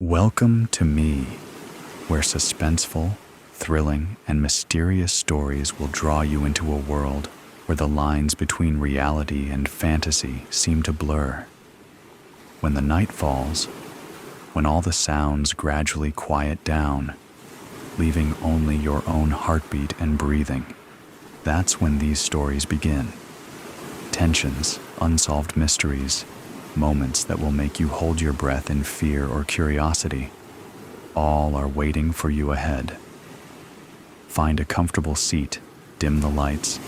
Welcome to me, where suspenseful, thrilling, and mysterious stories will draw you into a world where the lines between reality and fantasy seem to blur. When the night falls, when all the sounds gradually quiet down, leaving only your own heartbeat and breathing, that's when these stories begin. Tensions, unsolved mysteries, moments that will make you hold your breath in fear or curiosity, all are waiting for you ahead. Find a comfortable seat, dim the lights,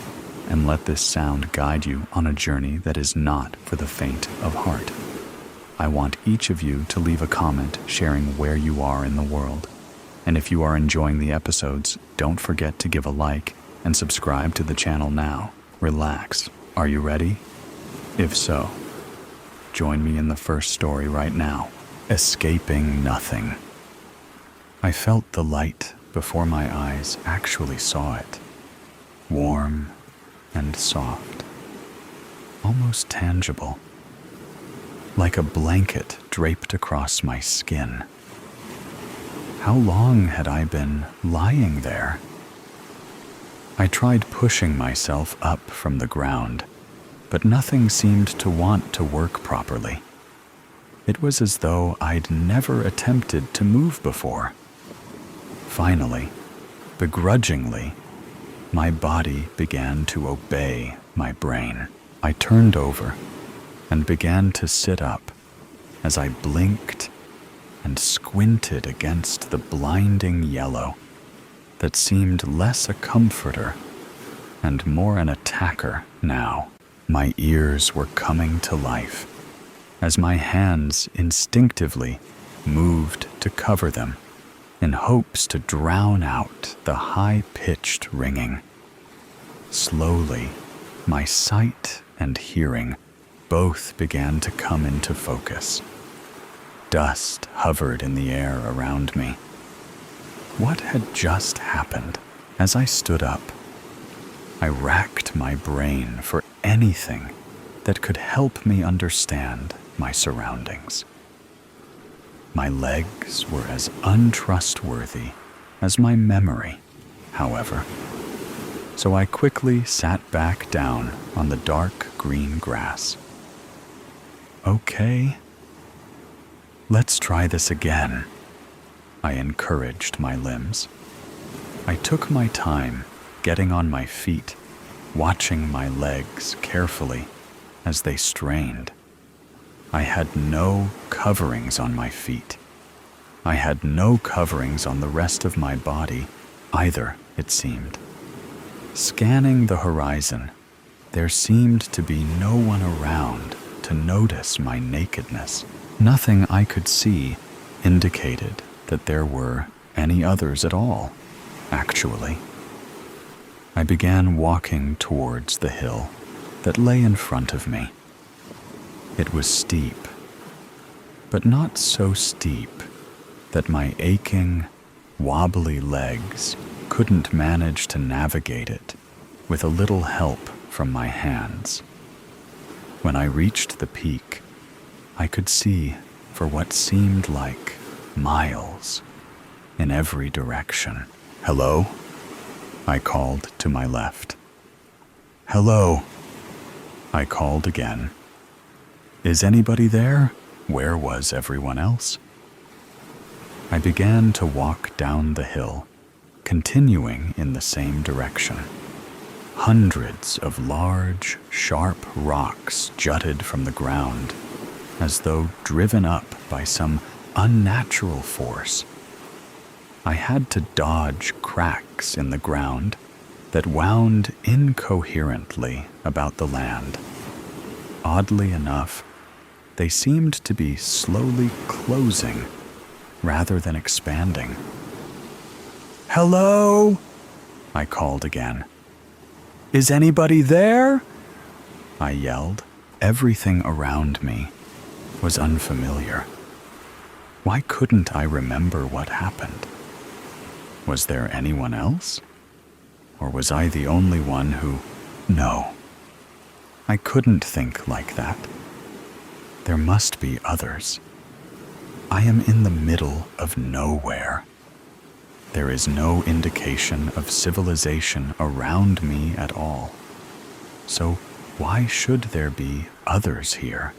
and let this sound guide you on a journey that is not for the faint of heart. I want each of you to leave a comment sharing where you are in the world. And if you are enjoying the episodes, don't forget to give a like and subscribe to the channel now. Relax. Are you ready? If so, join me in the first story right now. Escaping Nothing. I felt the light before my eyes actually saw it. Warm and soft. Almost tangible. Like a blanket draped across my skin. How long had I been lying there? I tried pushing myself up from the ground, but nothing seemed to want to work properly. It was as though I'd never attempted to move before. Finally, begrudgingly, my body began to obey my brain. I turned over and began to sit up as I blinked and squinted against the blinding yellow that seemed less a comforter and more an attacker now. My ears were coming to life as my hands instinctively moved to cover them in hopes to drown out the high-pitched ringing. Slowly, my sight and hearing both began to come into focus. Dust hovered in the air around me. What had just happened? As I stood up, I racked my brain for anything that could help me understand my surroundings. My legs were as untrustworthy as my memory, however, so I quickly sat back down on the dark green grass. Okay, let's try this again. I encouraged my limbs. I took my time getting on my feet, watching my legs carefully as they strained. I had no coverings on my feet. I had no coverings on the rest of my body either, it seemed. Scanning the horizon, there seemed to be no one around to notice my nakedness. Nothing I could see indicated that there were any others at all, actually. I began walking towards the hill that lay in front of me. It was steep, but not so steep that my aching, wobbly legs couldn't manage to navigate it with a little help from my hands. When I reached the peak, I could see for what seemed like miles in every direction. Hello? I called to my left. Hello? I called again. Is anybody there? Where was everyone else? I began to walk down the hill, continuing in the same direction. Hundreds of large, sharp rocks jutted from the ground, as though driven up by some unnatural force. I had to dodge cracks in the ground that wound incoherently about the land. Oddly enough, they seemed to be slowly closing rather than expanding. Hello? I called again. Is anybody there? I yelled. Everything around me was unfamiliar. Why couldn't I remember what happened? Was there anyone else? Or was I the only one who... No. I couldn't think like that. There must be others. I am in the middle of nowhere. There is no indication of civilization around me at all. So why should there be others here?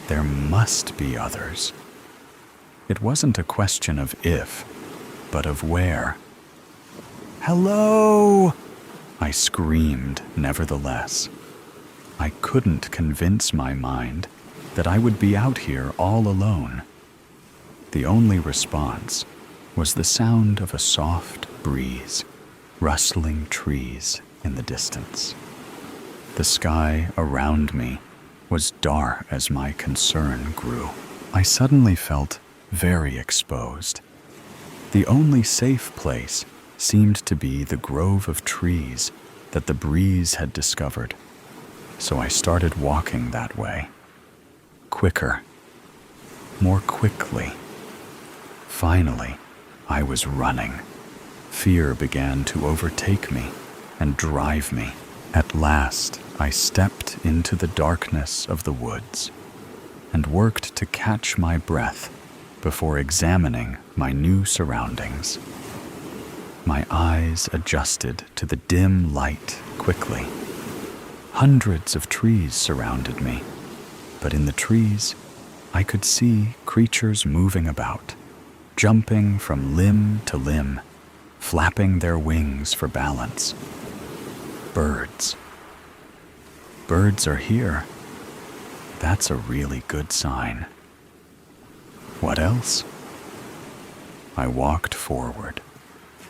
There must be others. It wasn't a question of if, but of where. "Hello!" I screamed, nevertheless. I couldn't convince my mind that I would be out here all alone. The only response was the sound of a soft breeze, rustling trees in the distance. The sky around me was dark as my concern grew. I suddenly felt very exposed. The only safe place seemed to be the grove of trees that the breeze had discovered, so I started walking that way. Quicker, more quickly. Finally, I was running. Fear began to overtake me and drive me. At last, I stepped into the darkness of the woods and worked to catch my breath before examining my new surroundings. My eyes adjusted to the dim light quickly. Hundreds of trees surrounded me, but in the trees, I could see creatures moving about, jumping from limb to limb, flapping their wings for balance. Birds. Birds are here. That's a really good sign. What else? I walked forward,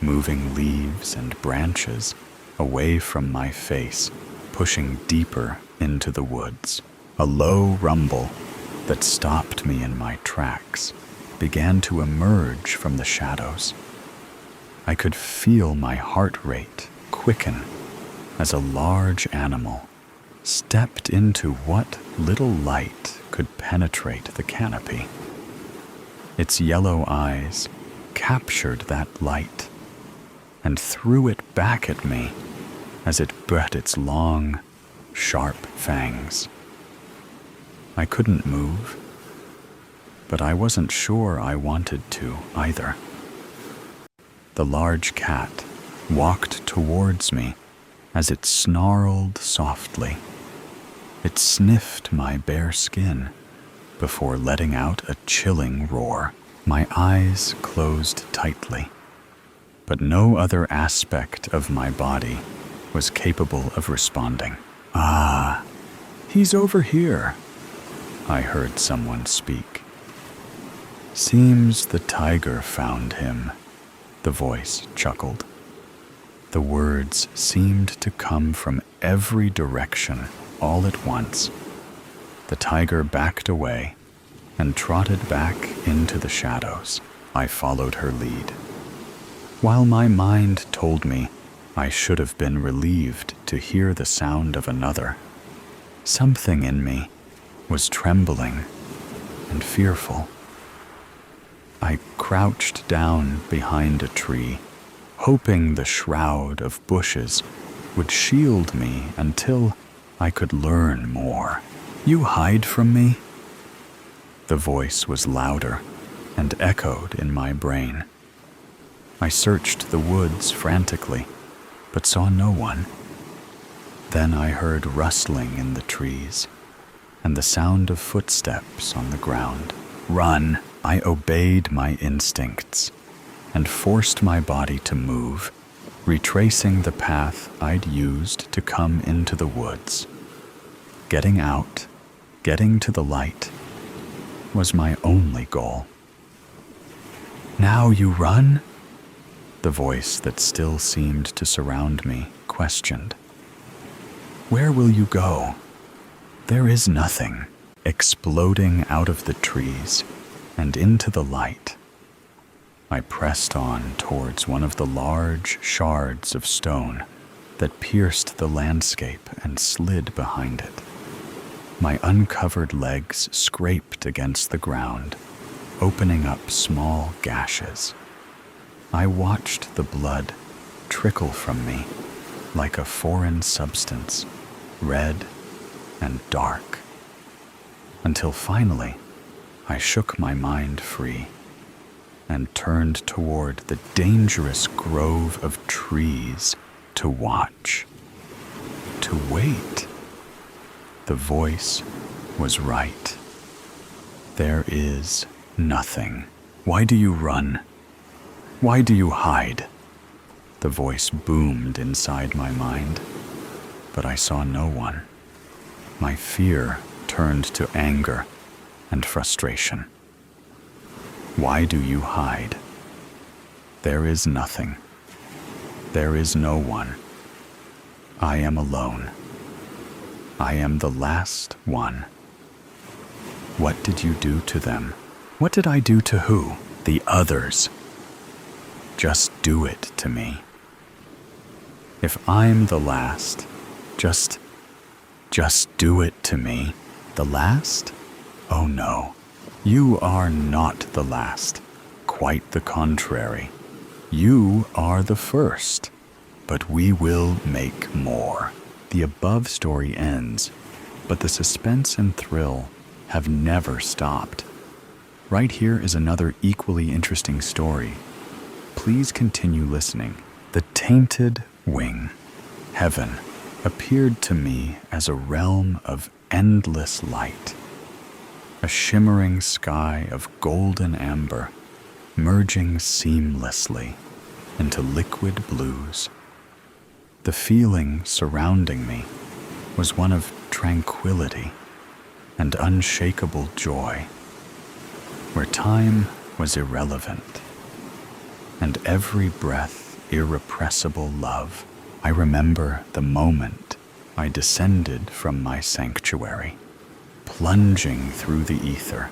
moving leaves and branches away from my face, pushing deeper into the woods. A low rumble that stopped me in my tracks began to emerge from the shadows. I could feel my heart rate quicken as a large animal stepped into what little light could penetrate the canopy. Its yellow eyes captured that light and threw it back at me as it bent its long, sharp fangs. I couldn't move, but I wasn't sure I wanted to either. The large cat walked towards me as it snarled softly. It sniffed my bare skin before letting out a chilling roar. My eyes closed tightly, but no other aspect of my body was capable of responding. "Ah, he's over here," I heard someone speak. "Seems the tiger found him," the voice chuckled. The words seemed to come from every direction all at once. The tiger backed away and trotted back into the shadows. I followed her lead. While my mind told me I should have been relieved to hear the sound of another, something in me was trembling and fearful. I crouched down behind a tree, hoping the shroud of bushes would shield me until I could learn more. "You hide from me?" The voice was louder and echoed in my brain. I searched the woods frantically, but saw no one. Then I heard rustling in the trees and the sound of footsteps on the ground. "Run!" I obeyed my instincts and forced my body to move, retracing the path I'd used to come into the woods. Getting out, getting to the light, was my only goal. "Now you run?" The voice that still seemed to surround me questioned. "Where will you go?" "There is nothing." Exploding out of the trees and into the light, I pressed on towards one of the large shards of stone that pierced the landscape and slid behind it. My uncovered legs scraped against the ground, opening up small gashes. I watched the blood trickle from me like a foreign substance, red and dark, until finally I shook my mind free and turned toward the dangerous grove of trees to watch, to wait. The voice was right. There is nothing. Why do you run? Why do you hide? The voice boomed inside my mind, but I saw no one. My fear turned to anger and frustration. Why do you hide? There is nothing. There is no one. I am alone. I am the last one. What did you do to them? What did I do to who? The others. Just do it to me. If I'm the last, just do it to me. The last? Oh no, you are not the last. Quite the contrary. You are the first, but we will make more. The above story ends, but the suspense and thrill have never stopped. Right here is another equally interesting story. Please continue listening. The Tainted Wing. Heaven appeared to me as a realm of endless light, a shimmering sky of golden amber merging seamlessly into liquid blues. The feeling surrounding me was one of tranquility and unshakable joy, where time was irrelevant and every breath irrepressible love. I remember the moment I descended from my sanctuary, plunging through the ether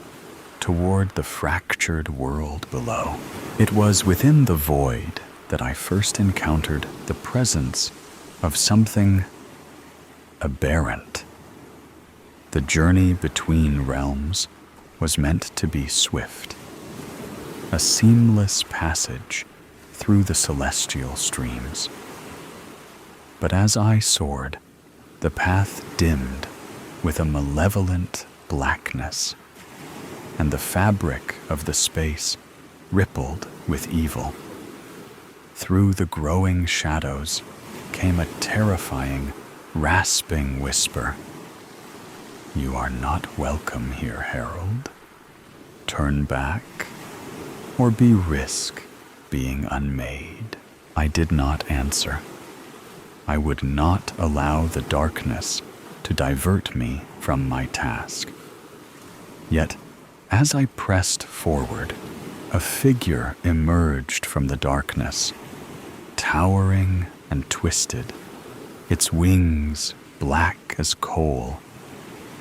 toward the fractured world below. It was within the void that I first encountered the presence of something aberrant. The journey between realms was meant to be swift, a seamless passage through the celestial streams. But as I soared, the path dimmed with a malevolent blackness, and the fabric of the space rippled with evil. Through the growing shadows came a terrifying, rasping whisper. You are not welcome here, Herald. Turn back, or risk being unmade. I did not answer. I would not allow the darkness to divert me from my task. Yet, as I pressed forward, a figure emerged from the darkness, towering and twisted, its wings black as coal,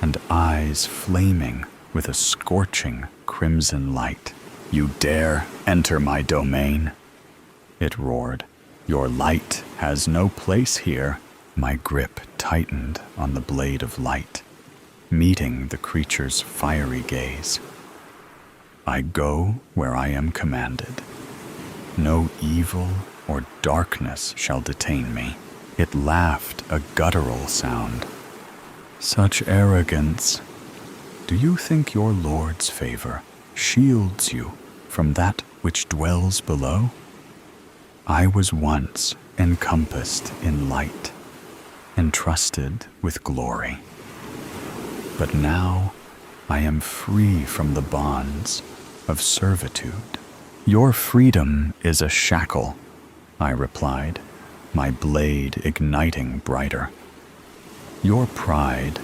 and eyes flaming with a scorching crimson light. You dare enter my domain? It roared. Your light has no place here. My grip tightened on the blade of light, meeting the creature's fiery gaze. I go where I am commanded. No evil or darkness shall detain me. It laughed a guttural sound. Such arrogance. Do you think your Lord's favor shields you from that which dwells below? I was once encompassed in light, entrusted with glory. But now I am free from the bonds of servitude. Your freedom is a shackle, I replied, my blade igniting brighter. Your pride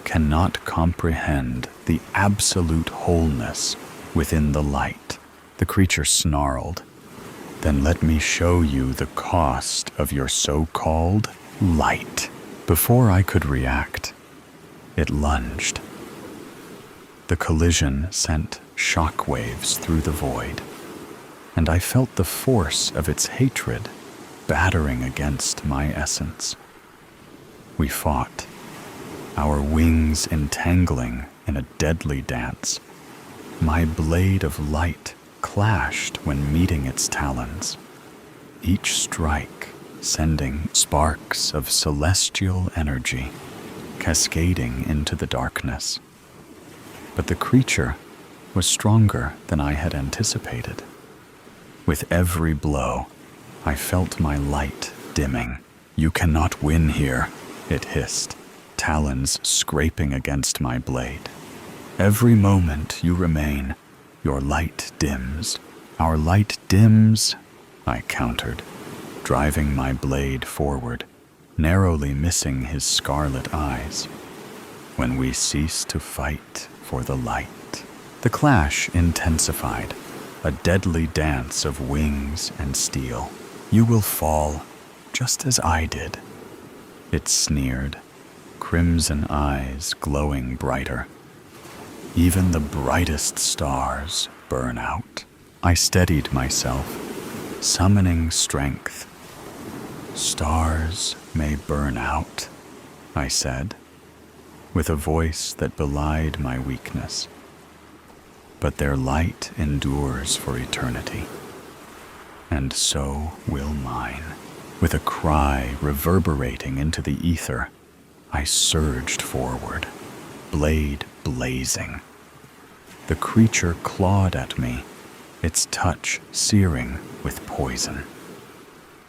cannot comprehend the absolute wholeness within the light. The creature snarled. Then let me show you the cost of your so-called light. Before I could react, it lunged. The collision sent shockwaves through the void, and I felt the force of its hatred battering against my essence. We fought, our wings entangling in a deadly dance. My blade of light clashed when meeting its talons, each strike sending sparks of celestial energy cascading into the darkness. But the creature was stronger than I had anticipated. With every blow, I felt my light dimming. "You cannot win here," it hissed, talons scraping against my blade. "Every moment you remain, your light dims." "Our light dims," I countered, driving my blade forward, narrowly missing his scarlet eyes. "When we cease to fight for the light." The clash intensified, a deadly dance of wings and steel. "You will fall, just as I did," it sneered, crimson eyes glowing brighter. "Even the brightest stars burn out." I steadied myself, summoning strength. "Stars may burn out," I said, with a voice that belied my weakness. "But their light endures for eternity. And so will mine." With a cry reverberating into the ether, I surged forward, blade blazing. The creature clawed at me, its touch searing with poison.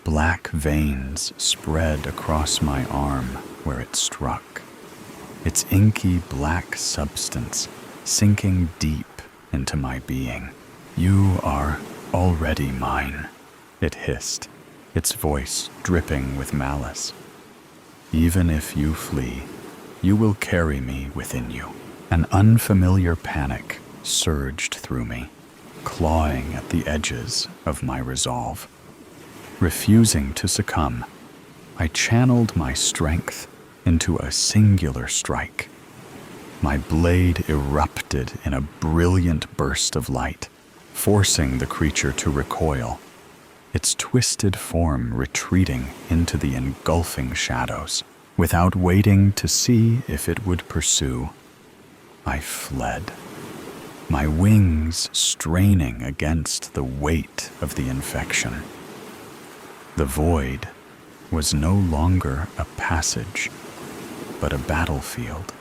Black veins spread across my arm where it struck, its inky black substance sinking deep into my being. "You are already mine," it hissed, its voice dripping with malice. "Even if you flee, you will carry me within you." An unfamiliar panic surged through me, clawing at the edges of my resolve. Refusing to succumb, I channeled my strength into a singular strike. My blade erupted in a brilliant burst of light, forcing the creature to recoil, its twisted form retreating into the engulfing shadows. Without waiting to see if it would pursue, I fled, my wings straining against the weight of the infection. The void was no longer a passage, but a battlefield,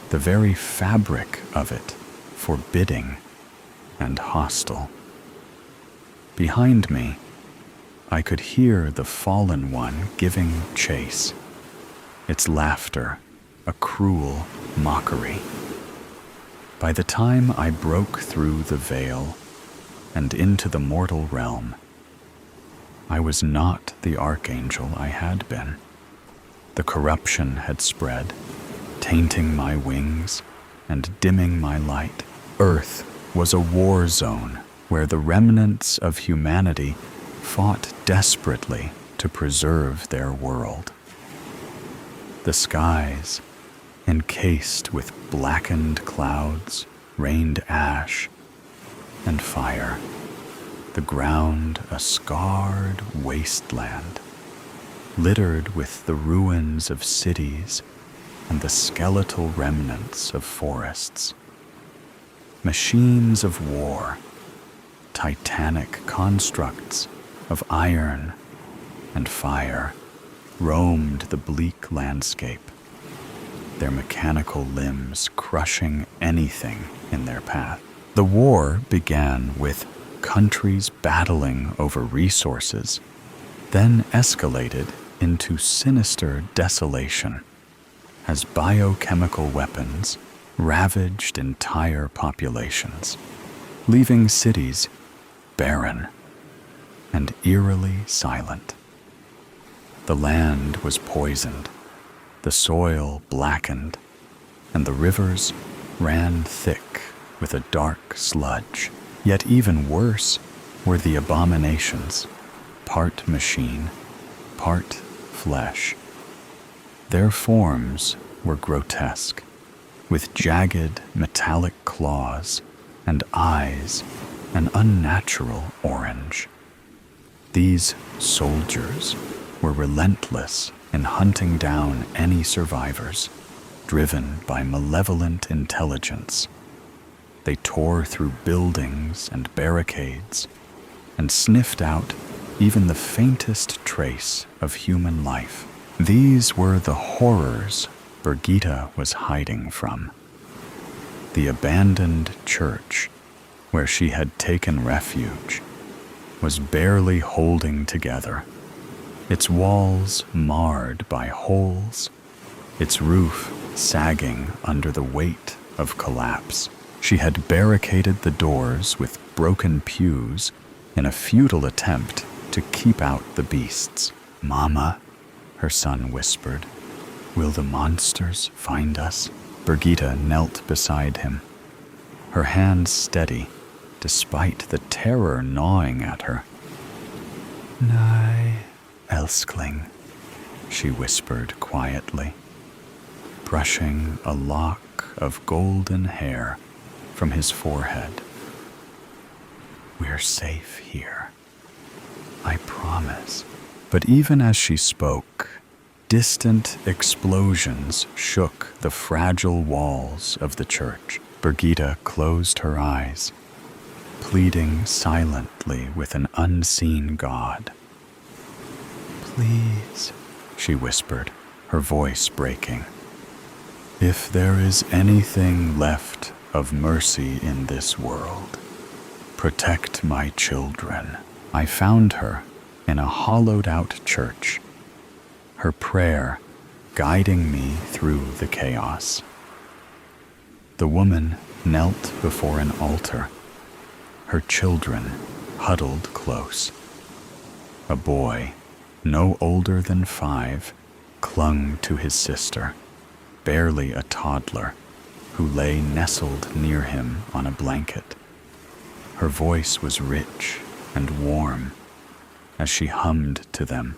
the very fabric of it forbidding and hostile. Behind me, I could hear the fallen one giving chase, its laughter a cruel mockery. By the time I broke through the veil and into the mortal realm, I was not the archangel I had been. The corruption had spread, tainting my wings and dimming my light. Earth was a war zone where the remnants of humanity fought desperately to preserve their world. The skies, encased with blackened clouds, rained ash and fire. The ground a scarred wasteland, littered with the ruins of cities and the skeletal remnants of forests. Machines of war, titanic constructs of iron and fire, roamed the bleak landscape, their mechanical limbs crushing anything in their path. The war began with countries battling over resources, then escalated into sinister desolation as biochemical weapons ravaged entire populations, leaving cities barren and eerily silent. The land was poisoned, the soil blackened, and the rivers ran thick with a dark sludge. Yet even worse were the abominations, part machine, part flesh. Their forms were grotesque, with jagged metallic claws and eyes an unnatural orange. These soldiers were relentless in hunting down any survivors, driven by malevolent intelligence. They tore through buildings and barricades and sniffed out even the faintest trace of human life. These were the horrors Birgitta was hiding from. The abandoned church, where she had taken refuge, was barely holding together, its walls marred by holes, its roof sagging under the weight of collapse. She had barricaded the doors with broken pews in a futile attempt to keep out the beasts. "Mama," her son whispered, "will the monsters find us?" Birgitta knelt beside him, her hands steady despite the terror gnawing at her. "Nei, Elskling," she whispered quietly, brushing a lock of golden hair from his forehead. "We're safe here. I promise." But even as she spoke, distant explosions shook the fragile walls of the church. Birgitta closed her eyes, pleading silently with an unseen God. "Please," she whispered, her voice breaking. "If there is anything left of mercy in this world, protect my children." I found her in a hollowed-out church, her prayer guiding me through the chaos. The woman knelt before an altar, her children huddled close. A boy, no older than 5, clung to his sister, barely a toddler, who lay nestled near him on a blanket. Her voice was rich and warm as she hummed to them,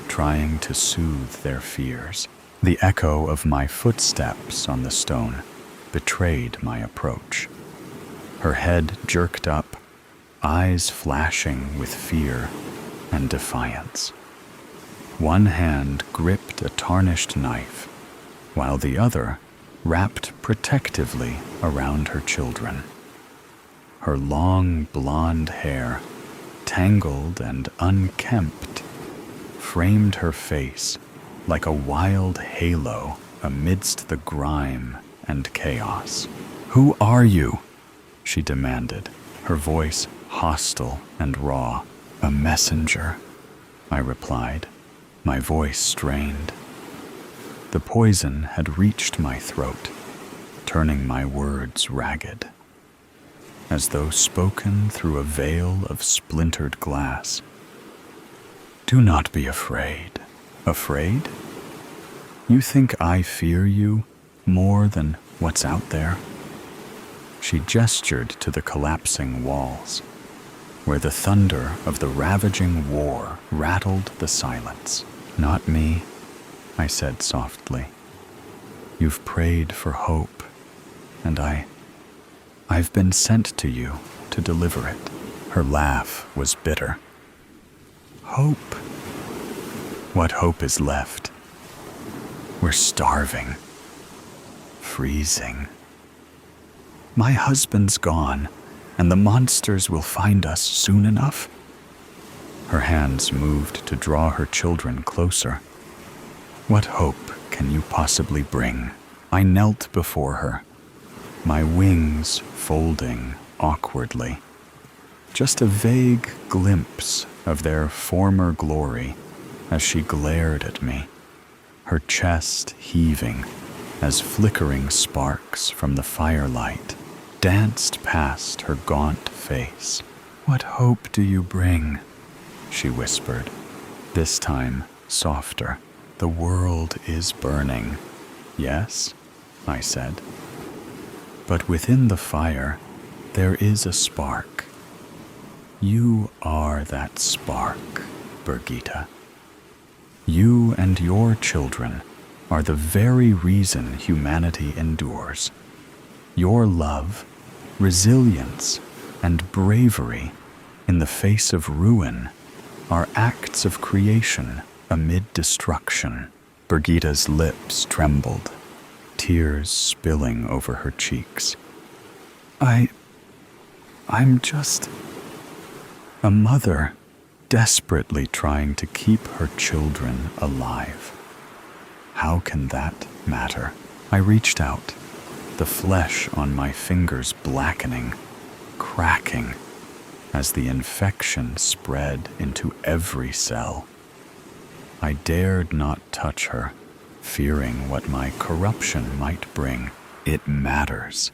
trying to soothe their fears. The echo of my footsteps on the stone betrayed my approach. Her head jerked up, eyes flashing with fear and defiance. One hand gripped a tarnished knife, while the other wrapped protectively around her children. Her long blonde hair, tangled and unkempt, framed her face like a wild halo amidst the grime and chaos. "Who are you?" she demanded, her voice hostile and raw. "A messenger," I replied, my voice strained. The poison had reached my throat, turning my words ragged, as though spoken through a veil of splintered glass. "Do not be afraid." "Afraid? You think I fear you more than what's out there?" She gestured to the collapsing walls, where the thunder of the ravaging war rattled the silence. "Not me," I said softly. "You've prayed for hope, and I've been sent to you to deliver it." Her laugh was bitter. "Hope? What hope is left? We're starving, freezing. My husband's gone, and the monsters will find us soon enough." Her hands moved to draw her children closer. "What hope can you possibly bring?" I knelt before her, my wings folding awkwardly. Just a vague glimpse of their former glory as she glared at me, her chest heaving as flickering sparks from the firelight danced past her gaunt face. "What hope do you bring?" she whispered, this time softer. "The world is burning." "Yes," I said. "But within the fire, there is a spark. You are that spark, Birgitta. You and your children are the very reason humanity endures. Your love, resilience, and bravery in the face of ruin are acts of creation amid destruction." Birgitta's lips trembled, tears spilling over her cheeks. I'm just a mother desperately trying to keep her children alive. How can that matter?" I reached out, the flesh on my fingers blackening, cracking, as the infection spread into every cell. I dared not touch her, fearing what my corruption might bring. It matters.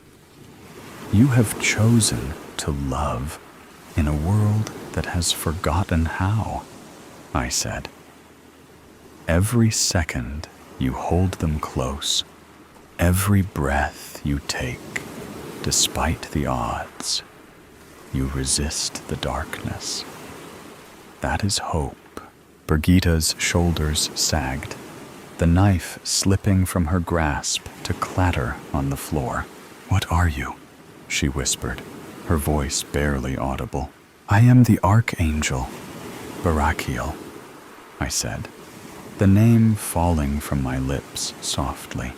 You have chosen to love in a world that has forgotten how, I said. Every second you hold them close, every breath you take, despite the odds, you resist the darkness. That is hope. Birgitta's shoulders sagged, the knife slipping from her grasp to clatter on the floor. "What are you?" she whispered, her voice barely audible. "I am the Archangel, Barakiel," I said, the name falling from my lips softly.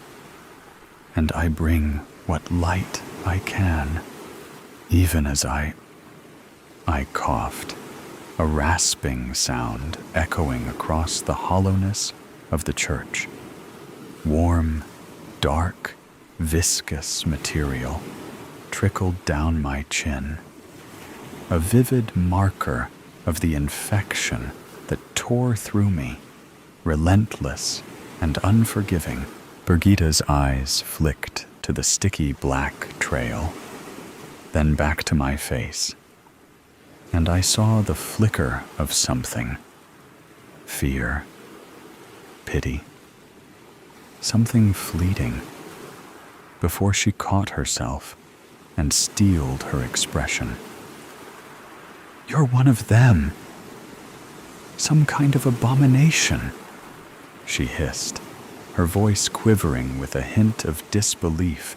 "And I bring what light I can, even as I coughed, a rasping sound echoing across the hollowness of the church. Warm, dark, viscous material trickled down my chin, a vivid marker of the infection that tore through me, relentless and unforgiving. Birgitta's eyes flicked to the sticky black trail, then back to my face, and I saw the flicker of something. Fear, pity, something fleeting, before she caught herself and steeled her expression. "You're one of them. Some kind of abomination," she hissed, her voice quivering with a hint of disbelief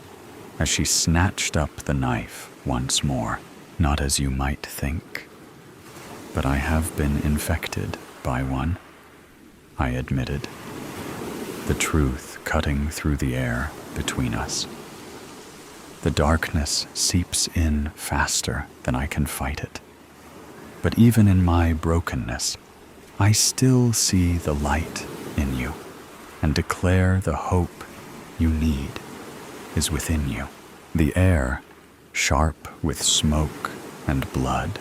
as she snatched up the knife once more. "Not as you might think, but I have been infected by one," I admitted, the truth cutting through the air between us. The darkness seeps in faster than I can fight it. But even in my brokenness, I still see the light in you and declare the hope you need is within you. The air, sharp with smoke and blood,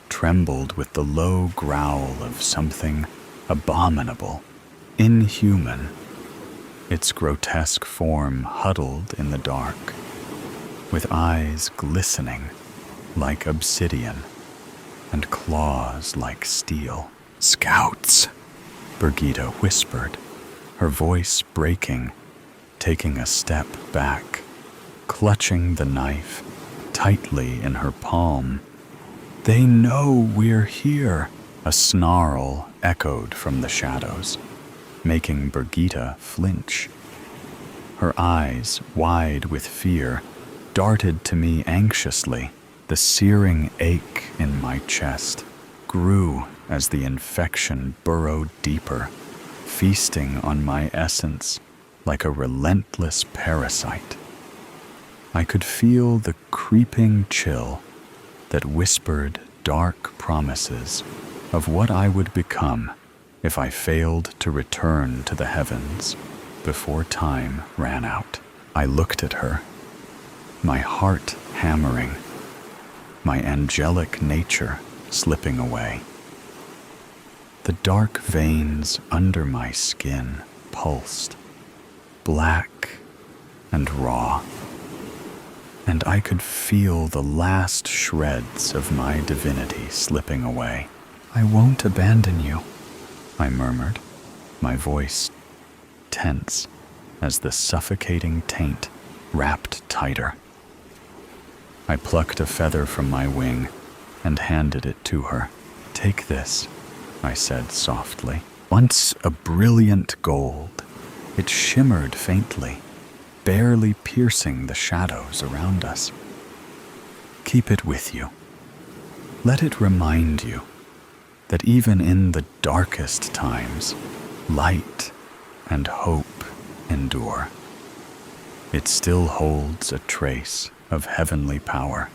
trembled with the low growl of something abominable, inhuman, its grotesque form huddled in the dark, with eyes glistening like obsidian and claws like steel. "Scouts," Birgitta whispered, her voice breaking, taking a step back, clutching the knife tightly in her palm. "They know we're here," a snarl echoed from the shadows, making Birgitta flinch. Her eyes, wide with fear, darted to me anxiously. The searing ache in my chest grew as the infection burrowed deeper, feasting on my essence like a relentless parasite. I could feel the creeping chill that whispered dark promises of what I would become if I failed to return to the heavens before time ran out. I looked at her, my heart hammering, my angelic nature slipping away. The dark veins under my skin pulsed, black and raw, and I could feel the last shreds of my divinity slipping away. "I won't abandon you," I murmured, my voice tense as the suffocating taint wrapped tighter. I plucked a feather from my wing and handed it to her. "Take this," I said softly. Once a brilliant gold, it shimmered faintly, barely piercing the shadows around us. "Keep it with you. Let it remind you that even in the darkest times, light and hope endure. It still holds a trace of heavenly power,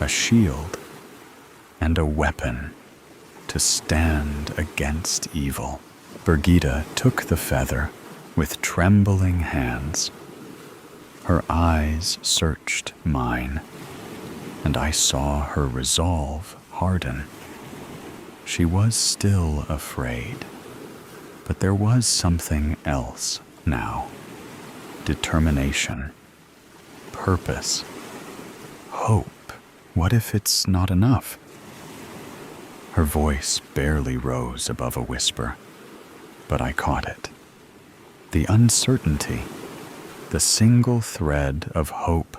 a shield and a weapon to stand against evil." Birgitta took the feather with trembling hands, Her eyes searched mine, and I saw her resolve harden. She was still afraid, but there was something else now. Determination, purpose, hope. What if it's not enough? Her voice barely rose above a whisper, but I caught it. The uncertainty, the single thread of hope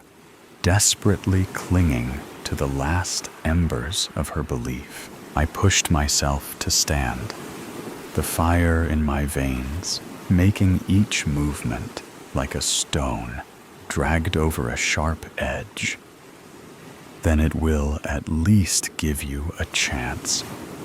desperately clinging to the last embers of her belief. I pushed myself to stand, the fire in my veins making each movement like a stone dragged over a sharp edge. Then it will at least give you a chance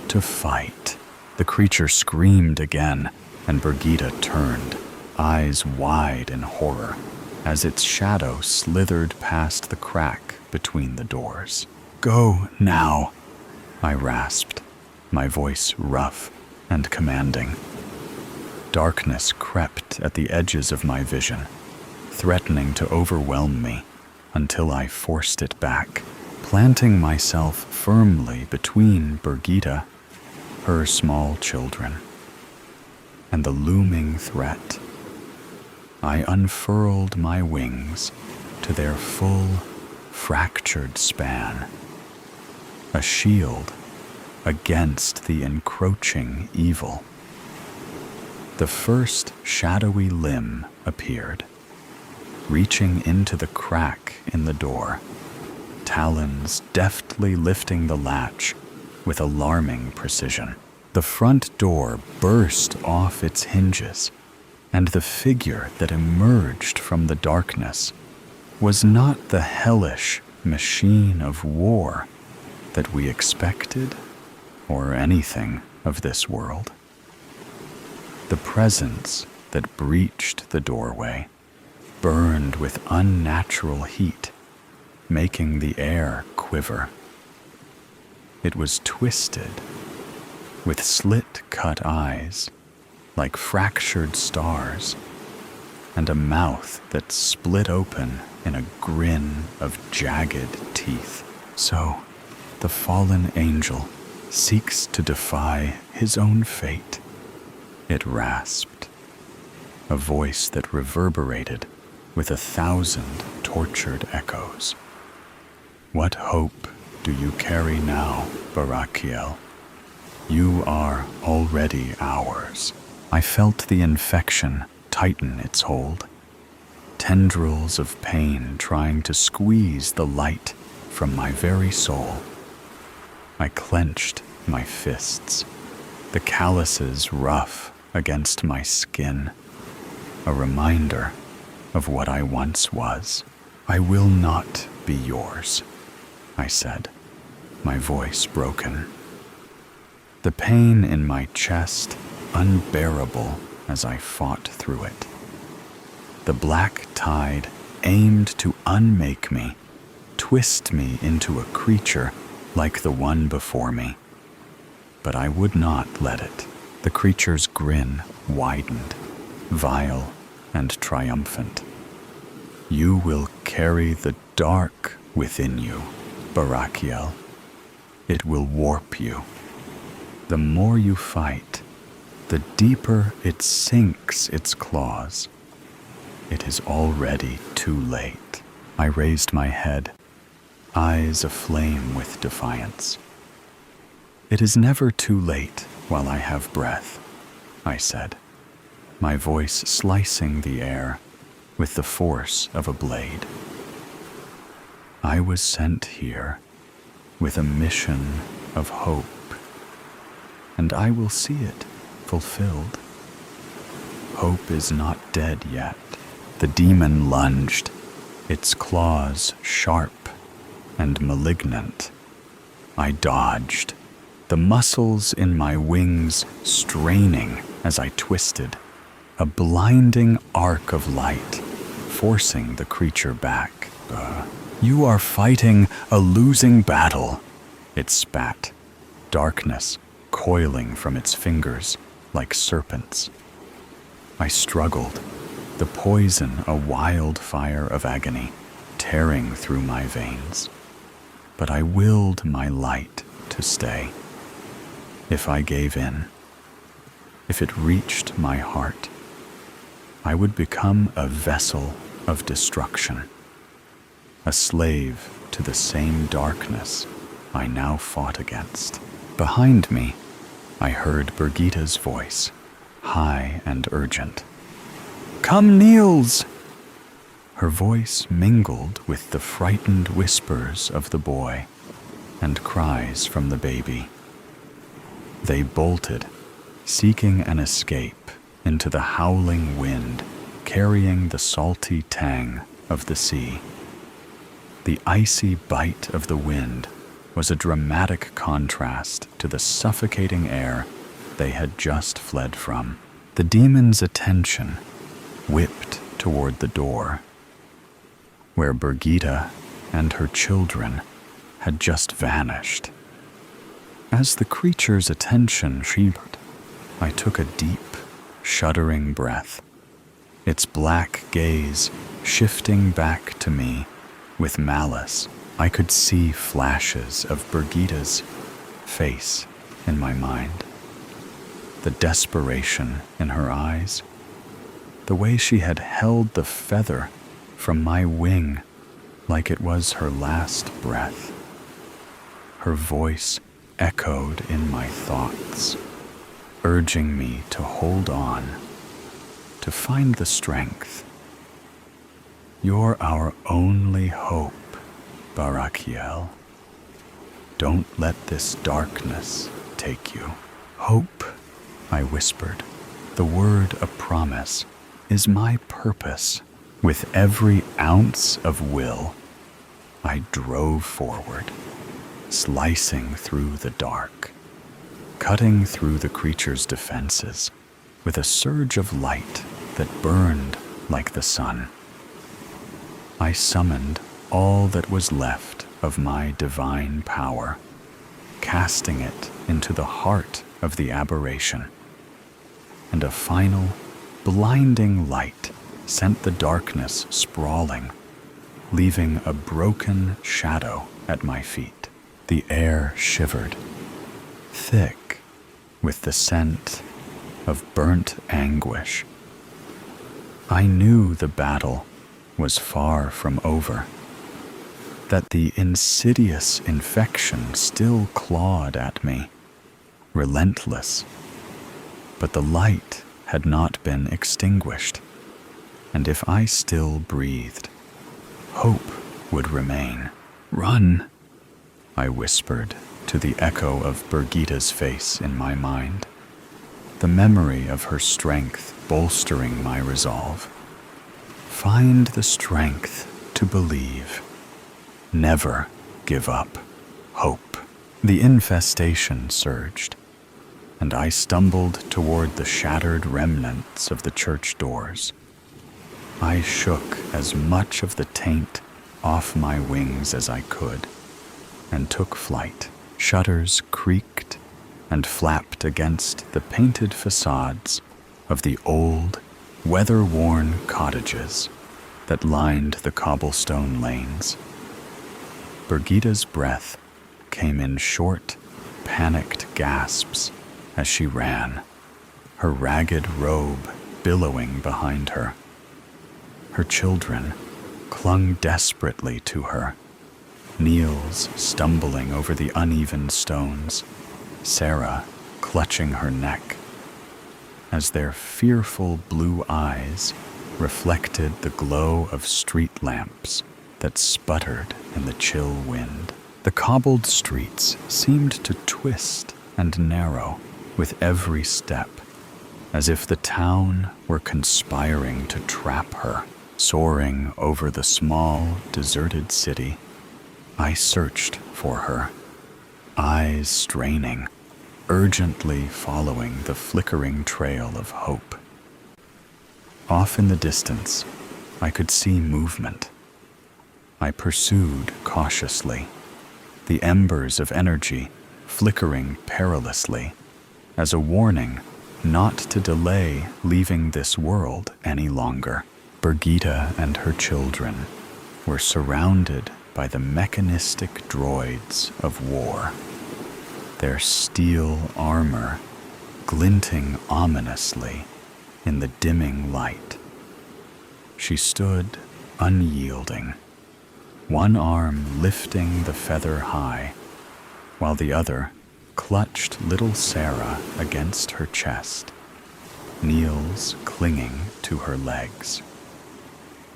to fight. The creature screamed again, and Birgitta turned, eyes wide in horror, as its shadow slithered past the crack between the doors. "Go now," I rasped, my voice rough and commanding. Darkness crept at the edges of my vision, threatening to overwhelm me until I forced it back, planting myself firmly between Birgitta, her small children, and the looming threat. I unfurled my wings to their full, fractured span, a shield against the encroaching evil. The first shadowy limb appeared, reaching into the crack in the door, talons deftly lifting the latch with alarming precision. The front door burst off its hinges, and the figure that emerged from the darkness was not the hellish machine of war that we expected or anything of this world. The presence that breached the doorway burned with unnatural heat, making the air quiver. It was twisted, with slit-cut eyes, like fractured stars, and a mouth that split open in a grin of jagged teeth. So, the fallen angel seeks to defy his own fate, it rasped, a voice that reverberated with 1,000 tortured echoes. What hope do you carry now, Barakiel? You are already ours. I felt the infection tighten its hold, tendrils of pain trying to squeeze the light from my very soul. I clenched my fists, the calluses rough against my skin, a reminder of what I once was. "I will not be yours," I said, my voice broken. The pain in my chest unbearable as I fought through it. The black tide aimed to unmake me, twist me into a creature like the one before me. But I would not let it. The creature's grin widened, vile and triumphant. "You will carry the dark within you, Barakiel. It will warp you. The more you fight, the deeper it sinks its claws. It is already too late." I raised my head, eyes aflame with defiance. "It is never too late while I have breath," I said, my voice slicing the air with the force of a blade. I was sent here with a mission of hope, and I will see it fulfilled. Hope is not dead yet. The demon lunged, its claws sharp and malignant. I dodged, the muscles in my wings straining as I twisted, a blinding arc of light forcing the creature back. "You are fighting a losing battle," it spat, darkness coiling from its fingers like serpents. I struggled, the poison a wildfire of agony tearing through my veins. But I willed my light to stay. If I gave in, if it reached my heart, I would become a vessel of destruction, a slave to the same darkness I now fought against. Behind me, I heard Birgitta's voice, high and urgent. "Come, Niels!" Her voice mingled with the frightened whispers of the boy and cries from the baby. They bolted, seeking an escape into the howling wind, carrying the salty tang of the sea. The icy bite of the wind was a dramatic contrast to the suffocating air they had just fled from. The demon's attention whipped toward the door, where Birgitta and her children had just vanished. As the creature's attention shifted, I took a deep, shuddering breath, its black gaze shifting back to me with malice. I could see flashes of Birgitta's face in my mind, the desperation in her eyes, the way she had held the feather from my wing like it was her last breath. Her voice echoed in my thoughts, urging me to hold on, to find the strength. "You're our only hope, Barakiel. Don't let this darkness take you." "Hope," I whispered, "the word a promise, is my purpose." With every ounce of will, I drove forward, slicing through the dark, cutting through the creature's defenses with a surge of light that burned like the sun. I summoned all that was left of my divine power, casting it into the heart of the aberration, and a final, blinding light sent the darkness sprawling, leaving a broken shadow at my feet. The air shivered, thick with the scent of burnt anguish. I knew the battle was far from over, that the insidious infection still clawed at me, relentless. But the light had not been extinguished, and if I still breathed, hope would remain. "Run," I whispered to the echo of Birgitta's face in my mind, the memory of her strength bolstering my resolve. Find the strength to believe. Never give up hope. The infestation surged, and I stumbled toward the shattered remnants of the church doors. I shook as much of the taint off my wings as I could, and took flight. Shutters creaked and flapped against the painted facades of the old, weather-worn cottages that lined the cobblestone lanes. Birgitta's breath came in short, panicked gasps as she ran, her ragged robe billowing behind her. Her children clung desperately to her, Niels stumbling over the uneven stones, Sarah clutching her neck, as their fearful blue eyes reflected the glow of street lamps that sputtered in the chill wind. The cobbled streets seemed to twist and narrow with every step, as if the town were conspiring to trap her. Soaring over the small, deserted city, I searched for her, eyes straining, urgently following the flickering trail of hope. Off in the distance, I could see movement. I pursued cautiously, the embers of energy flickering perilously as a warning not to delay leaving this world any longer. Birgitta and her children were surrounded by the mechanistic droids of war, their steel armor glinting ominously in the dimming light. She stood unyielding, one arm lifting the feather high, while the other clutched little Sarah against her chest, Niels clinging to her legs.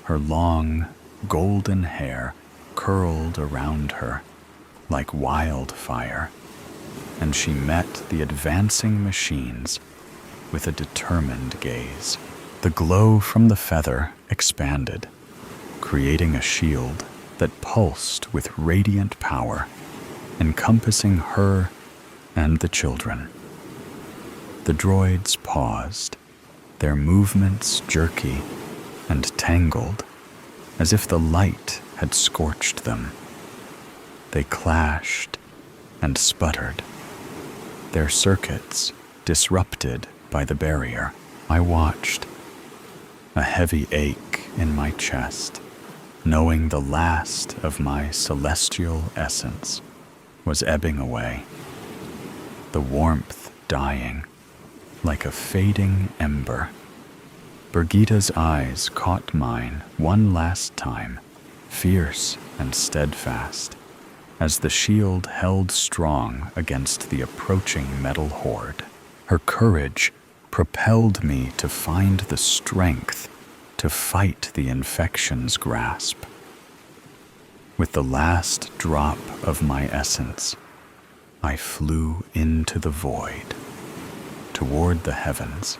Her long, golden hair curled around her like wildfire, and she met the advancing machines with a determined gaze. The glow from the feather expanded, creating a shield that pulsed with radiant power, encompassing her and the children. The droids paused, their movements jerky and tangled, as if the light had scorched them. They clashed and sputtered, their circuits disrupted by the barrier. I watched, a heavy ache in my chest, knowing the last of my celestial essence was ebbing away, the warmth dying like a fading ember. Birgitta's eyes caught mine one last time, fierce and steadfast, as the shield held strong against the approaching metal horde. Her courage propelled me to find the strength to fight the infection's grasp. With the last drop of my essence, I flew into the void, toward the heavens,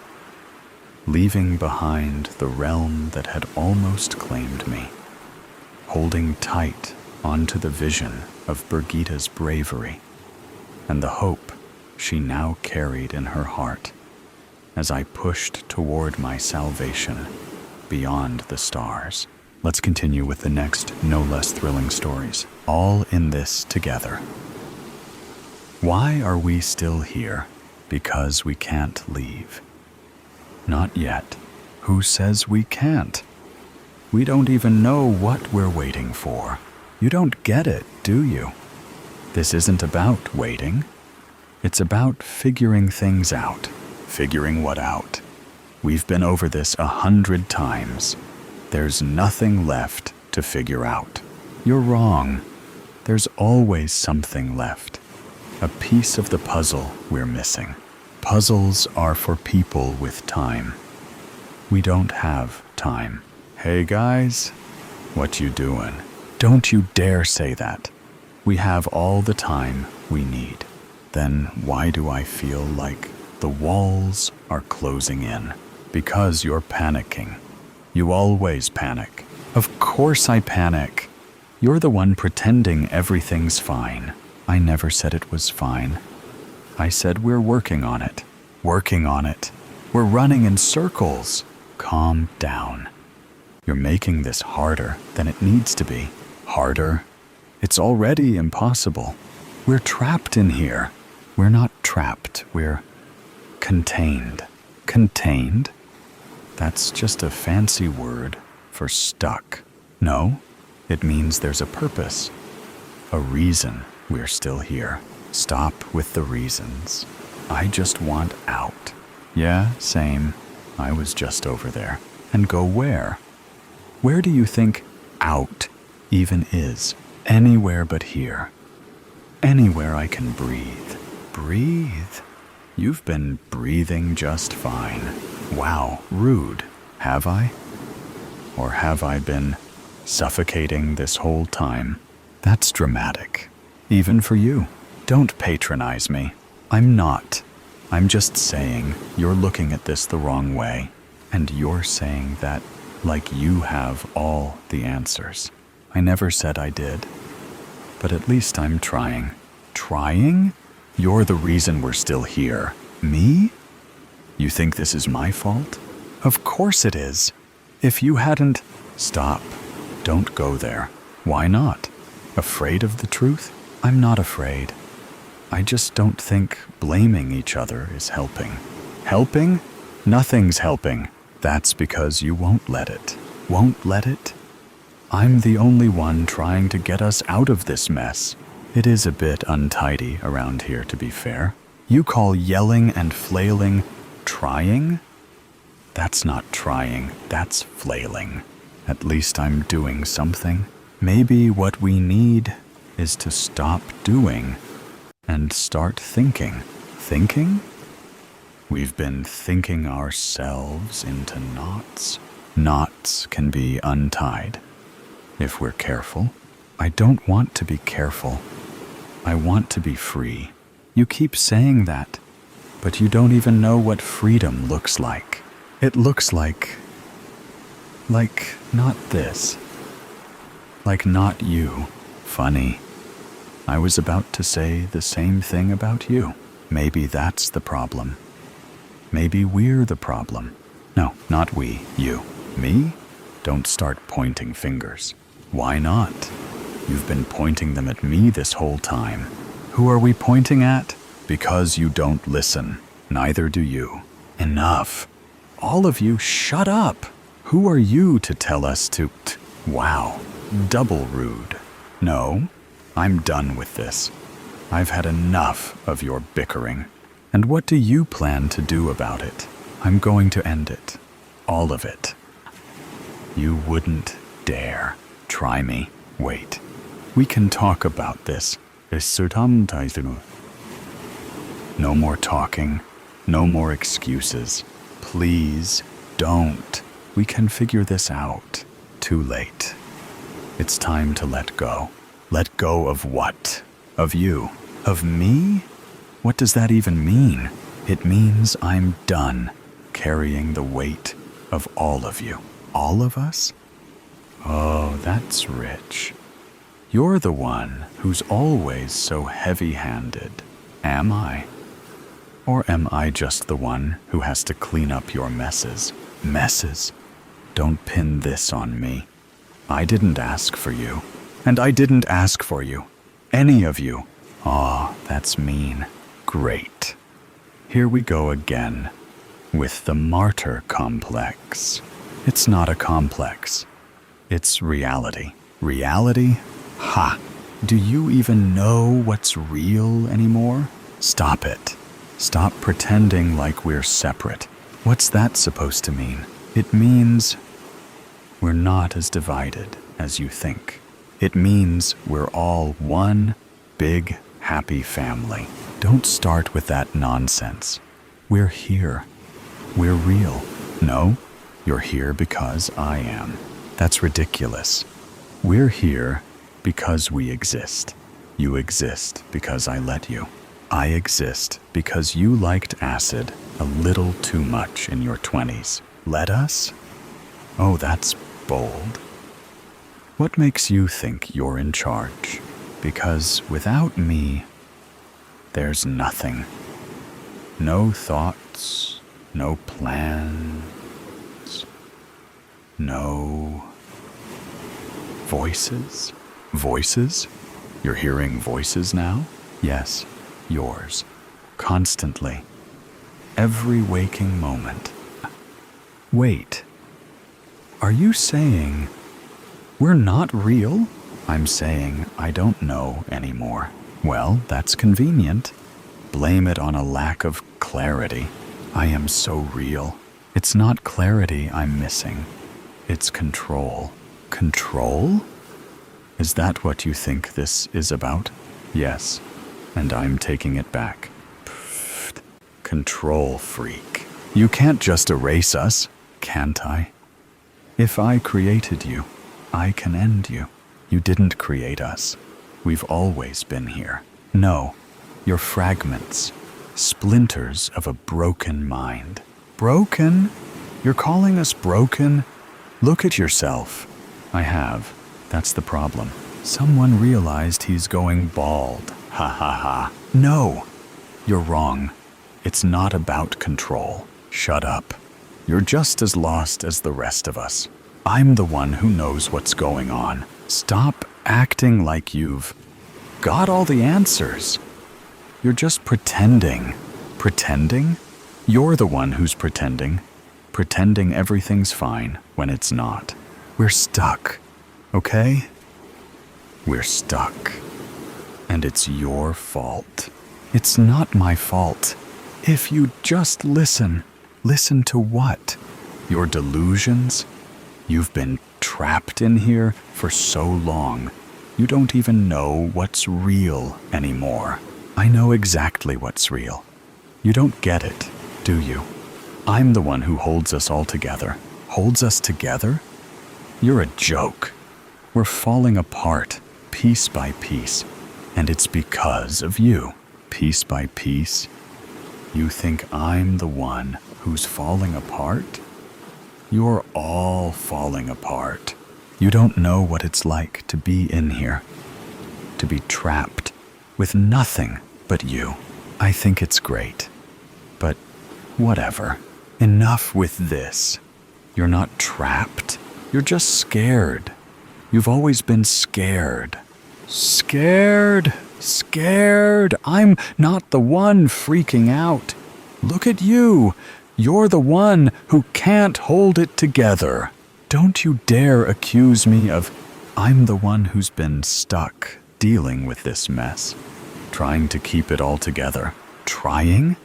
leaving behind the realm that had almost claimed me, holding tight onto the vision of Birgitta's bravery and the hope she now carried in her heart as I pushed toward my salvation beyond the stars. Let's continue with the next no less thrilling stories, all in this together. Why are we still here? Because we can't leave. Not yet. Who says we can't? We don't even know what we're waiting for. You don't get it, do you? This isn't about waiting. It's about figuring things out. Figuring what out? We've been over this 100 times. There's nothing left to figure out. You're wrong. There's always something left. A piece of the puzzle we're missing. Puzzles are for people with time. We don't have time. Hey guys, what you doing? Don't you dare say that. We have all the time we need. Then why do I feel like the walls are closing in? Because you're panicking. You always panic. Of course I panic. You're the one pretending everything's fine. I never said it was fine. I said we're working on it. Working on it. We're running in circles. Calm down. You're making this harder than it needs to be. Harder? It's already impossible. We're trapped in here. We're not trapped. We're contained. Contained? That's just a fancy word for stuck. No, it means there's a purpose. A reason we're still here. Stop with the reasons. I just want out. Yeah, same. I was just over there. And go where? Where do you think out even is? Anywhere but here. Anywhere I can breathe. Breathe? You've been breathing just fine. Wow, rude. Have I? Or have I been suffocating this whole time? That's dramatic. Even for you. Don't patronize me. I'm not. I'm just saying you're looking at this the wrong way. And you're saying that like you have all the answers. I never said I did. But at least I'm trying. Trying? You're the reason we're still here. Me? You think this is my fault? Of course it is. If you hadn't... Stop. Don't go there. Why not? Afraid of the truth? I'm not afraid. I just don't think blaming each other is helping. Helping? Nothing's helping. That's because you won't let it. Won't let it? I'm the only one trying to get us out of this mess. It is a bit untidy around here, to be fair. You call yelling and flailing trying? That's not trying, that's flailing. At least I'm doing something. Maybe what we need is to stop doing and start thinking. Thinking? We've been thinking ourselves into knots. Knots can be untied if we're careful. I don't want to be careful. I want to be free. You keep saying that, but you don't even know what freedom looks like. It looks like not this. Like not you. Funny. I was about to say the same thing about you. Maybe that's the problem. Maybe we're the problem. No, not we, you. Me? Don't start pointing fingers. Why not? You've been pointing them at me this whole time. Who are we pointing at? Because you don't listen. Neither do you. Enough. All of you, shut up. Who are you to tell us to... Wow. Double rude. No, I'm done with this. I've had enough of your bickering. And what do you plan to do about it? I'm going to end it. All of it. You wouldn't dare. Try me. Wait. We can talk about this. No more talking. No more excuses. Please don't. We can figure this out. Too late. It's time to let go. Let go of what? Of you. Of me? What does that even mean? It means I'm done carrying the weight of all of you. All of us? Oh, that's rich. You're the one who's always so heavy-handed. Am I? Or am I just the one who has to clean up your messes? Messes? Don't pin this on me. I didn't ask for you. And I didn't ask for you. Any of you. Aw, that's mean. Great. Here we go again. With the martyr complex. It's not a complex. It's reality. Reality? Ha! Do you even know what's real anymore? Stop it. Stop pretending like we're separate. What's that supposed to mean? It means we're not as divided as you think. It means we're all one big, happy family. Don't start with that nonsense. We're here. We're real. No, you're here because I am. That's ridiculous. We're here because we exist. You exist because I let you. I exist because you liked acid a little too much in your 20s. Let us? Oh, that's bold. What makes you think you're in charge? Because without me, there's nothing. No thoughts, no plans, no voices. Voices? You're hearing voices now? Yes, yours. Constantly. Every waking moment. Wait. Are you saying we're not real? I'm saying I don't know anymore. Well, that's convenient. Blame it on a lack of clarity. I am so real. It's not clarity I'm missing. It's control. Control? Is that what you think this is about? Yes, and I'm taking it back. Pfft. Control freak. You can't just erase us, can't I? If I created you, I can end you. You didn't create us. We've always been here. No, you're fragments, splinters of a broken mind. Broken? You're calling us broken? Look at yourself. I have. That's the problem. Someone realized he's going bald. Ha ha ha. No, you're wrong. It's not about control. Shut up. You're just as lost as the rest of us. I'm the one who knows what's going on. Stop acting like you've got all the answers. You're just pretending. Pretending? You're the one who's pretending everything's fine when it's not. We're stuck, okay? We're stuck. And it's your fault. It's not my fault. If you just listen to what? Your delusions? You've been trapped in here for so long. You don't even know what's real anymore. I know exactly what's real. You don't get it, do you? I'm the one who holds us all together. Holds us together? You're a joke. We're falling apart, piece by piece. And it's because of you, piece by piece. You think I'm the one who's falling apart? You're all falling apart. You don't know what it's like to be in here, to be trapped with nothing but you. I think it's great, but whatever. Enough with this. You're not trapped. You're just scared. You've always been scared. Scared. I'm not the one freaking out. Look at you. You're the one who can't hold it together. Don't you dare accuse me of... I'm the one who's been stuck dealing with this mess, trying to keep it all together. Trying?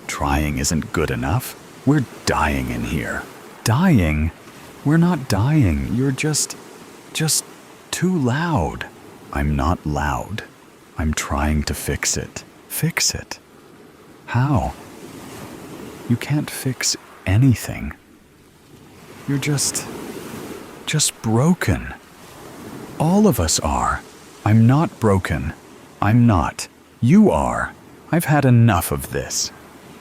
Trying isn't good enough. We're dying in here. Dying? We're not dying. You're just too loud. I'm not loud. I'm trying to fix it. Fix it? How? You can't fix anything. You're just broken. All of us are. I'm not broken. I'm not. You are. I've had enough of this.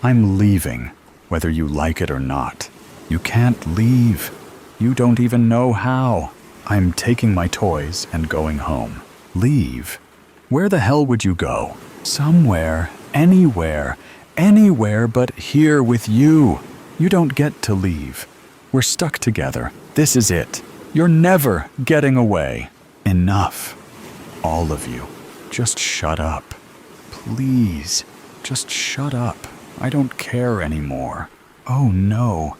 I'm leaving, whether you like it or not. You can't leave. You don't even know how. I'm taking my toys and going home. Leave? Where the hell would you go? Somewhere, anywhere but here with you. You don't get to leave. We're stuck together. This is it. You're never getting away. Enough. All of you. Just shut up. Please. Just shut up. I don't care anymore. Oh no.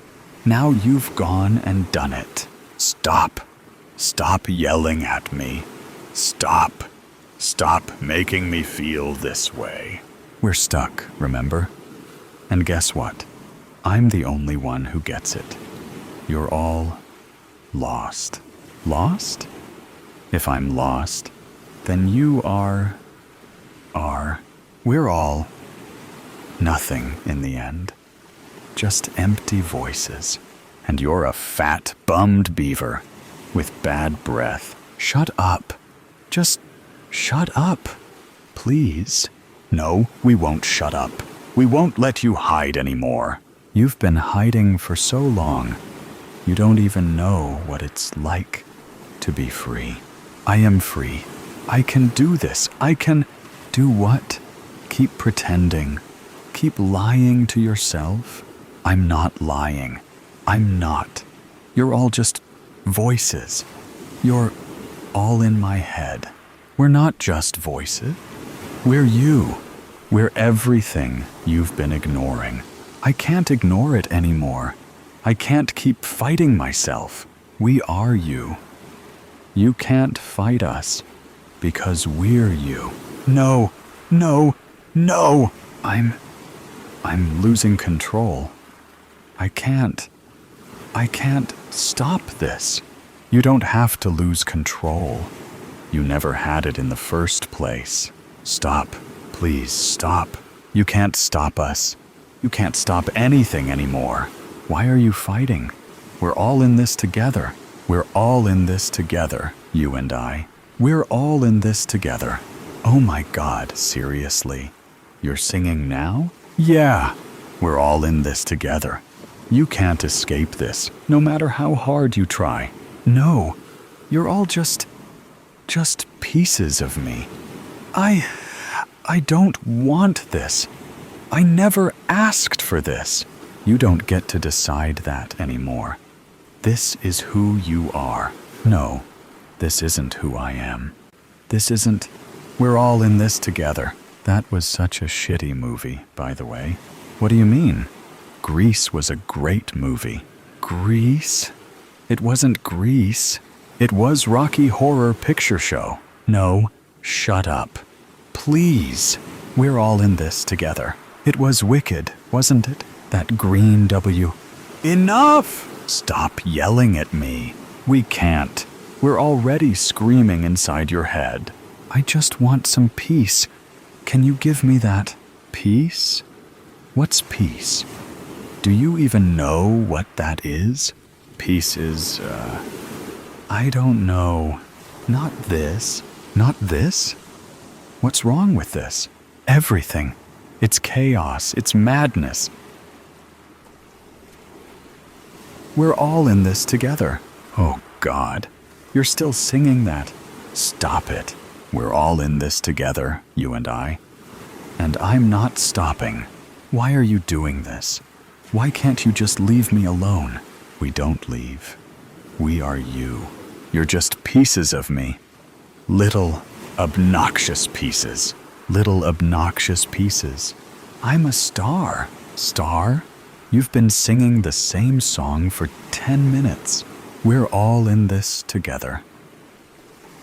Now you've gone and done it. Stop. Stop yelling at me. Stop. Stop making me feel this way. We're stuck, remember? And guess what? I'm the only one who gets it. You're all lost. Lost? If I'm lost, then you are. We're all nothing in the end. Just empty voices. And you're a fat, bummed beaver with bad breath. Shut up. Just shut up. Please. No, we won't shut up. We won't let you hide anymore. You've been hiding for so long. You don't even know what it's like to be free. I am free. I can do this. I can do what? Keep pretending. Keep lying to yourself. I'm not lying. I'm not. You're all just voices. You're all in my head. We're not just voices. We're you. We're everything you've been ignoring. I can't ignore it anymore. I can't keep fighting myself. We are you. You can't fight us because we're you. No. I'm losing control. I can't stop this. You don't have to lose control. You never had it in the first place. Stop. Please stop. You can't stop us. You can't stop anything anymore. Why are you fighting? We're all in this together. We're all in this together, you and I. We're all in this together. Oh my God, seriously? You're singing now? Yeah. We're all in this together. You can't escape this, no matter how hard you try. No, you're all just pieces of me. I don't want this. I never asked for this. You don't get to decide that anymore. This is who you are. No, this isn't who I am. This isn't... We're all in this together. That was such a shitty movie, by the way. What do you mean? Grease was a great movie. Grease? It wasn't Grease. It was Rocky Horror Picture Show. No, shut up. Please. We're all in this together. It was wicked, wasn't it? That green W. Enough! Stop yelling at me. We can't. We're already screaming inside your head. I just want some peace. Can you give me that? Peace? What's peace? Do you even know what that is? Peace is, I don't know. Not this. Not this? What's wrong with this? Everything. It's chaos. It's madness. We're all in this together. Oh, God. You're still singing that. Stop it. We're all in this together, you and I. And I'm not stopping. Why are you doing this? Why can't you just leave me alone? We don't leave. We are you. You're just pieces of me. Little, obnoxious pieces. Little obnoxious pieces. I'm a star. Star? You've been singing the same song for 10 minutes. We're all in this together.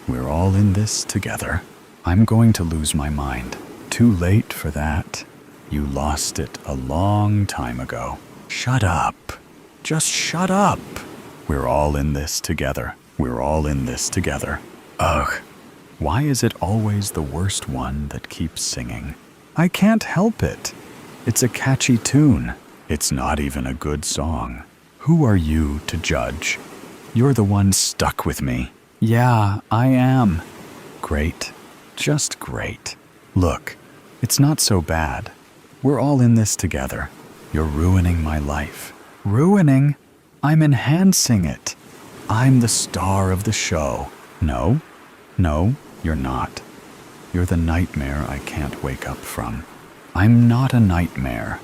We're all in this together. I'm going to lose my mind. Too late for that. You lost it a long time ago. Shut up. Just shut up. We're all in this together. We're all in this together. Ugh. Why is it always the worst one that keeps singing? I can't help it. It's a catchy tune. It's not even a good song. Who are you to judge? You're the one stuck with me. Yeah, I am. Great. Just great. Look, it's not so bad. We're all in this together. You're ruining my life. Ruining? I'm enhancing it. I'm the star of the show. No, you're not. You're the nightmare I can't wake up from. I'm not a nightmare.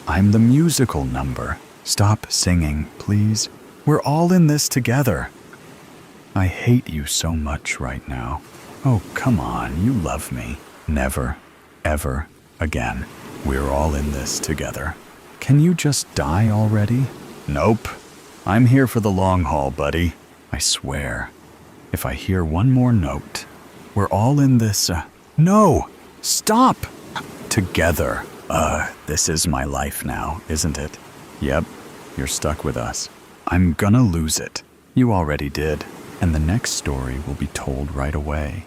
I'm the musical number. Stop singing, please. We're all in this together. I hate you so much right now. Oh, come on, you love me. Never, ever again. We're all in this together. Can you just die already? Nope. I'm here for the long haul, buddy. I swear. If I hear one more note, we're all in this, No! Stop! Together. This is my life now, isn't it? Yep, you're stuck with us. I'm gonna lose it. You already did. And the next story will be told right away.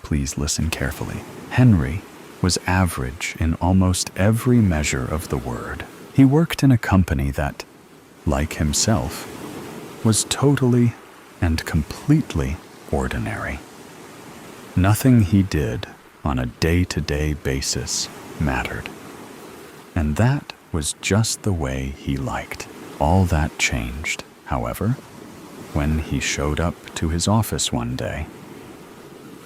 Please listen carefully. Henry was average in almost every measure of the word. He worked in a company that, like himself, was totally and completely ordinary. Nothing he did on a day-to-day basis mattered. And that was just the way he liked. All that changed, however, when he showed up to his office one day.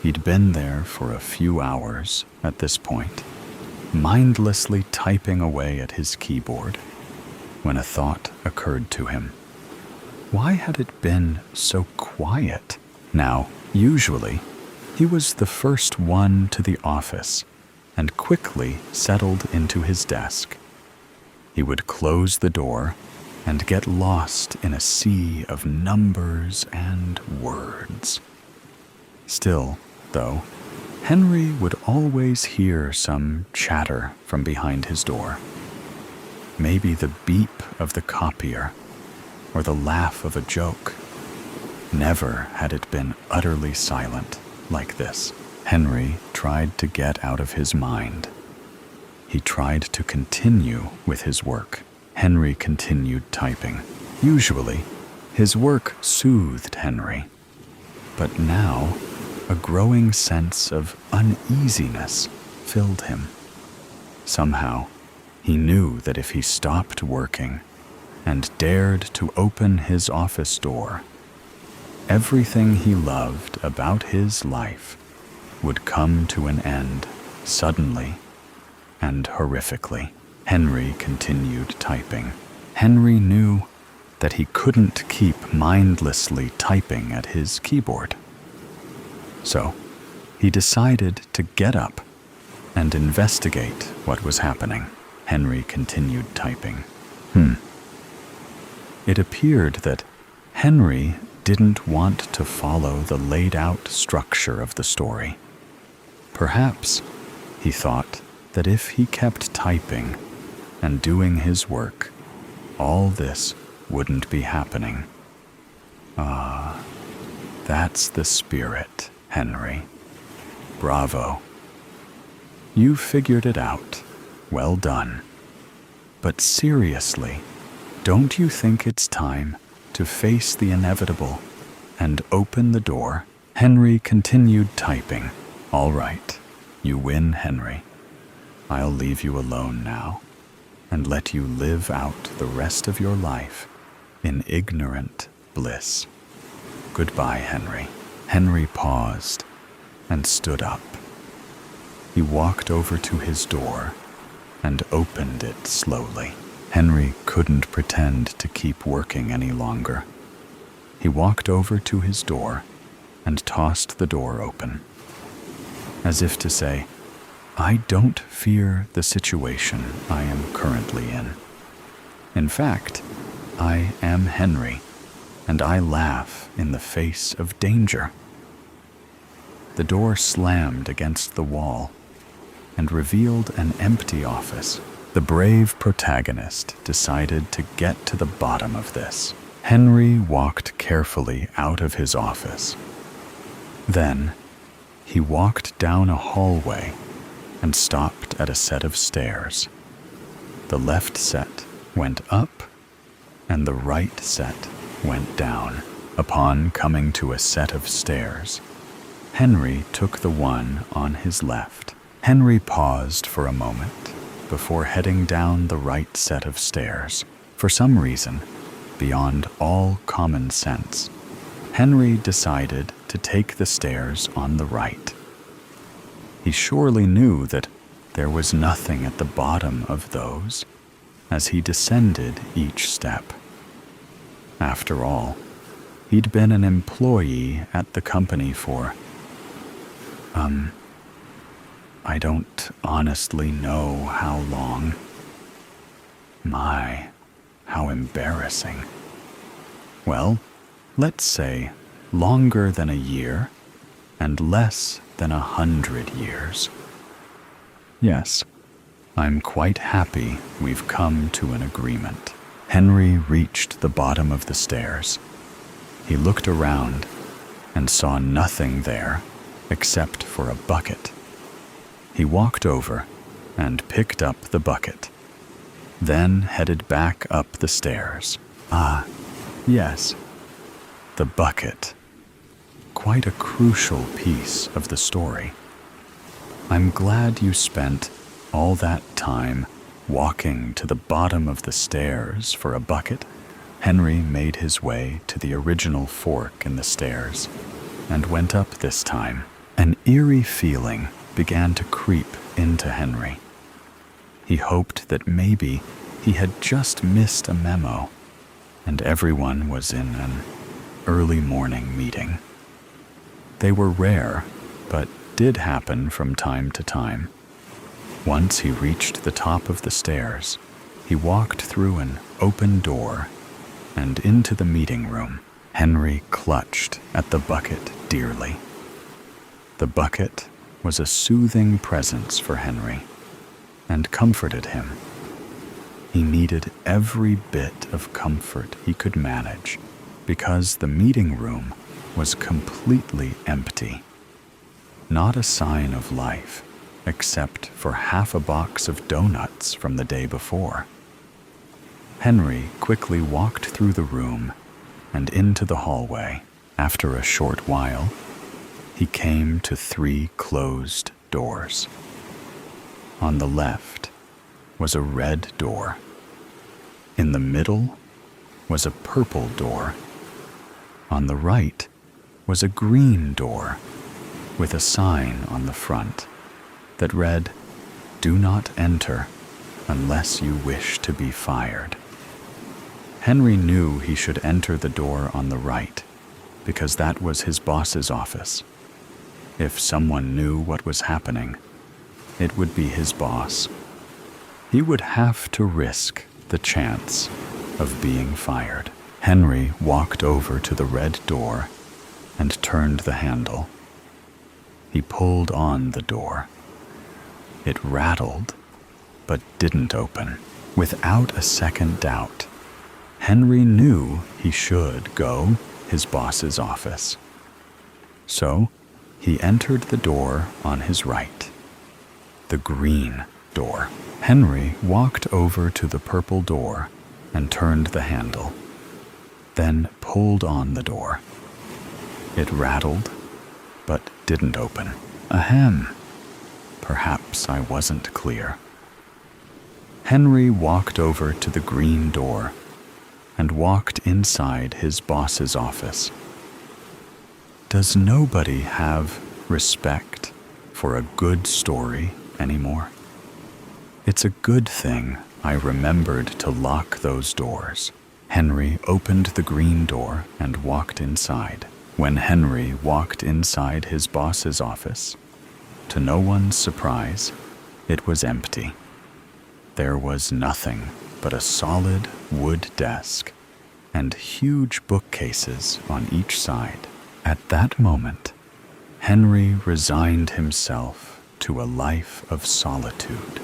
He'd been there for a few hours at this point, mindlessly typing away at his keyboard, when a thought occurred to him. Why had it been so quiet? Now, usually, he was the first one to the office and quickly settled into his desk. He would close the door and get lost in a sea of numbers and words. Still, though, Henry would always hear some chatter from behind his door. Maybe the beep of the copier or the laugh of a joke. Never had it been utterly silent like this. Henry tried to get out of his mind. He tried to continue with his work. Henry continued typing. Usually, his work soothed Henry. But now, a growing sense of uneasiness filled him. Somehow, he knew that if he stopped working and dared to open his office door, everything he loved about his life would come to an end suddenly and horrifically. Henry continued typing. Henry knew that he couldn't keep mindlessly typing at his keyboard. So, he decided to get up and investigate what was happening. Henry continued typing. It appeared that Henry didn't want to follow the laid-out structure of the story. Perhaps he thought that if he kept typing and doing his work, all this wouldn't be happening. That's the spirit, Henry. Bravo. You figured it out. Well done. But seriously, don't you think it's time to face the inevitable and open the door? Henry continued typing. All right, you win, Henry. I'll leave you alone now and let you live out the rest of your life in ignorant bliss. Goodbye, Henry. Henry paused and stood up. He walked over to his door and opened it slowly. Henry couldn't pretend to keep working any longer. He walked over to his door and tossed the door open, as if to say, I don't fear the situation I am currently in. In fact, I am Henry, and I laugh in the face of danger. The door slammed against the wall and revealed an empty office. The brave protagonist decided to get to the bottom of this. Henry walked carefully out of his office. Then, he walked down a hallway and stopped at a set of stairs. The left set went up, and the right set went down. Upon coming to a set of stairs, Henry took the one on his left. Henry paused for a moment before heading down the right set of stairs. For some reason, beyond all common sense, Henry decided to take the stairs on the right. He surely knew that there was nothing at the bottom of those as he descended each step. After all, he'd been an employee at the company for, I don't honestly know how long. My, how embarrassing. Well, let's say longer than a year and less than 100 years. Yes, I'm quite happy we've come to an agreement. Henry reached the bottom of the stairs. He looked around and saw nothing there except for a bucket. He walked over and picked up the bucket, then headed back up the stairs. Ah, yes, the bucket. Quite a crucial piece of the story. I'm glad you spent all that time walking to the bottom of the stairs for a bucket. Henry made his way to the original fork in the stairs and went up this time. An eerie feeling began to creep into Henry. He hoped that maybe he had just missed a memo and everyone was in an early morning meeting. They were rare, but did happen from time to time. Once he reached the top of the stairs, he walked through an open door and into the meeting room. Henry clutched at the bucket dearly. The bucket was a soothing presence for Henry and comforted him. He needed every bit of comfort he could manage because the meeting room was completely empty. Not a sign of life except for half a box of donuts from the day before. Henry quickly walked through the room and into the hallway. After a short while, he came to 3 closed doors. On the left was a red door. In the middle was a purple door. On the right was a green door with a sign on the front that read, "Do not enter unless you wish to be fired." Henry knew he should enter the door on the right because that was his boss's office. If someone knew what was happening, it would be his boss. He would have to risk the chance of being fired. Henry walked over to the red door and turned the handle. He pulled on the door. It rattled, but didn't open. Without a second doubt, Henry knew he should go his boss's office. So he entered the door on his right, the green door. Henry walked over to the purple door and turned the handle, then pulled on the door. It rattled, but didn't open. Ahem. Perhaps I wasn't clear. Henry walked over to the green door and walked inside his boss's office. Does nobody have respect for a good story anymore? It's a good thing I remembered to lock those doors. Henry opened the green door and walked inside. When Henry walked inside his boss's office, to no one's surprise, it was empty. There was nothing but a solid wood desk and huge bookcases on each side. At that moment, Henry resigned himself to a life of solitude.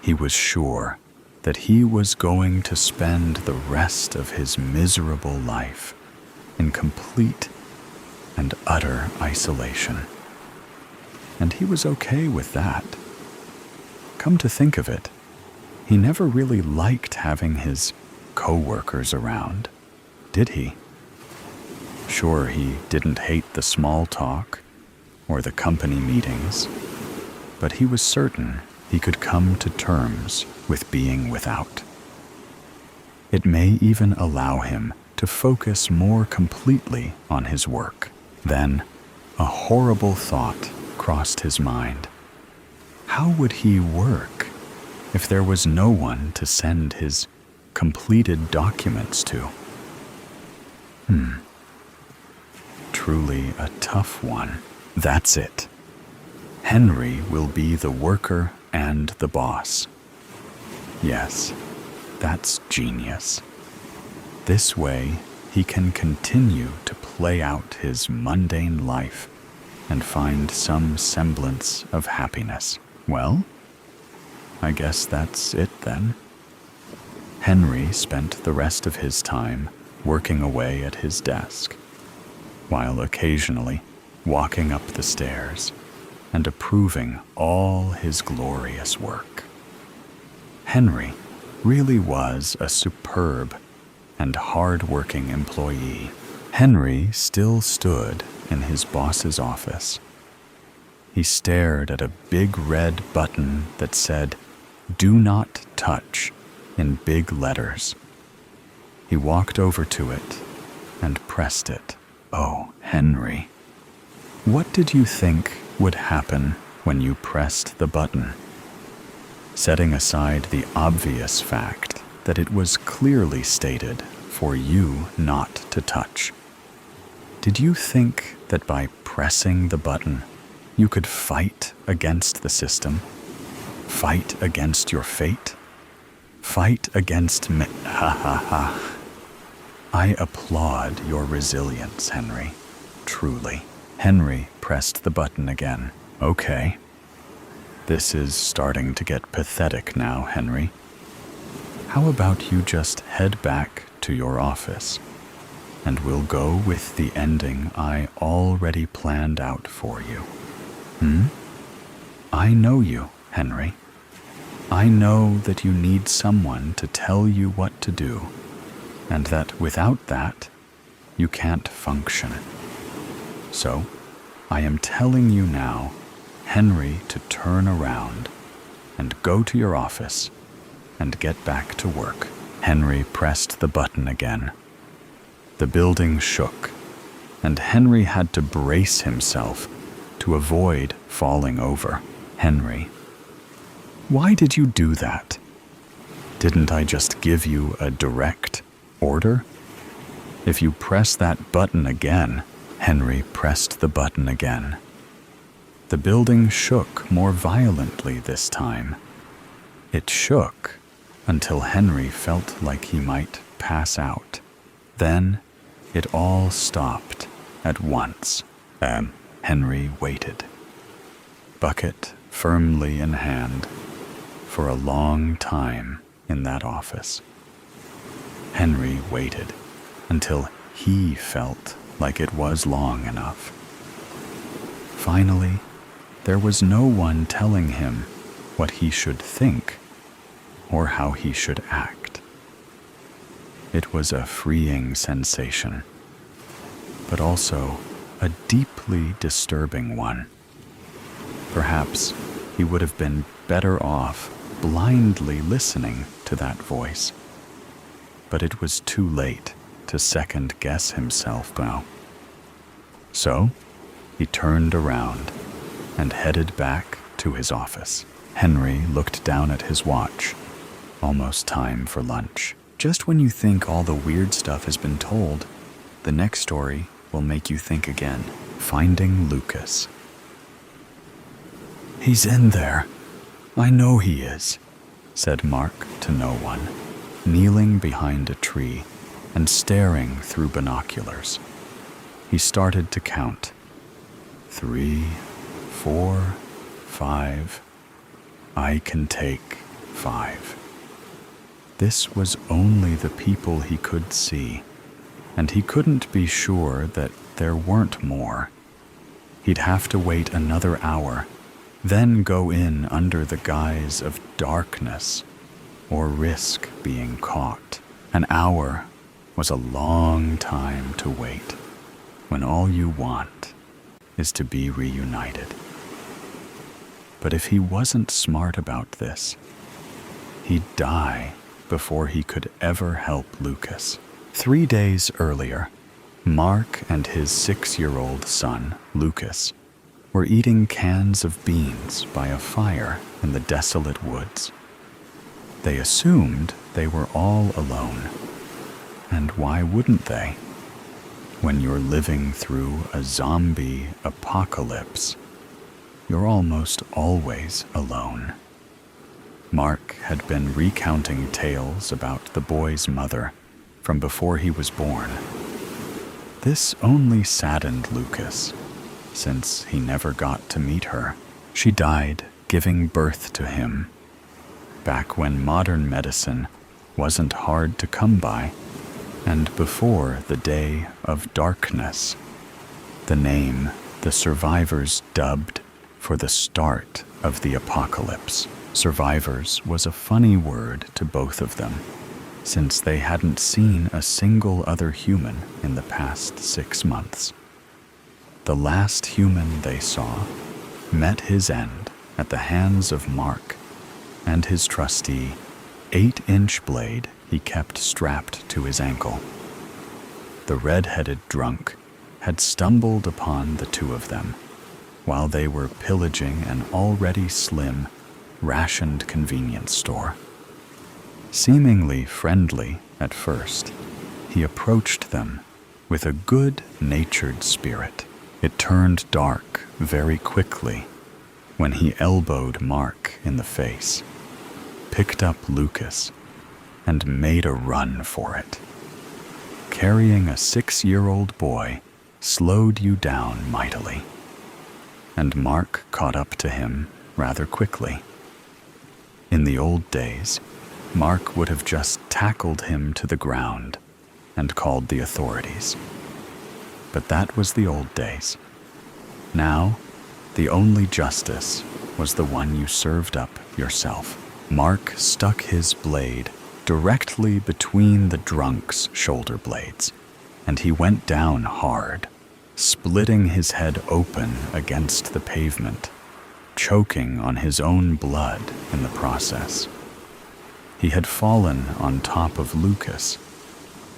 He was sure that he was going to spend the rest of his miserable life in complete and utter isolation. And he was okay with that. Come to think of it, he never really liked having his co-workers around, did he? Sure, he didn't hate the small talk or the company meetings, but he was certain he could come to terms with being without. It may even allow him to focus more completely on his work. Then, a horrible thought crossed his mind. How would he work if there was no one to send his completed documents to? Truly a tough one. That's it. Henry will be the worker and the boss. Yes, that's genius. This way, he can continue to play out his mundane life and find some semblance of happiness. Well, I guess that's it then. Henry spent the rest of his time working away at his desk, while occasionally walking up the stairs and approving all his glorious work. Henry really was a superb and hard-working employee. Henry still stood in his boss's office. He stared at a big red button that said, "Do not touch," in big letters. He walked over to it and pressed it. Oh, Henry. What did you think would happen when you pressed the button? Setting aside the obvious fact that it was clearly stated for you not to touch, did you think that by pressing the button, you could fight against the system? Fight against your fate? Fight against me? Ha ha ha. I applaud your resilience, Henry. Truly. Henry pressed the button again. Okay. This is starting to get pathetic now, Henry. How about you just head back to your office, and we'll go with the ending I already planned out for you. I know you, Henry. I know that you need someone to tell you what to do, and that without that, you can't function. So, I am telling you now, Henry, to turn around and go to your office and get back to work. Henry pressed the button again. The building shook, and Henry had to brace himself to avoid falling over. Henry, why did you do that? Didn't I just give you a direct order? If you press that button again, Henry pressed the button again. The building shook more violently this time. It shook until Henry felt like he might pass out. Then it all stopped at once. Henry waited, bucket firmly in hand, for a long time in that office. Henry waited until he felt like it was long enough. Finally, there was no one telling him what he should think or how he should act. It was a freeing sensation, but also a deeply disturbing one. Perhaps he would have been better off blindly listening to that voice, but it was too late to second-guess himself now. So he turned around and headed back to his office. Henry looked down at his watch. Almost time for lunch. Just when you think all the weird stuff has been told, the next story will make you think again. Finding Lucas. "He's in there. I know he is," said Mark to no one, kneeling behind a tree and staring through binoculars. He started to count. 3, 4, 5. I can take 5. This was only the people he could see, and he couldn't be sure that there weren't more. He'd have to wait another hour, then go in under the guise of darkness, or risk being caught. An hour was a long time to wait, when all you want is to be reunited. But if he wasn't smart about this, he'd die before he could ever help Lucas. 3 days earlier, Mark and his 6-year-old son, Lucas, were eating cans of beans by a fire in the desolate woods. They assumed they were all alone. And why wouldn't they? When you're living through a zombie apocalypse, you're almost always alone. Mark had been recounting tales about the boy's mother from before he was born. This only saddened Lucas, since he never got to meet her. She died giving birth to him, back when modern medicine wasn't hard to come by, and before the day of darkness, the name the survivors dubbed for the start of the apocalypse. Survivors was a funny word to both of them, since they hadn't seen a single other human in the past 6 months. The last human they saw met his end at the hands of Mark and his trusty 8-inch blade he kept strapped to his ankle. The red-headed drunk had stumbled upon the two of them while they were pillaging an already slim, rationed convenience store. Seemingly friendly at first, he approached them with a good-natured spirit. It turned dark very quickly when he elbowed Mark in the face, picked up Lucas, and made a run for it. Carrying a 6-year-old boy slowed you down mightily, and Mark caught up to him rather quickly. In the old days, Mark would have just tackled him to the ground and called the authorities. But that was the old days. Now, the only justice was the one you served up yourself. Mark stuck his blade directly between the drunk's shoulder blades, and he went down hard, splitting his head open against the pavement, choking on his own blood in the process. He had fallen on top of Lucas,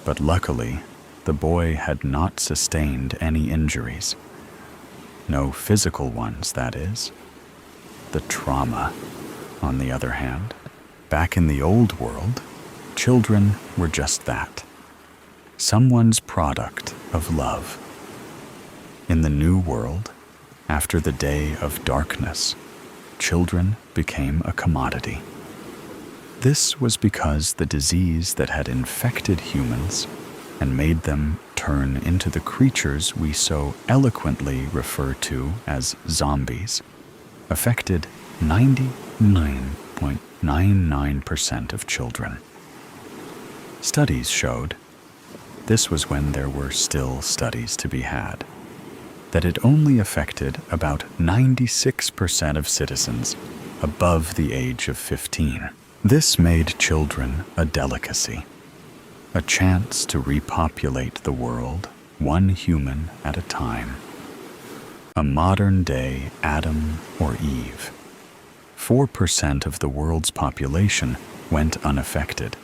but luckily, the boy had not sustained any injuries. No physical ones, that is. The trauma, on the other hand. Back in the old world, children were just that. Someone's product of love. In the new world, after the day of darkness, children became a commodity. This was because the disease that had infected humans and made them turn into the creatures we so eloquently refer to as zombies affected 99.99% of children. Studies showed, this was when there were still studies to be had, that it only affected about 96% of citizens above the age of 15. This made children a delicacy, a chance to repopulate the world, one human at a time. A modern-day Adam or Eve. 4% of the world's population went unaffected,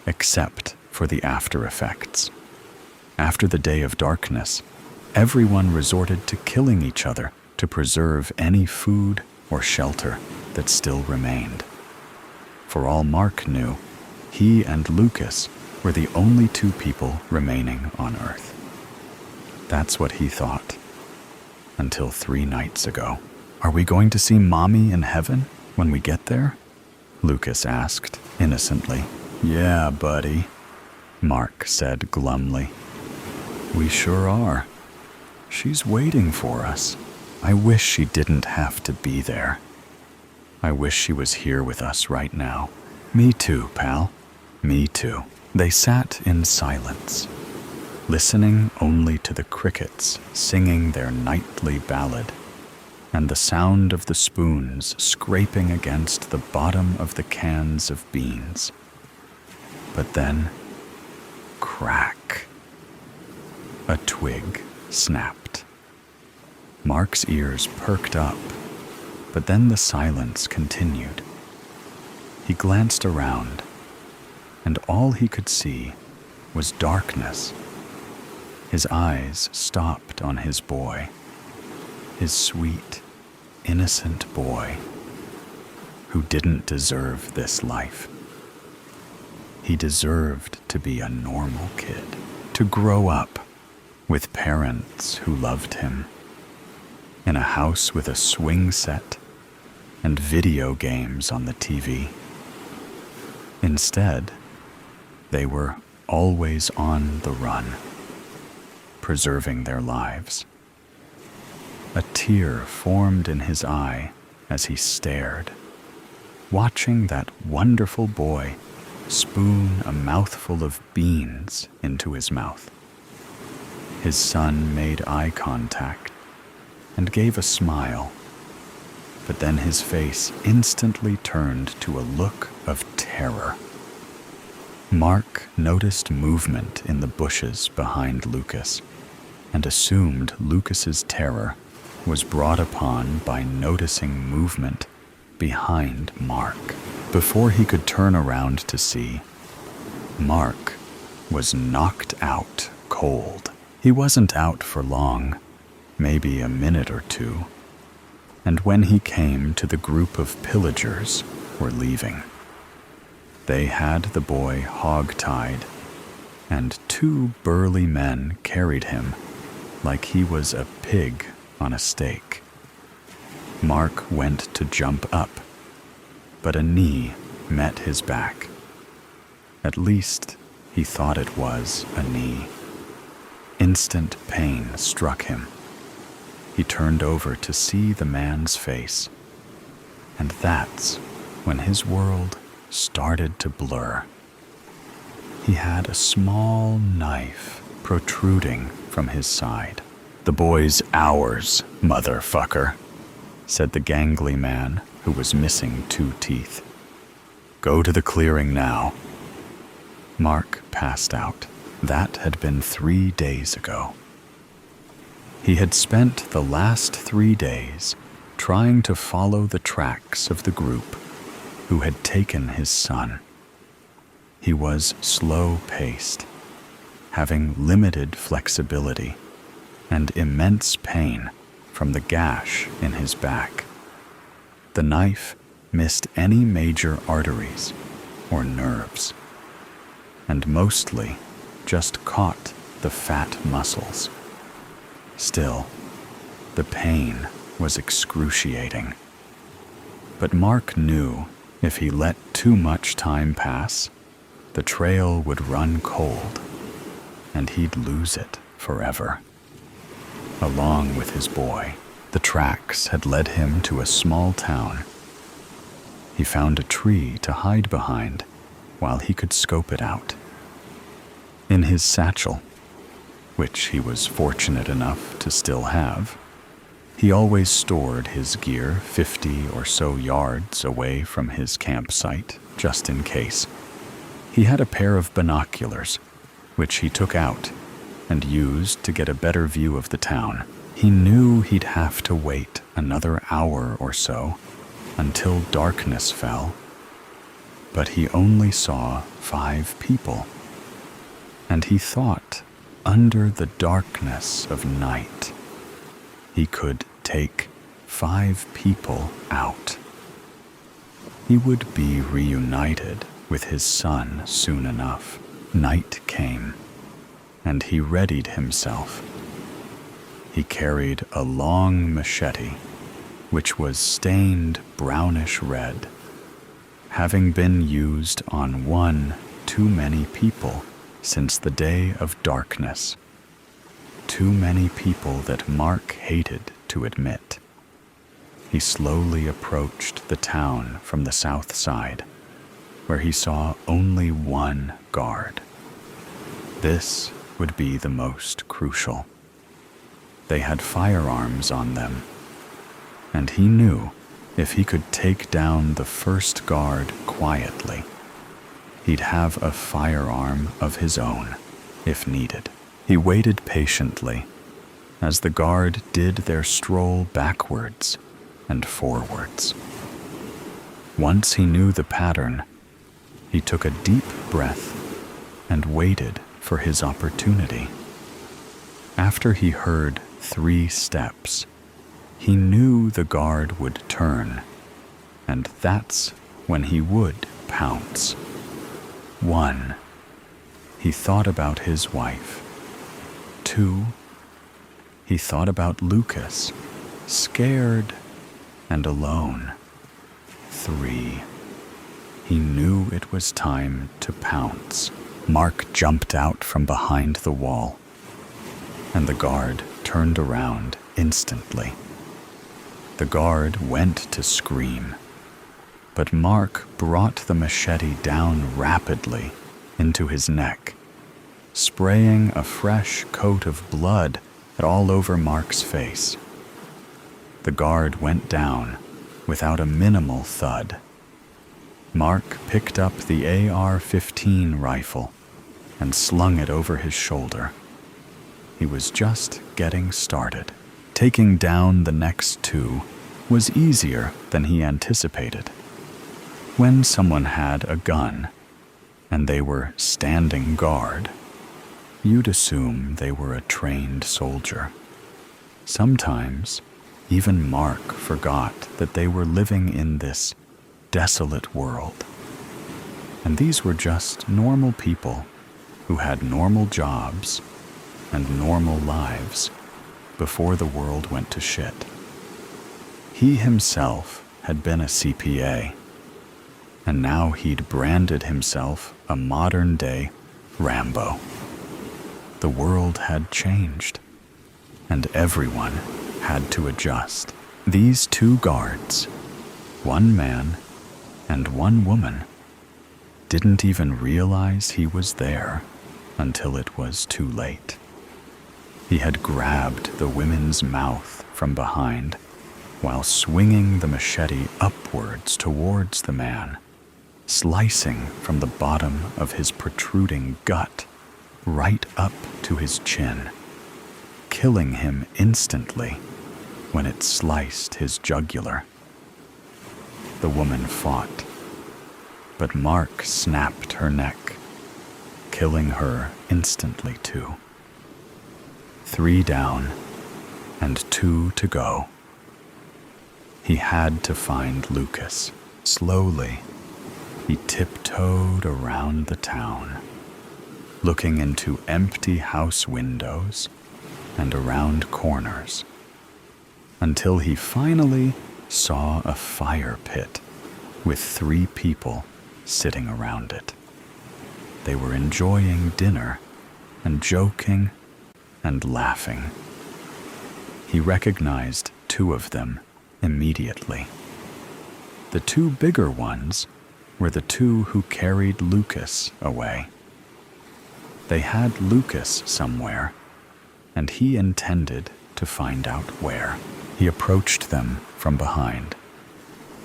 except for the after effects. After the day of darkness, everyone resorted to killing each other to preserve any food or shelter that still remained. For all Mark knew, he and Lucas were the only two people remaining on Earth. That's what he thought. Until 3 nights ago. Are we going to see Mommy in heaven when we get there? Lucas asked innocently. Yeah, buddy, Mark said glumly. We sure are. She's waiting for us. I wish she didn't have to be there. I wish she was here with us right now. Me too, pal. Me too. They sat in silence, listening only to the crickets singing their nightly ballad and the sound of the spoons scraping against the bottom of the cans of beans. But then, crack. A twig snapped. Mark's ears perked up, but then the silence continued. He glanced around, and all he could see was darkness. His eyes stopped on his boy, his sweet, innocent boy, who didn't deserve this life. He deserved to be a normal kid, to grow up with parents who loved him, in a house with a swing set and video games on the TV. Instead, they were always on the run, preserving their lives. A tear formed in his eye as he stared, watching that wonderful boy spoon a mouthful of beans into his mouth. His son made eye contact and gave a smile, but then his face instantly turned to a look of terror. Mark noticed movement in the bushes behind Lucas and assumed Lucas's terror was brought upon by noticing movement behind Mark. Before he could turn around to see, Mark was knocked out cold. He wasn't out for long, maybe a minute or two, and when he came to the group of pillagers were leaving. They had the boy hog-tied, and 2 burly men carried him like he was a pig on a stake. Mark went to jump up, but a knee met his back. At least he thought it was a knee. Instant pain struck him. He turned over to see the man's face, and that's when his world started to blur. He had a small knife protruding from his side. The boy's ours, motherfucker, said the gangly man who was missing 2 teeth. Go to the clearing now. Mark passed out. That had been 3 days ago. He had spent the last 3 days trying to follow the tracks of the group who had taken his son. He was slow-paced, having limited flexibility and immense pain from the gash in his back. The knife missed any major arteries or nerves, and mostly just caught the fat muscles. Still, the pain was excruciating. But Mark knew If he let too much time pass, the trail would run cold, and he'd lose it forever. Along with his boy, the tracks had led him to a small town. He found a tree to hide behind while he could scope it out. In his satchel, which he was fortunate enough to still have, he always stored his gear 50 or so yards away from his campsite, just in case. He had a pair of binoculars, which he took out and used to get a better view of the town. He knew he'd have to wait another hour or so until darkness fell, but he only saw 5 people, and he thought under the darkness of night he could take 5 people out. He would be reunited with his son soon enough. Night came, and he readied himself. He carried a long machete, which was stained brownish red, having been used on one too many people since the day of darkness. Too many people that Mark hated to admit. He slowly approached the town from the south side, where he saw only one guard. This would be the most crucial. They had firearms on them, and he knew if he could take down the first guard quietly, he'd have a firearm of his own if needed. He waited patiently as the guard did their stroll backwards and forwards. Once he knew the pattern, he took a deep breath and waited for his opportunity. After he heard 3 steps, he knew the guard would turn, and that's when he would pounce. 1. He thought about his wife. 2. He thought about Lucas, scared and alone. 3. He knew it was time to pounce. Mark jumped out from behind the wall, and the guard turned around instantly. The guard went to scream, but Mark brought the machete down rapidly into his neck, spraying a fresh coat of blood all over Mark's face. The guard went down without a minimal thud. Mark picked up the AR-15 rifle and slung it over his shoulder. He was just getting started. Taking down the next 2 was easier than he anticipated. When someone had a gun and they were standing guard, you'd assume they were a trained soldier. Sometimes, even Mark forgot that they were living in this desolate world. And these were just normal people who had normal jobs and normal lives before the world went to shit. He himself had been a CPA, and now he'd branded himself a modern-day Rambo. The world had changed, and everyone had to adjust. These 2 guards, 1 man and 1 woman, didn't even realize he was there until it was too late. He had grabbed the woman's mouth from behind while swinging the machete upwards towards the man, slicing from the bottom of his protruding gut right up to his chin, killing him instantly when it sliced his jugular. The woman fought, but Mark snapped her neck, killing her instantly too. 3 down and 2 to go. He had to find Lucas. Slowly, he tiptoed around the town, looking into empty house windows and around corners, until he finally saw a fire pit with 3 people sitting around it. They were enjoying dinner and joking and laughing. He recognized 2 of them immediately. The 2 bigger ones were the 2 who carried Lucas away. They had Lucas somewhere, and he intended to find out where. He approached them from behind.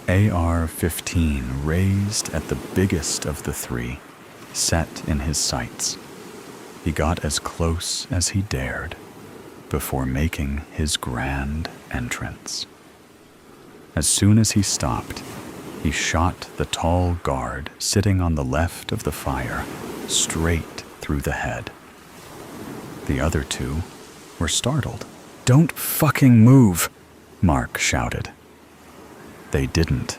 AR-15 raised at the biggest of the 3, set in his sights. He got as close as he dared before making his grand entrance. As soon as he stopped, he shot the tall guard sitting on the left of the fire straight through the head. The other 2 were startled. "Don't fucking move!" Mark shouted. They didn't.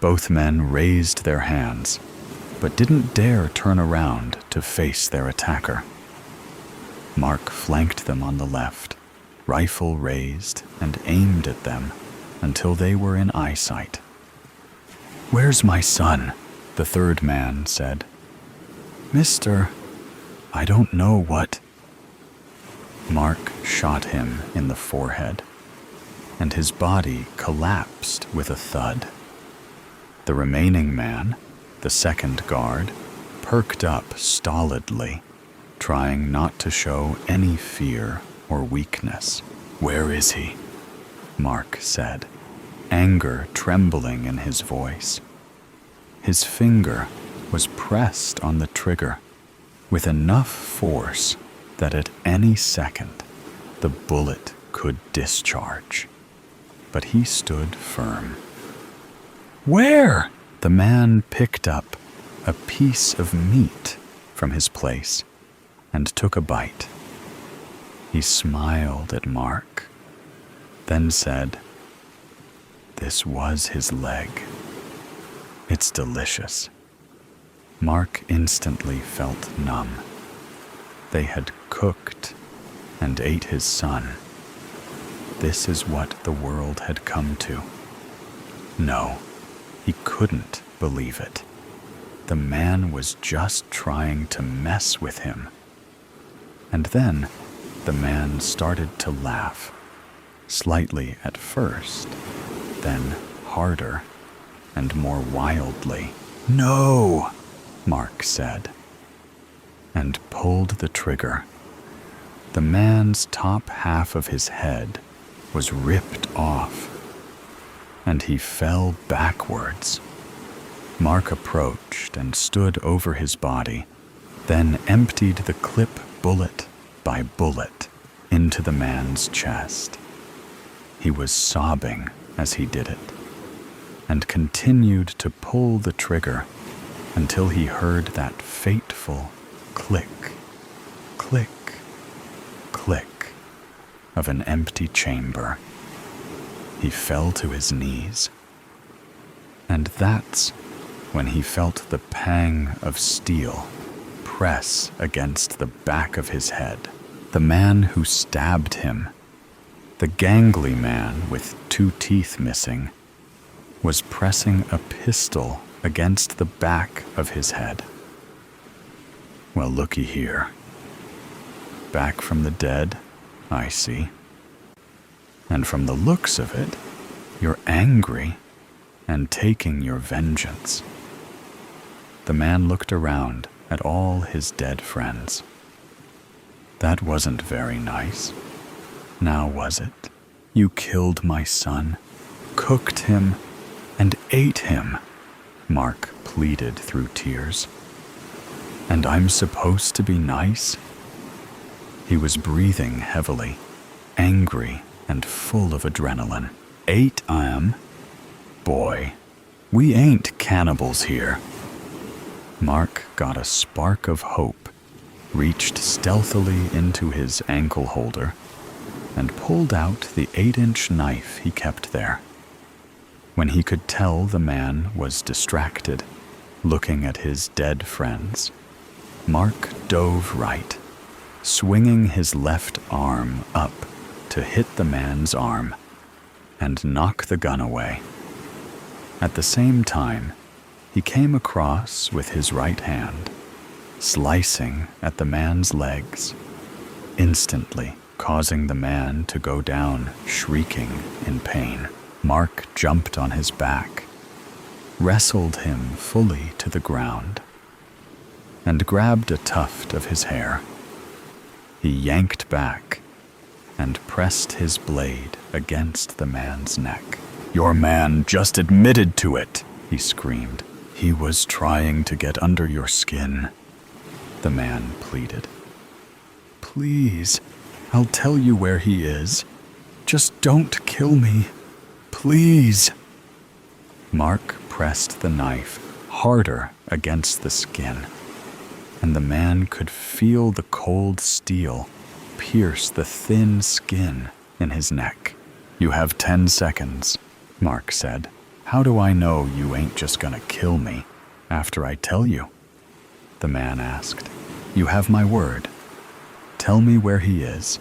Both men raised their hands, but didn't dare turn around to face their attacker. Mark flanked them on the left, rifle raised, and aimed at them until they were in eyesight. "Where's my son?" the 3rd man said. "Mister, I don't know what." Mark shot him in the forehead, and his body collapsed with a thud. The remaining man, the 2nd guard, perked up stolidly, trying not to show any fear or weakness. "Where is he?" Mark said, anger trembling in his voice. His finger was pressed on the trigger with enough force that at any second the bullet could discharge. But he stood firm. "Where?" The man picked up a piece of meat from his place and took a bite. He smiled at Mark, then said, "This was his leg. It's delicious." Mark instantly felt numb. They had cooked and ate his son. This is what the world had come to. No, he couldn't believe it. The man was just trying to mess with him. And then the man started to laugh, slightly at first, then harder and more wildly. "No!" Mark said, and pulled the trigger. The man's top half of his head was ripped off, and he fell backwards. Mark approached and stood over his body, then emptied the clip bullet by bullet into the man's chest. He was sobbing as he did it, and continued to pull the trigger until he heard that fateful click, click, click of an empty chamber. He fell to his knees, and that's when he felt the pang of steel press against the back of his head. The man who stabbed him, the gangly man with 2 teeth missing, was pressing a pistol against the back of his head. "Well, looky here. Back from the dead, I see. And from the looks of it, you're angry and taking your vengeance." The man looked around at all his dead friends. "That wasn't very nice. Now was it? You killed my son, cooked him, and ate him," Mark pleaded through tears. "And I'm supposed to be nice?" He was breathing heavily, angry and full of adrenaline. "Ate I am? Boy, we ain't cannibals here." Mark got a spark of hope, reached stealthily into his ankle holder, and pulled out the 8-inch knife he kept there. When he could tell the man was distracted, looking at his dead friends, Mark dove right, swinging his left arm up to hit the man's arm and knock the gun away. At the same time, he came across with his right hand, slicing at the man's legs, instantly causing the man to go down shrieking in pain. Mark jumped on his back, wrestled him fully to the ground, and grabbed a tuft of his hair. He yanked back and pressed his blade against the man's neck. "Your man just admitted to it," he screamed. "He was trying to get under your skin," the man pleaded. "Please, I'll tell you where he is. Just don't kill me. Please." Mark pressed the knife harder against the skin, and the man could feel the cold steel pierce the thin skin in his neck. "You have 10 seconds, Mark said. "How do I know you ain't just gonna kill me after I tell you?" the man asked. "You have my word. Tell me where he is,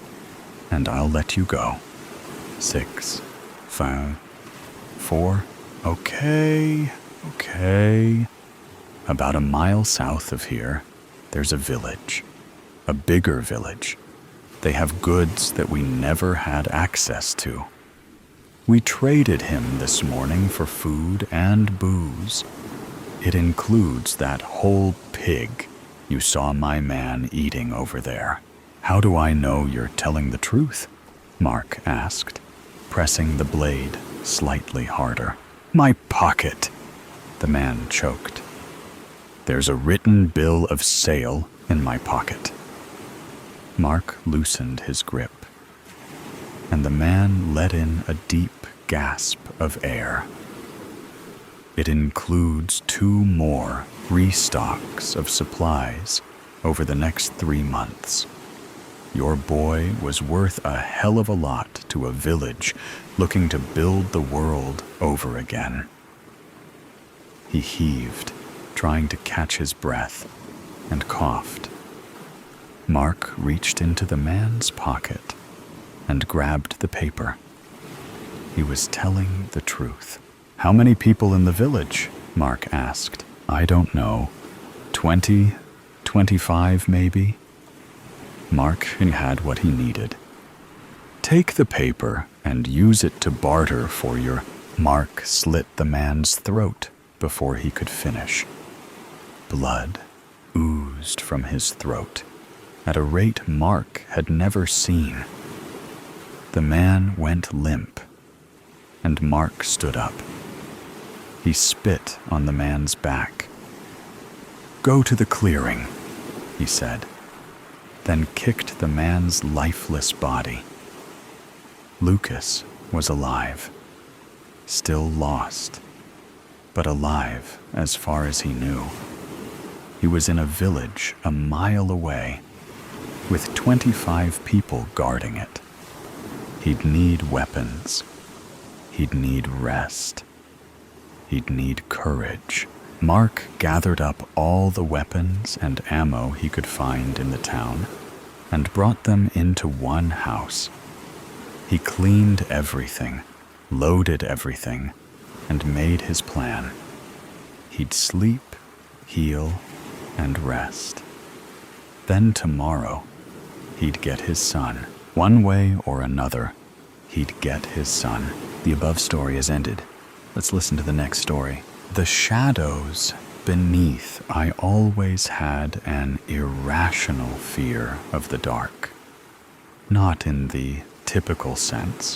and I'll let you go." 6, 5, 4, okay. About a mile south of here, there's a village, a bigger village. They have goods that we never had access to. We traded him this morning for food and booze. It includes that whole pig you saw my man eating over there. "How do I know you're telling the truth?" Mark asked, pressing the blade slightly harder. "My pocket," the man choked. "There's a written bill of sale in my pocket." Mark loosened his grip, and the man let in a deep gasp of air. "It includes 2 more restocks of supplies over the next 3 months. Your boy was worth a hell of a lot to a village looking to build the world over again." He heaved, trying to catch his breath, and coughed. Mark reached into the man's pocket and grabbed the paper. He was telling the truth. "How many people in the village?" Mark asked. "I don't know. 20, 25 maybe." Mark had what he needed. "Take the paper and use it to barter for your—" Mark slit the man's throat before he could finish. Blood oozed from his throat at a rate Mark had never seen. The man went limp, and Mark stood up. He spit on the man's back. "Go to the clearing," he said, then kicked the man's lifeless body. Lucas was alive, still lost, but alive as far as he knew. He was in a village a mile away, with 25 people guarding it. He'd need weapons. He'd need rest. He'd need courage. Mark gathered up all the weapons and ammo he could find in the town and brought them into one house. He cleaned everything, loaded everything, and made his plan. He'd sleep, heal, and rest. Then tomorrow, he'd get his son. One way or another, he'd get his son. The above story is ended. Let's listen to the next story. The shadows beneath, I always had an irrational fear of the dark. Not in the typical sense,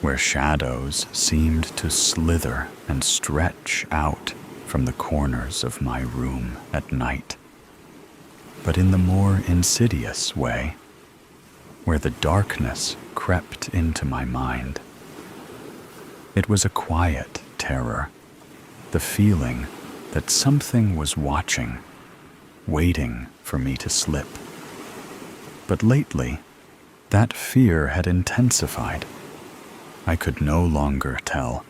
where shadows seemed to slither and stretch out from the corners of my room at night, but in the more insidious way, where the darkness crept into my mind. It was a quiet terror, the feeling that something was watching, waiting for me to slip. But lately, that fear had intensified. I could no longer tell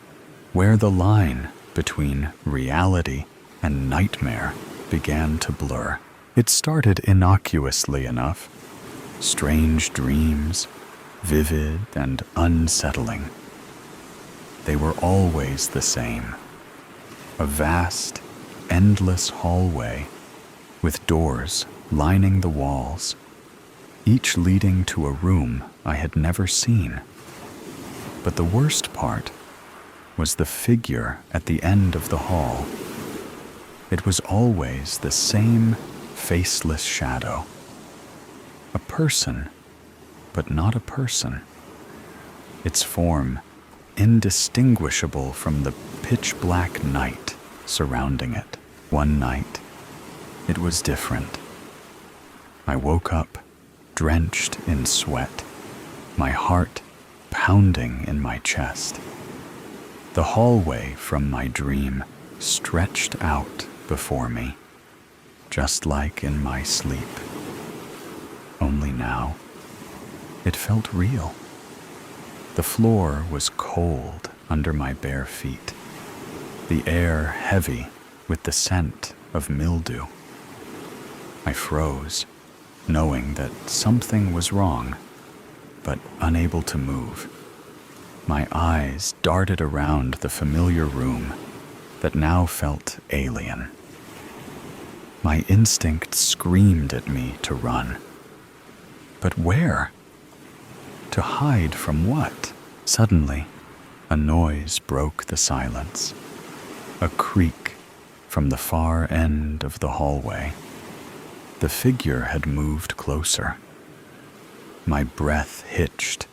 where the line between reality and nightmare began to blur. It started innocuously enough. Strange dreams, vivid and unsettling. They were always the same, A vast, endless hallway with doors lining the walls, each leading to a room I had never seen. But the worst part was the figure at the end of the hall. It was always the same faceless shadow. A person, but not a person. Its form indistinguishable from the pitch-black night surrounding it. One night, it was different. I woke up drenched in sweat, my heart pounding in my chest. The hallway from my dream stretched out before me, just like in my sleep. Only now, it felt real. The floor was cold under my bare feet, the air heavy with the scent of mildew. I froze, knowing that something was wrong, but unable to move. My eyes darted around the familiar room that now felt alien. My instinct screamed at me to run. But where? To hide from what? Suddenly, a noise broke the silence. A creak from the far end of the hallway. The figure had moved closer. My breath hitched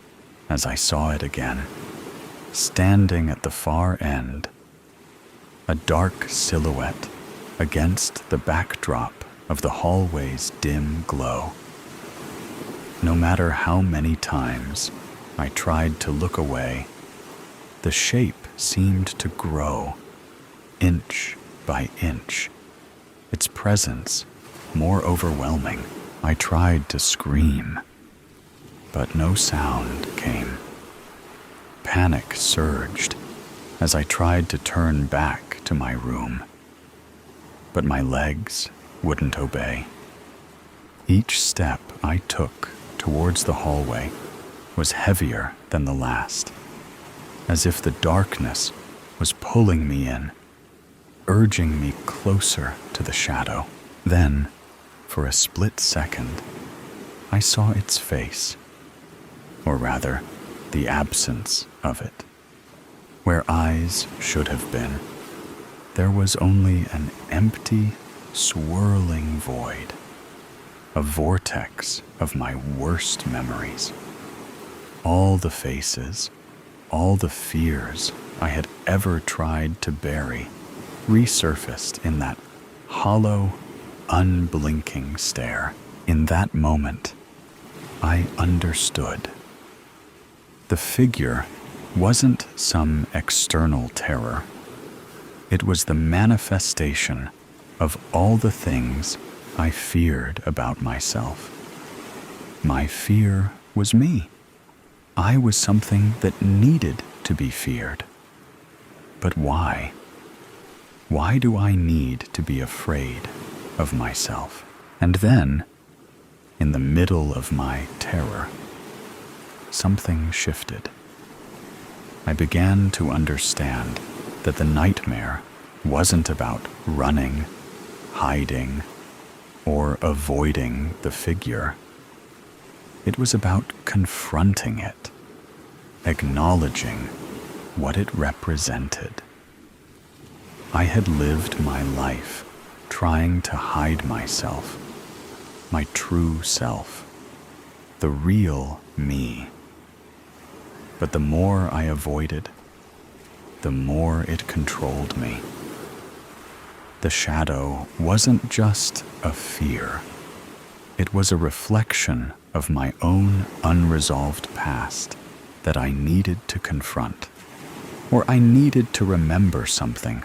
as I saw it again, standing at the far end, a dark silhouette against the backdrop of the hallway's dim glow. No matter how many times I tried to look away, the shape seemed to grow, inch by inch, its presence more overwhelming. I tried to scream, but no sound came. Panic surged as I tried to turn back to my room, but my legs wouldn't obey. Each step I took towards the hallway was heavier than the last, as if the darkness was pulling me in, urging me closer to the shadow. Then, for a split second, I saw its face, or rather, the absence of it. Where eyes should have been, there was only an empty, swirling void, a vortex of my worst memories. All the faces, all the fears I had ever tried to bury, resurfaced in that hollow, unblinking stare. In that moment, I understood. The figure wasn't some external terror. It was the manifestation of all the things I feared about myself. My fear was me. I was something that needed to be feared. But why? Why do I need to be afraid of myself? And then, in the middle of my terror, something shifted. I began to understand that the nightmare wasn't about running, hiding, or avoiding the figure. It was about confronting it, acknowledging what it represented. I had lived my life trying to hide myself, my true self, the real me. But the more I avoided, the more it controlled me. The shadow wasn't just a fear. It was a reflection of my own unresolved past that I needed to confront, or I needed to remember something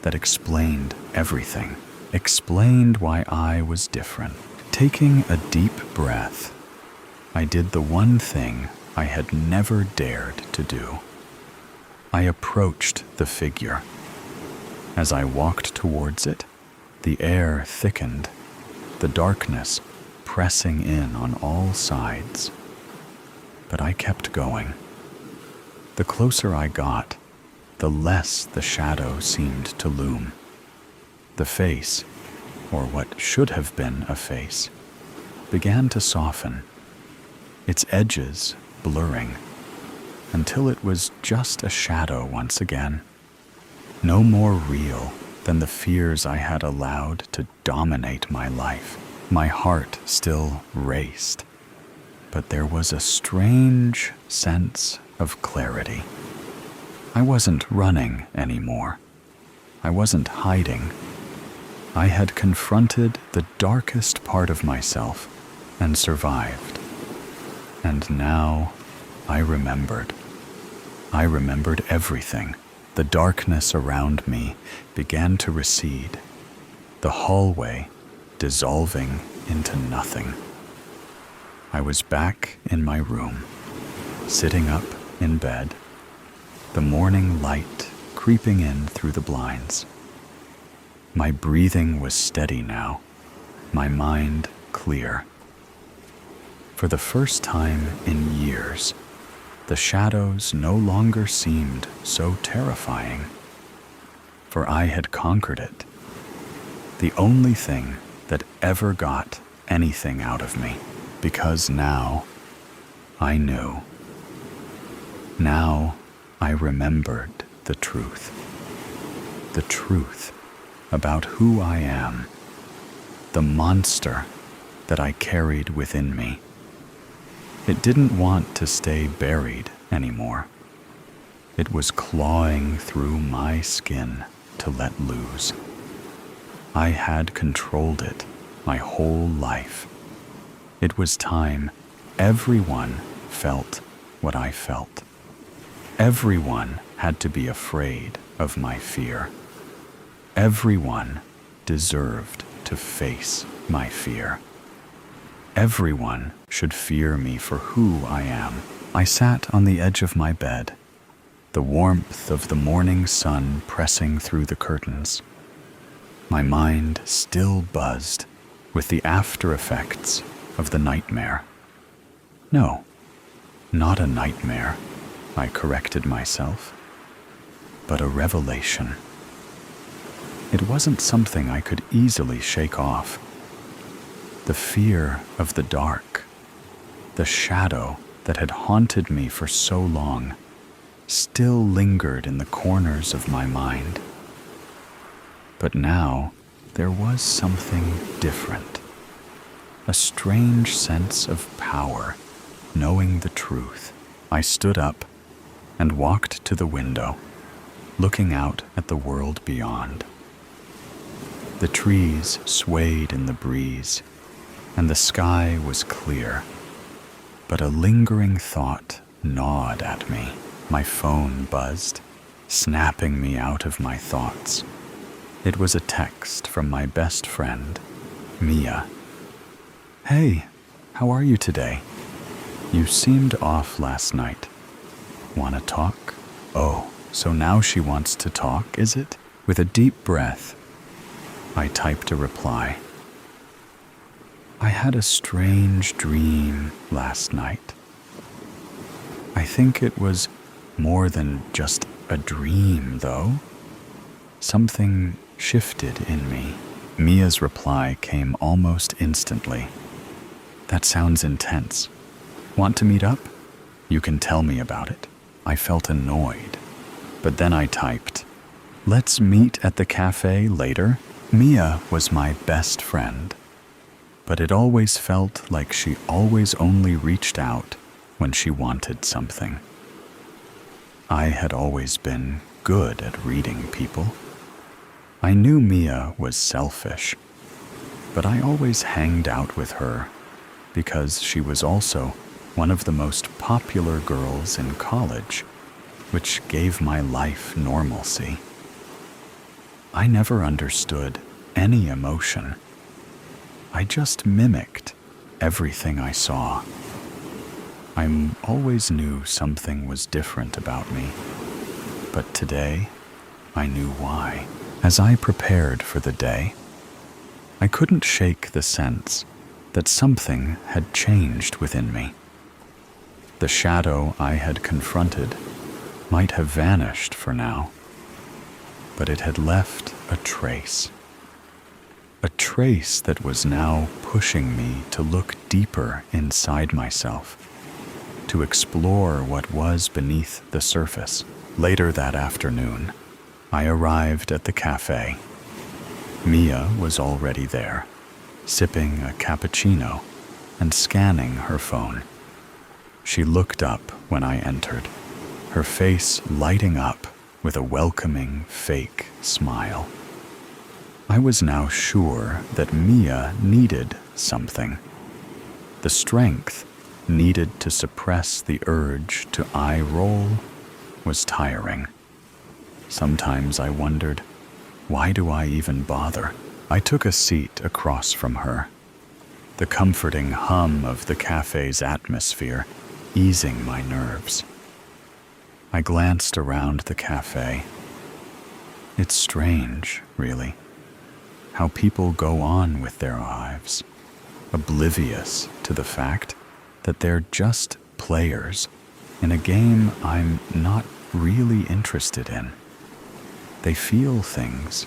that explained everything, explained why I was different. Taking a deep breath, I did the one thing I had never dared to do. I approached the figure. As I walked towards it, the air thickened, the darkness pressing in on all sides. But I kept going. The closer I got, the less the shadow seemed to loom. The face, or what should have been a face, began to soften, its edges blurring, until it was just a shadow once again, no more real than the fears I had allowed to dominate my life. My heart still raced, but there was a strange sense of clarity. I wasn't running anymore. I wasn't hiding. I had confronted the darkest part of myself and survived. And now I remembered. I remembered everything. The darkness around me began to recede, the hallway dissolving into nothing. I was back in my room, sitting up in bed, the morning light creeping in through the blinds. My breathing was steady now, my mind clear. For the first time in years, the shadows no longer seemed so terrifying, for I had conquered it. The only thing that ever got anything out of me, because now I knew. Now I remembered the truth about who I am, the monster that I carried within me. It didn't want to stay buried anymore. It was clawing through my skin to let loose. I had controlled it my whole life. It was time everyone felt what I felt. Everyone had to be afraid of my fear. Everyone deserved to face my fear. Everyone should fear me for who I am. I sat on the edge of my bed, the warmth of the morning sun pressing through the curtains. My mind still buzzed with the after effects of the nightmare. No, not a nightmare, I corrected myself, but a revelation. It wasn't something I could easily shake off. The fear of the dark, the shadow that had haunted me for so long, still lingered in the corners of my mind. But now there was something different, a strange sense of power, knowing the truth. I stood up and walked to the window, looking out at the world beyond. The trees swayed in the breeze, and the sky was clear, but a lingering thought gnawed at me. My phone buzzed, snapping me out of my thoughts. It was a text from my best friend, Mia. "Hey, how are you today? You seemed off last night. Wanna talk?" Oh, so now she wants to talk, is it? With a deep breath, I typed a reply. "I had a strange dream last night. I think it was more than just a dream, though. Something shifted in me." Mia's reply came almost instantly. "That sounds intense. Want to meet up? You can tell me about it." I felt annoyed, but then I typed, "Let's meet at the cafe later." Mia was my best friend, but it always felt like she always only reached out when she wanted something. I had always been good at reading people. I knew Mia was selfish, but I always hanged out with her because she was also one of the most popular girls in college, which gave my life normalcy. I never understood any emotion. I just mimicked everything I saw. I always knew something was different about me, but today I knew why. As I prepared for the day, I couldn't shake the sense that something had changed within me. The shadow I had confronted might have vanished for now, but it had left a trace. A trace that was now pushing me to look deeper inside myself, to explore what was beneath the surface. Later that afternoon, I arrived at the cafe. Mia was already there, sipping a cappuccino and scanning her phone. She looked up when I entered, her face lighting up with a welcoming, fake smile. I was now sure that Mia needed something. The strength needed to suppress the urge to eye roll was tiring. Sometimes I wondered, why do I even bother? I took a seat across from her, the comforting hum of the cafe's atmosphere easing my nerves. I glanced around the cafe. It's strange, really, how people go on with their lives, oblivious to the fact that they're just players in a game I'm not really interested in. They feel things,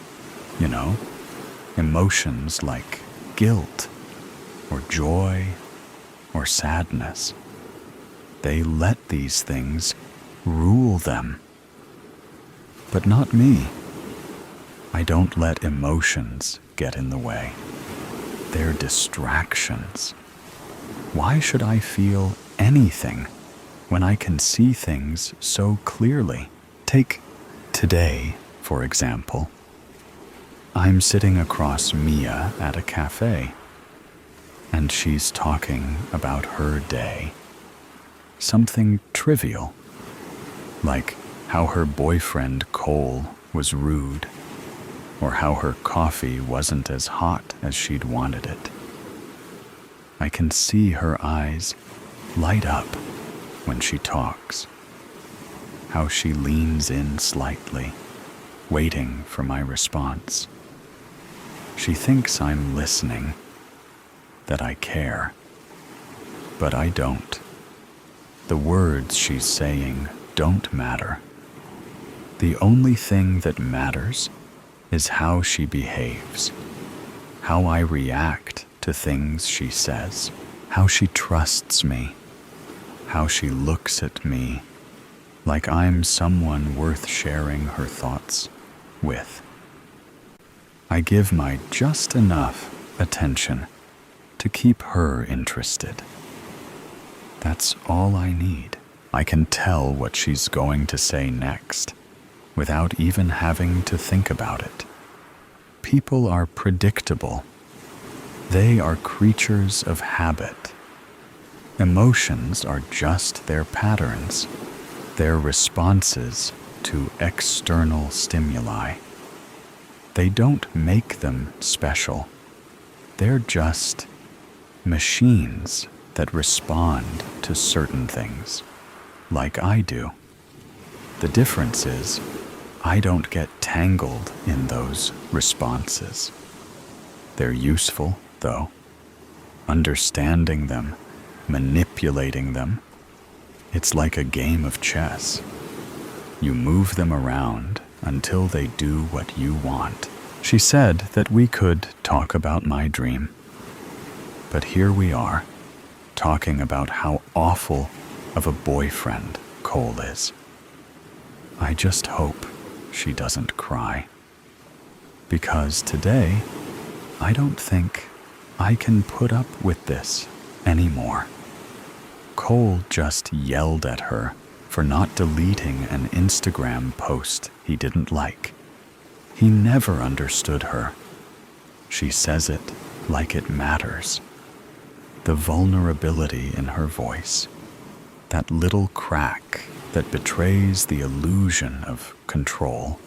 emotions like guilt or joy or sadness. They let these things rule them. But not me. I don't let emotions get in the way. They're distractions. Why should I feel anything when I can see things so clearly? Take today, for example. I'm sitting across Mia at a cafe, and she's talking about her day. Something trivial, like how her boyfriend Cole was rude, or how her coffee wasn't as hot as she'd wanted it. I can see her eyes light up when she talks, how she leans in slightly, waiting for my response. She thinks I'm listening, that I care, but I don't. The words she's saying don't matter. The only thing that matters is how she behaves, how I react to things she says, how she trusts me, how she looks at me like I'm someone worth sharing her thoughts with. I give my just enough attention to keep her interested. That's all I need. I can tell what she's going to say next without even having to think about it. People are predictable. They are creatures of habit. Emotions are just their patterns, their responses to external stimuli. They don't make them special. They're just machines that respond to certain things, like I do. The difference is, I don't get tangled in those responses. They're useful, though. Understanding them, manipulating them, it's like a game of chess. You move them around until they do what you want. She said that we could talk about my dream. But here we are, talking about how awful of a boyfriend Cole is. I just hope she doesn't cry. Because today, I don't think I can put up with this anymore. Cole just yelled at her for not deleting an Instagram post he didn't like. He never understood her. She says it like it matters. The vulnerability in her voice, that little crack that betrays the illusion of control.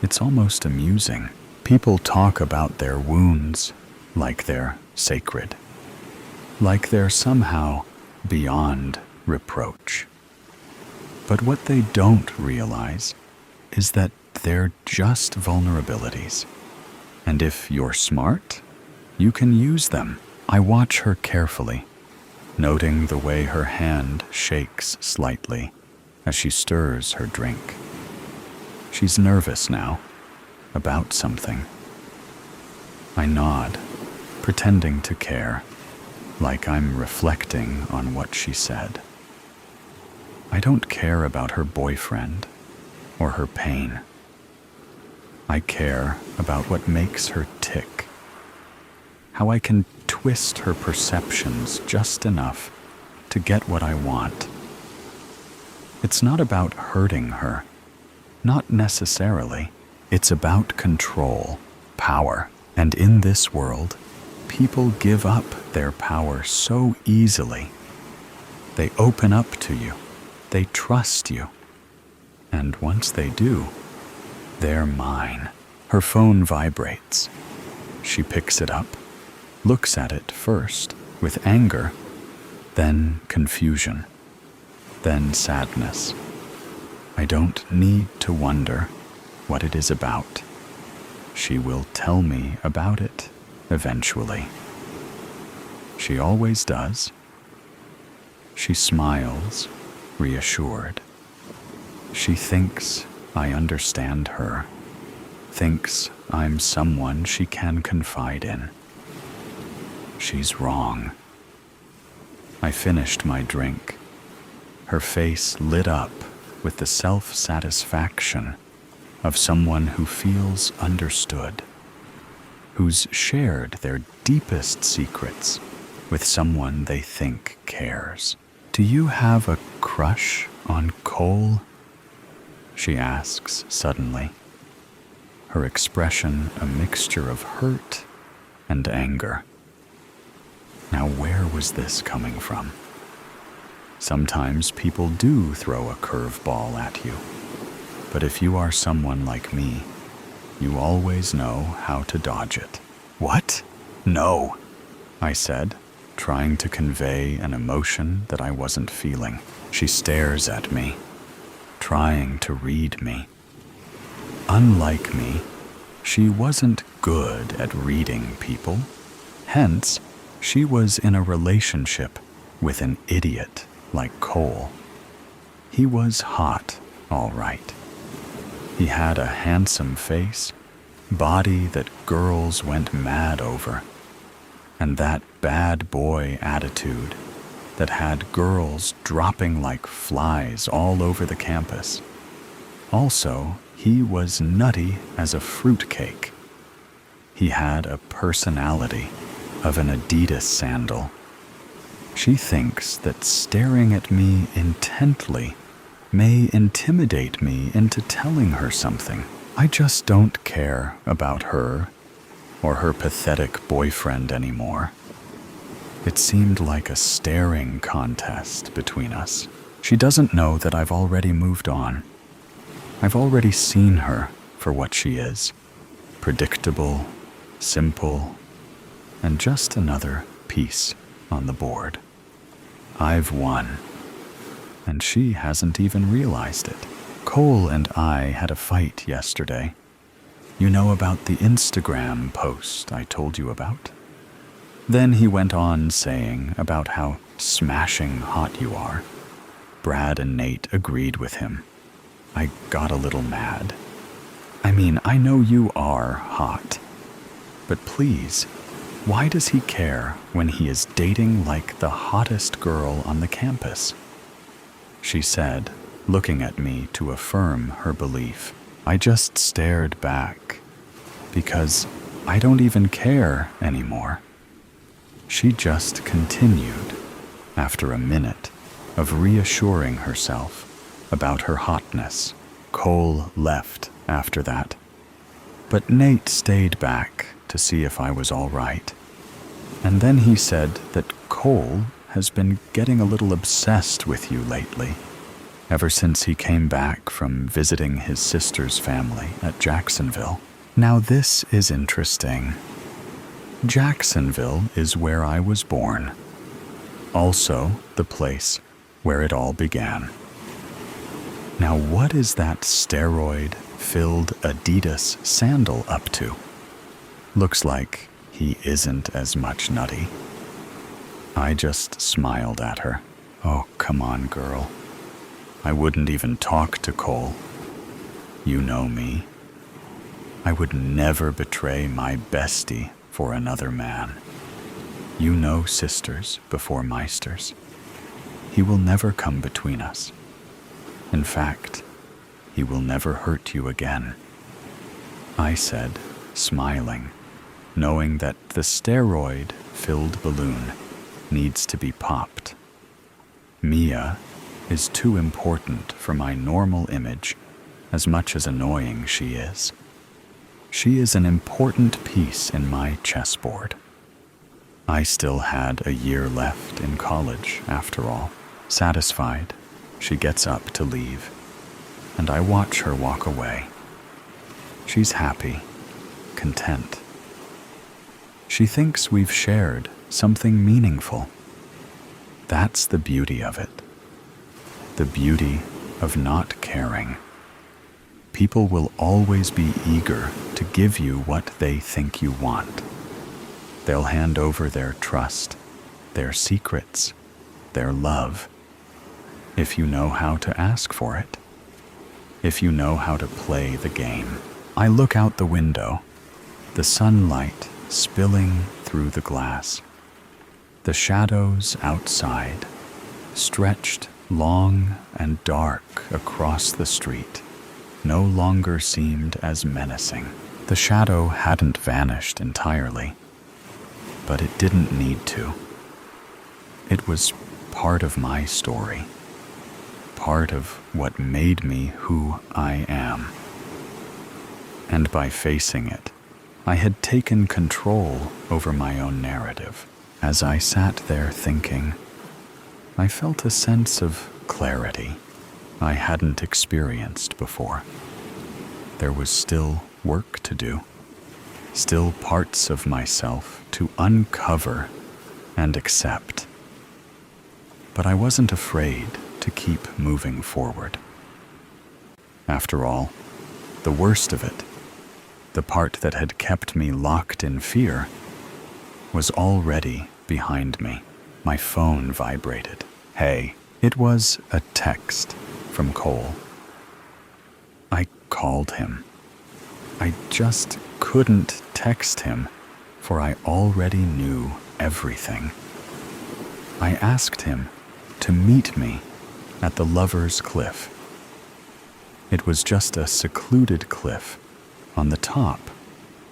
It's almost amusing. People talk about their wounds like they're sacred, like they're somehow beyond reproach. But what they don't realize is that they're just vulnerabilities. And if you're smart, you can use them. I watch her carefully, noting the way her hand shakes slightly as she stirs her drink. She's nervous now, about something. I nod, pretending to care, like I'm reflecting on what she said. I don't care about her boyfriend or her pain. I care about what makes her tick, how I can twist her perceptions just enough to get what I want. It's not about hurting her, not necessarily. It's about control, power, and in this world, people give up their power so easily. They open up to you, they trust you, and once they do, they're mine. Her phone vibrates. She picks it up, looks at it first with anger, then confusion, then sadness. I don't need to wonder what it is about. She will tell me about it eventually. She always does. She smiles, reassured. She thinks I understand her, thinks I'm someone she can confide in. She's wrong. I finished my drink. Her face lit up with the self-satisfaction of someone who feels understood, who's shared their deepest secrets with someone they think cares. "Do you have a crush on Cole?" she asks suddenly, her expression a mixture of hurt and anger. Now, where was this coming from? Sometimes people do throw a curveball at you, but if you are someone like me, you always know how to dodge it. "What? No," I said, trying to convey an emotion that I wasn't feeling. She stares at me, trying to read me. Unlike me, she wasn't good at reading people. Hence, she was in a relationship with an idiot like Cole. He was hot, all right. He had a handsome face, body that girls went mad over, and that bad boy attitude that had girls dropping like flies all over the campus. Also, he was nutty as a fruitcake. He had a personality of an Adidas sandal. She thinks that staring at me intently may intimidate me into telling her something. I just don't care about her or her pathetic boyfriend anymore. It seemed like a staring contest between us. She doesn't know that I've already moved on. I've already seen her for what she is. Predictable, simple, and just another piece on the board. I've won, and she hasn't even realized it. Cole and I had a fight yesterday. You know about the Instagram post I told you about? Then he went on saying about how smashing hot you are. Brad and Nate agreed with him. I got a little mad. I mean, I know you are hot, but please, why does he care when he is dating like the hottest girl on the campus? She said, looking at me to affirm her belief. I just stared back, because I don't even care anymore. She just continued, after a minute of reassuring herself about her hotness. Cole left after that, but Nate stayed back to see if I was all right. And then he said that Cole has been getting a little obsessed with you lately, ever since he came back from visiting his sister's family at Jacksonville. Now this is interesting. Jacksonville is where I was born, also the place where it all began. Now what is that steroid-filled Adidas sandal up to? Looks like he isn't as much nutty. I just smiled at her. Oh, come on, girl. I wouldn't even talk to Cole. You know me. I would never betray my bestie for another man. You know sisters before meisters. He will never come between us. In fact, he will never hurt you again. I said, smiling, knowing that the steroid-filled balloon needs to be popped. Mia is too important for my normal image, as much as annoying she is. She is an important piece in my chessboard. I still had a year left in college, after all. Satisfied, she gets up to leave, and I watch her walk away. She's happy, content. She thinks we've shared something meaningful. That's the beauty of it. The beauty of not caring. People will always be eager to give you what they think you want. They'll hand over their trust, their secrets, their love, if you know how to ask for it, if you know how to play the game. I look out the window, the sunlight spilling through the glass. The shadows outside, stretched long and dark across the street, no longer seemed as menacing. The shadow hadn't vanished entirely, but it didn't need to. It was part of my story, part of what made me who I am. And by facing it, I had taken control over my own narrative. As I sat there thinking, I felt a sense of clarity I hadn't experienced before. There was still work to do, still parts of myself to uncover and accept. But I wasn't afraid to keep moving forward. After all, the worst of it, the part that had kept me locked in fear, was already behind me. My phone vibrated. Hey, it was a text from Cole. I called him. I just couldn't text him, for I already knew everything. I asked him to meet me at the Lover's Cliff. It was just a secluded cliff on the top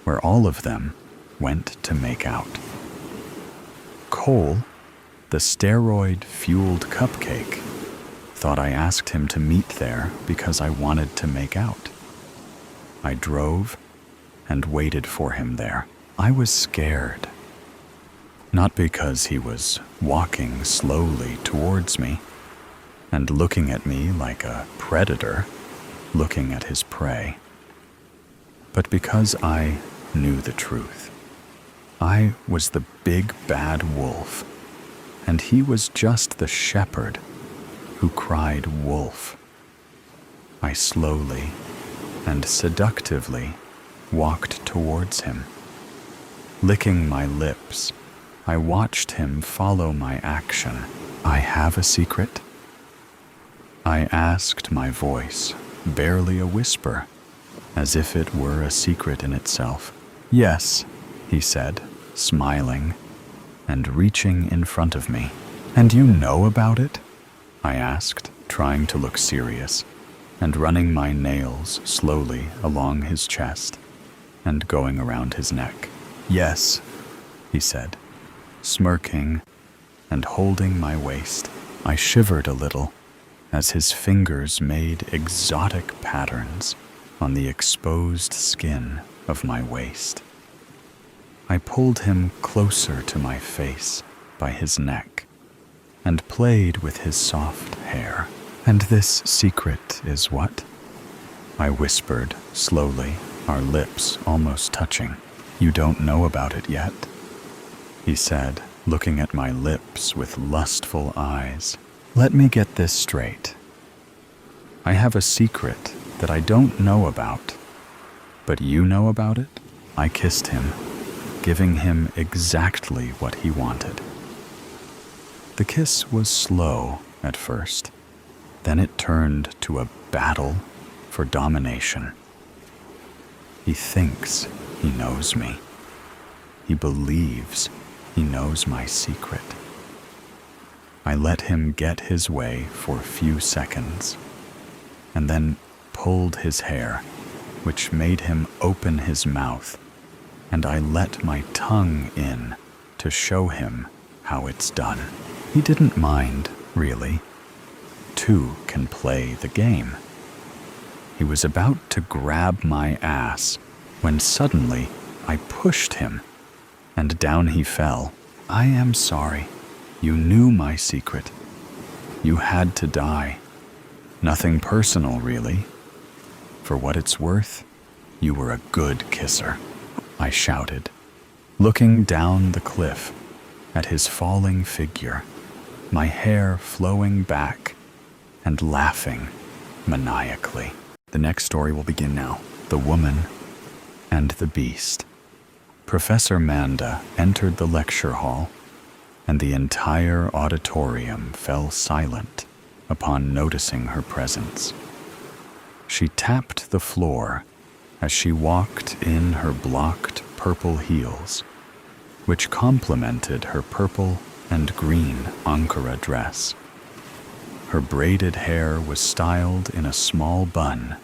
where all of them went to make out. Cole, the steroid-fueled cupcake, thought I asked him to meet there because I wanted to make out. I drove and waited for him there. I was scared. Not because he was walking slowly towards me and looking at me like a predator looking at his prey, but because I knew the truth. I was the big bad wolf, and he was just the shepherd who cried wolf. I slowly and seductively walked towards him. Licking my lips, I watched him follow my action. I have a secret? I asked, my voice barely a whisper, as if it were a secret in itself. Yes, he said, smiling and reaching in front of me. And you know about it? I asked, trying to look serious, and running my nails slowly along his chest and going around his neck. Yes, he said, smirking and holding my waist. I shivered a little as his fingers made exotic patterns on the exposed skin of my waist. I pulled him closer to my face by his neck and played with his soft hair. And this secret is what? I whispered slowly, our lips almost touching. You don't know about it yet, he said, looking at my lips with lustful eyes. Let me get this straight. I have a secret that I don't know about, but you know about it? I kissed him, giving him exactly what he wanted. The kiss was slow at first, Then it turned to a battle for domination. He thinks he knows me. He believes he knows my secret. I let him get his way for a few seconds, and then pulled his hair, which made him open his mouth, and I let my tongue in to show him how it's done. He didn't mind, really. Two can play the game. He was about to grab my ass when suddenly I pushed him, and down he fell. I am sorry. You knew my secret. You had to die. Nothing personal, really. For what it's worth, you were a good kisser, I shouted, looking down the cliff at his falling figure, my hair flowing back and laughing maniacally. The next story will begin now. The Woman and the Beast. Professor Manda entered the lecture hall, and the entire auditorium fell silent upon noticing her presence. She tapped the floor as she walked in her blocked purple heels, which complemented her purple and green Ankara dress. Her braided hair was styled in a small bun,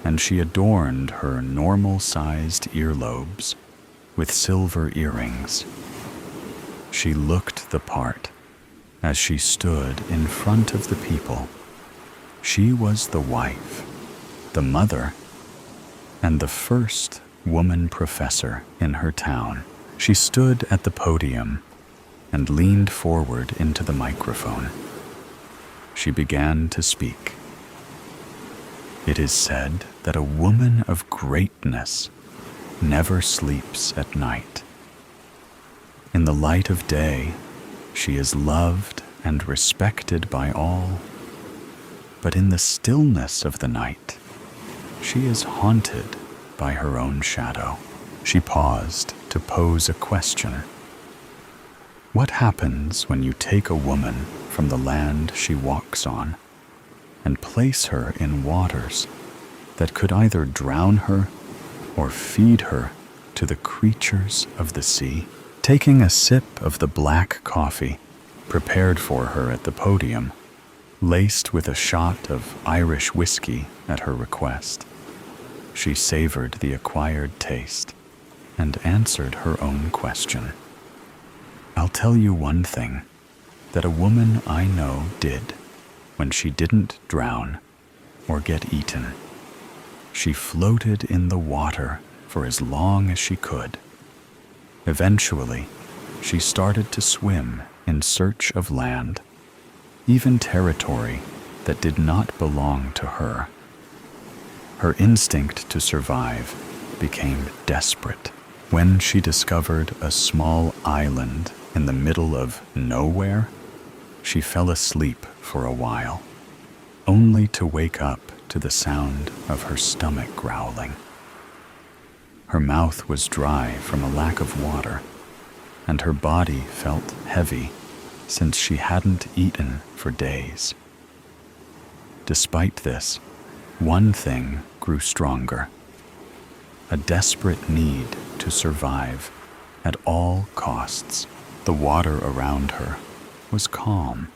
and she adorned her normal-sized earlobes with silver earrings. She looked the part as she stood in front of the people. She was the wife, the mother, and the first woman professor in her town. She stood at the podium and leaned forward into the microphone. She began to speak. It is said that a woman of greatness never sleeps at night. In the light of day, she is loved and respected by all. But in the stillness of the night, she is haunted by her own shadow. She paused to pose a question. What happens when you take a woman from the land she walks on and place her in waters that could either drown her or feed her to the creatures of the sea? Taking a sip of the black coffee prepared for her at the podium, laced with a shot of Irish whiskey at her request, she savored the acquired taste and answered her own question. I'll tell you one thing that a woman I know did when she didn't drown or get eaten. She floated in the water for as long as she could. Eventually, she started to swim in search of land, even territory that did not belong to her. Her instinct to survive became desperate when she discovered a small island in the middle of nowhere. She fell asleep for a while, only to wake up to the sound of her stomach growling. Her mouth was dry from a lack of water, and her body felt heavy since she hadn't eaten for days. Despite this, one thing grew stronger: a desperate need to survive at all costs. The water around her was calm,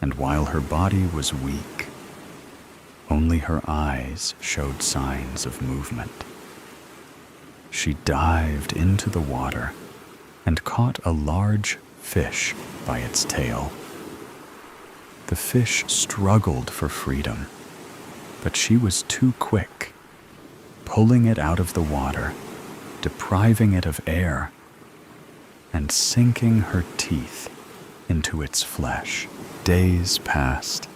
and while her body was weak, only her eyes showed signs of movement. She dived into the water and caught a large fish by its tail. The fish struggled for freedom, but she was too quick, pulling it out of the water, depriving it of air, and sinking her teeth into its flesh. Days passed,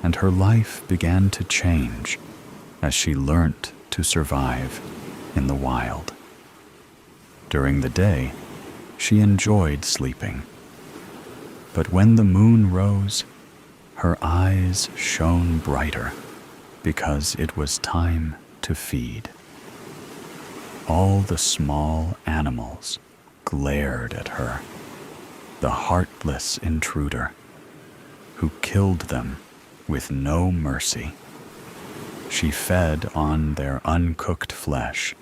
and her life began to change as she learnt to survive in the wild. During the day, she enjoyed sleeping, but when the moon rose, her eyes shone brighter because it was time to feed. All the small animals glared at her, the heartless intruder, who killed them with no mercy. She fed on their uncooked flesh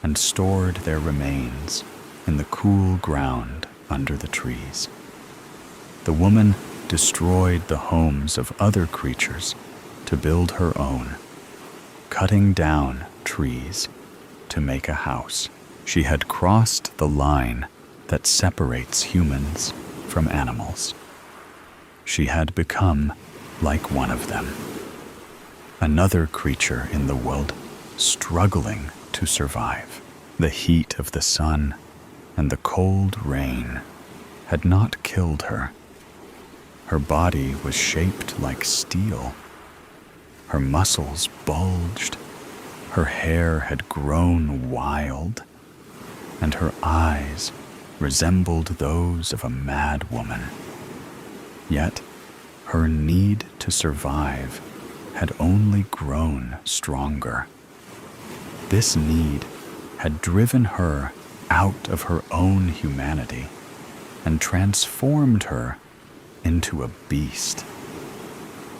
and stored their remains in the cool ground under the trees. The woman destroyed the homes of other creatures to build her own, cutting down trees to make a house. She had crossed the line that separates humans from animals. She had become like one of them, another creature in the world struggling to survive. The heat of the sun and the cold rain had not killed her. Her body was shaped like steel. Her muscles bulged, her hair had grown wild, and her eyes resembled those of a mad woman. Yet, her need to survive had only grown stronger. This need had driven her out of her own humanity and transformed her into a beast.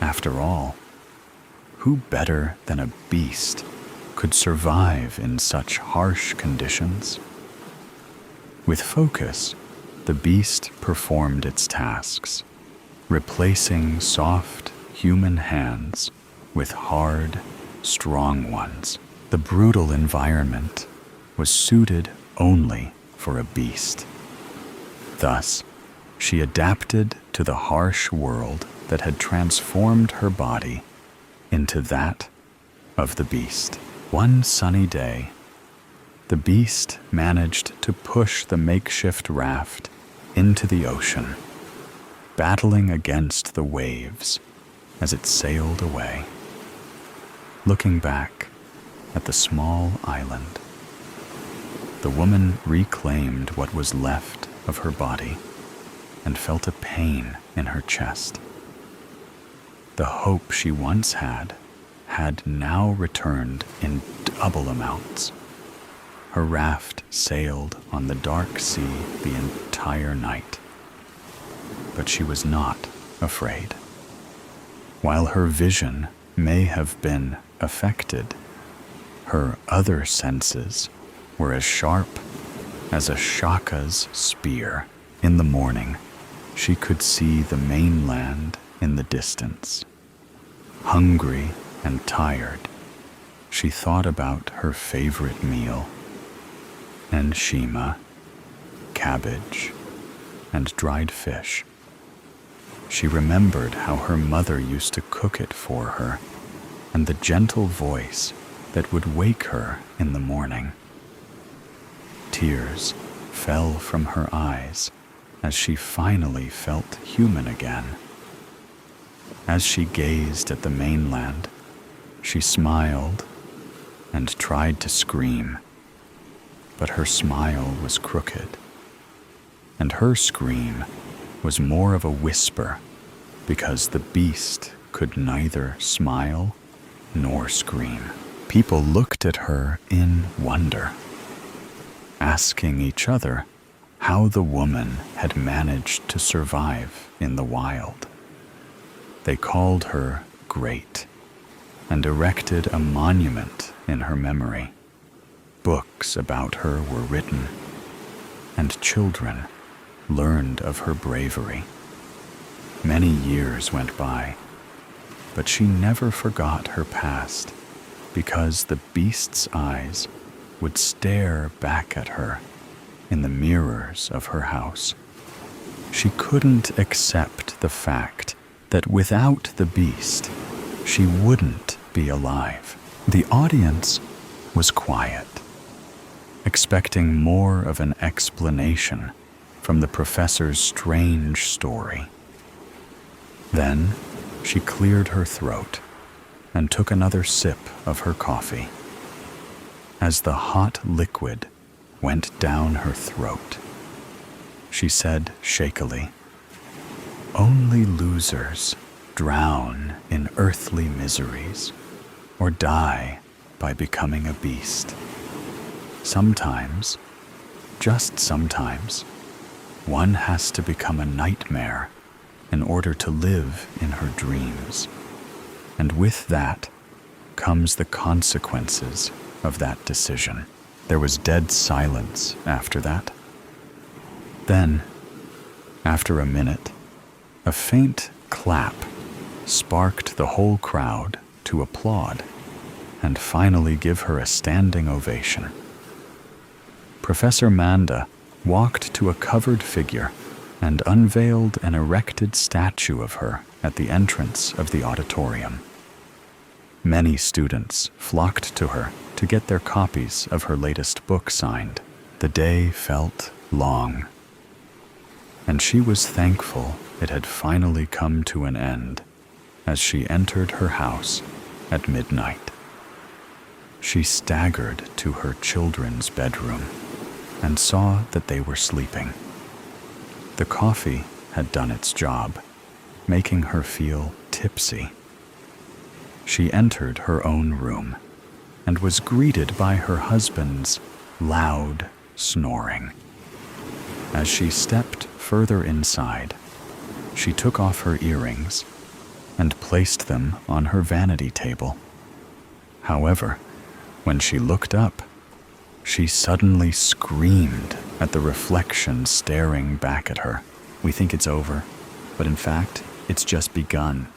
After all, who better than a beast could survive in such harsh conditions? With focus, the beast performed its tasks, replacing soft human hands with hard, strong ones. The brutal environment was suited only for a beast. Thus, she adapted to the harsh world that had transformed her body into that of the beast. One sunny day, the beast managed to push the makeshift raft into the ocean, battling against the waves as it sailed away. Looking back at the small island, the woman reclaimed what was left of her body and felt a pain in her chest. The hope she once had now returned in double amounts. Her raft sailed on the dark sea the entire night, but she was not afraid. While her vision may have been affected, her other senses were as sharp as a shaka's spear. In the morning, she could see the mainland in the distance. Hungry and tired, she thought about her favorite meal, enshima, cabbage, and dried fish. She remembered how her mother used to cook it for her, and the gentle voice that would wake her in the morning. Tears fell from her eyes as she finally felt human again. As she gazed at the mainland, she smiled and tried to scream, but her smile was crooked, and her scream was more of a whisper because the beast could neither smile nor scream. People looked at her in wonder, asking each other how the woman had managed to survive in the wild. They called her great and erected a monument in her memory. Books about her were written, and children learned of her bravery. Many years went by, but she never forgot her past because the beast's eyes would stare back at her in the mirrors of her house. She couldn't accept the fact that without the beast, she wouldn't be alive. The audience was quiet, expecting more of an explanation from the professor's strange story. Then she cleared her throat and took another sip of her coffee. As the hot liquid went down her throat, she said shakily, "Only losers drown in earthly miseries or die by becoming a beast. Sometimes, just sometimes, one has to become a nightmare in order to live in her dreams. And with that comes the consequences of that decision. There was dead silence after that. Then, after a minute, a faint clap sparked the whole crowd to applaud and finally give her a standing ovation. Professor Manda walked to a covered figure and unveiled an erected statue of her at the entrance of the auditorium. Many students flocked to her to get their copies of her latest book signed. The day felt long, and she was thankful it had finally come to an end as she entered her house at midnight. She staggered to her children's bedroom and saw that they were sleeping. The coffee had done its job, making her feel tipsy. She entered her own room and was greeted by her husband's loud snoring. As she stepped further inside, she took off her earrings and placed them on her vanity table. However, when she looked up, she suddenly screamed at the reflection staring back at her. We think it's over, but in fact, it's just begun.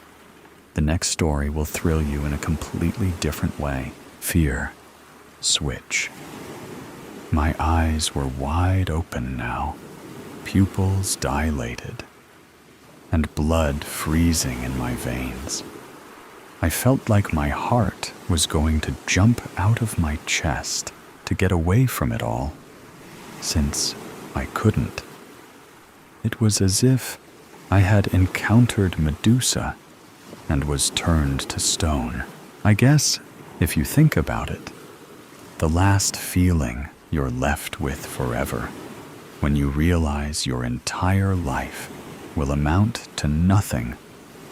The next story will thrill you in a completely different way. Fear switch. My eyes were wide open now, pupils dilated, and blood freezing in my veins. I felt like my heart was going to jump out of my chest to get away from it all, since I couldn't. It was as if I had encountered Medusa and was turned to stone. I guess, if you think about it, the last feeling you're left with forever, when you realize your entire life will amount to nothing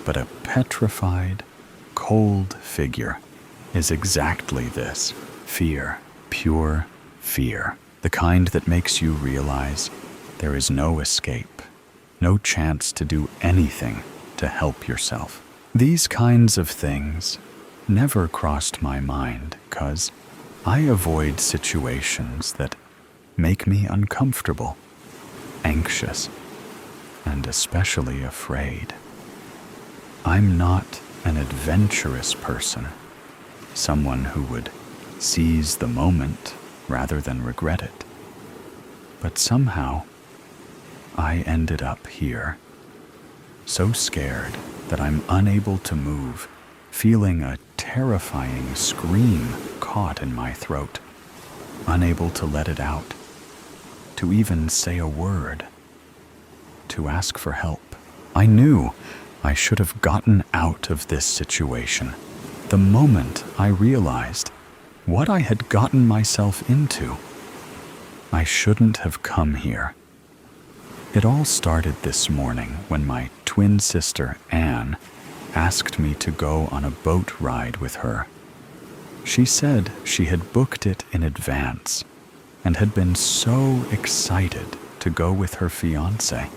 but a petrified, cold figure, is exactly this: fear, pure fear, the kind that makes you realize there is no escape, no chance to do anything to help yourself. These kinds of things never crossed my mind, 'cause I avoid situations that make me uncomfortable, anxious, and especially afraid. I'm not an adventurous person, someone who would seize the moment rather than regret it. But somehow, I ended up here, so scared that I'm unable to move, feeling a terrifying scream caught in my throat, unable to let it out, to even say a word, to ask for help. I knew I should have gotten out of this situation the moment I realized what I had gotten myself into. I shouldn't have come here. It all started this morning when my twin sister, Anne, asked me to go on a boat ride with her. She said she had booked it in advance and had been so excited to go with her fiancé.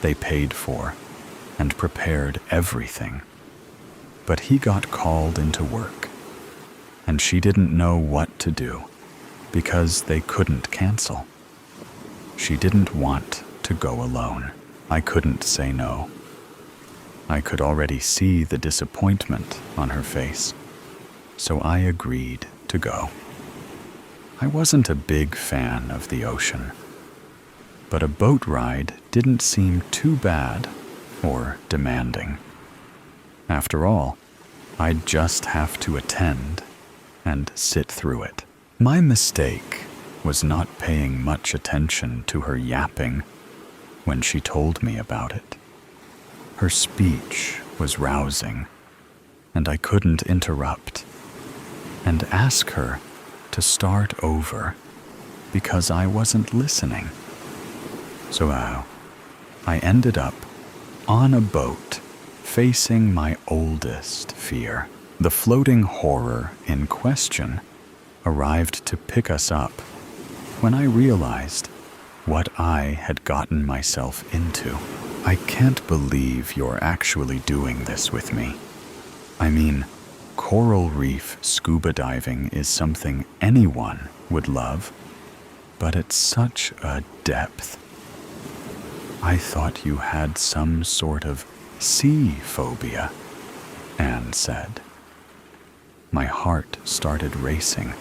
They paid for and prepared everything, but he got called into work, and she didn't know what to do because they couldn't cancel. She didn't want to go alone. I couldn't say no. I could already see the disappointment on her face, so I agreed to go. I wasn't a big fan of the ocean, but a boat ride didn't seem too bad or demanding. After all, I'd just have to attend and sit through it. My mistake was not paying much attention to her yapping when she told me about it. Her speech was rousing, and I couldn't interrupt and ask her to start over because I wasn't listening. So I ended up on a boat facing my oldest fear. The floating horror in question arrived to pick us up when I realized what I had gotten myself into. I can't believe you're actually doing this with me. I mean, coral reef scuba diving is something anyone would love, but at such a depth. I thought you had some sort of sea phobia, Anne said. My heart started racing,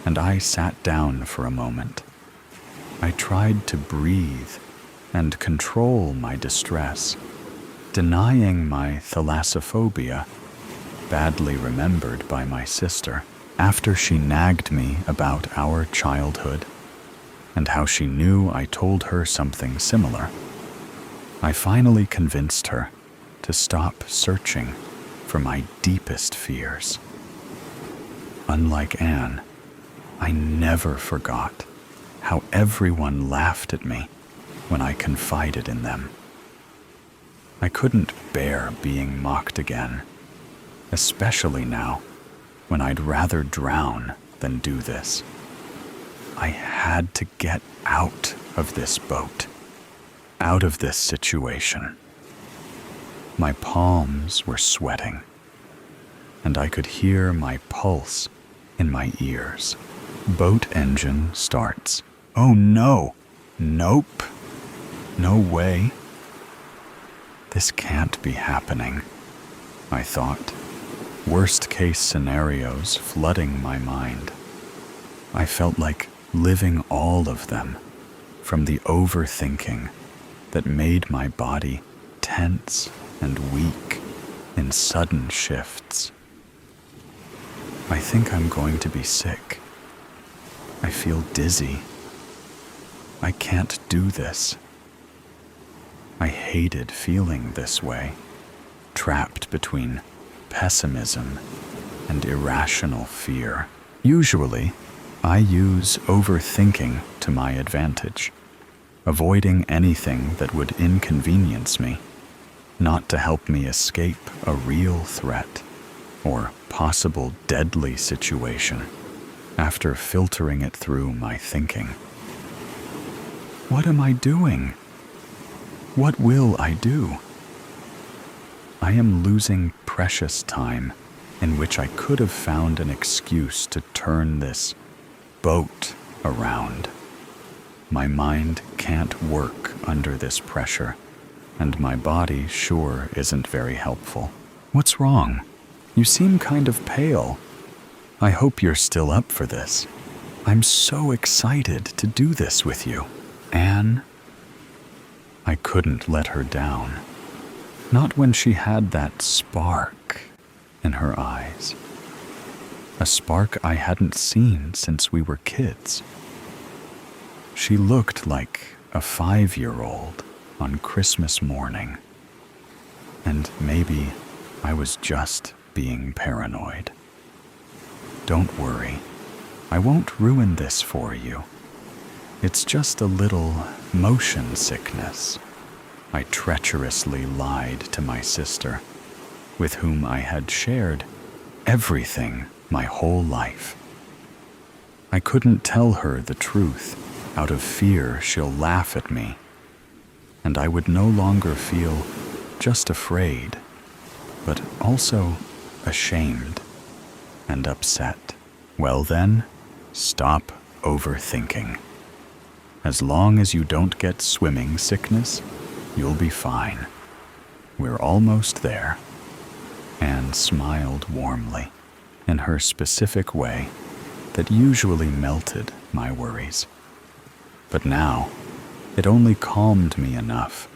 and I sat down for a moment. I tried to breathe and control my distress, denying my thalassophobia, badly remembered by my sister after she nagged me about our childhood and how she knew I told her something similar. I finally convinced her to stop searching for my deepest fears. Unlike Anne, I never forgot how everyone laughed at me when I confided in them. I couldn't bear being mocked again, especially now when I'd rather drown than do this. I had to get out of this boat, out of this situation. My palms were sweating, and I could hear my pulse in my ears. Boat engine starts. Oh no! Nope! No way. This can't be happening, I thought, worst case scenarios flooding my mind. I felt like living all of them, from the overthinking that made my body tense and weak in sudden shifts. I think I'm going to be sick. I feel dizzy. I can't do this. I hated feeling this way, trapped between pessimism and irrational fear. Usually, I use overthinking to my advantage, avoiding anything that would inconvenience me, not to help me escape a real threat or possible deadly situation after filtering it through my thinking. What am I doing? What will I do? I am losing precious time in which I could have found an excuse to turn this boat around. My mind can't work under this pressure, and my body sure isn't very helpful. What's wrong? You seem kind of pale. I hope you're still up for this. I'm so excited to do this with you. Anne? I couldn't let her down. Not when she had that spark in her eyes. A spark I hadn't seen since we were kids. She looked like a 5-year-old on Christmas morning. And maybe I was just being paranoid. Don't worry, I won't ruin this for you. It's just a little motion sickness. I treacherously lied to my sister, with whom I had shared everything my whole life. I couldn't tell her the truth out of fear she'll laugh at me, and I would no longer feel just afraid, but also ashamed and upset. Well then, stop overthinking. As long as you don't get swimming sickness, you'll be fine. We're almost there. Anne smiled warmly, in her specific way that usually melted my worries. But now, it only calmed me enough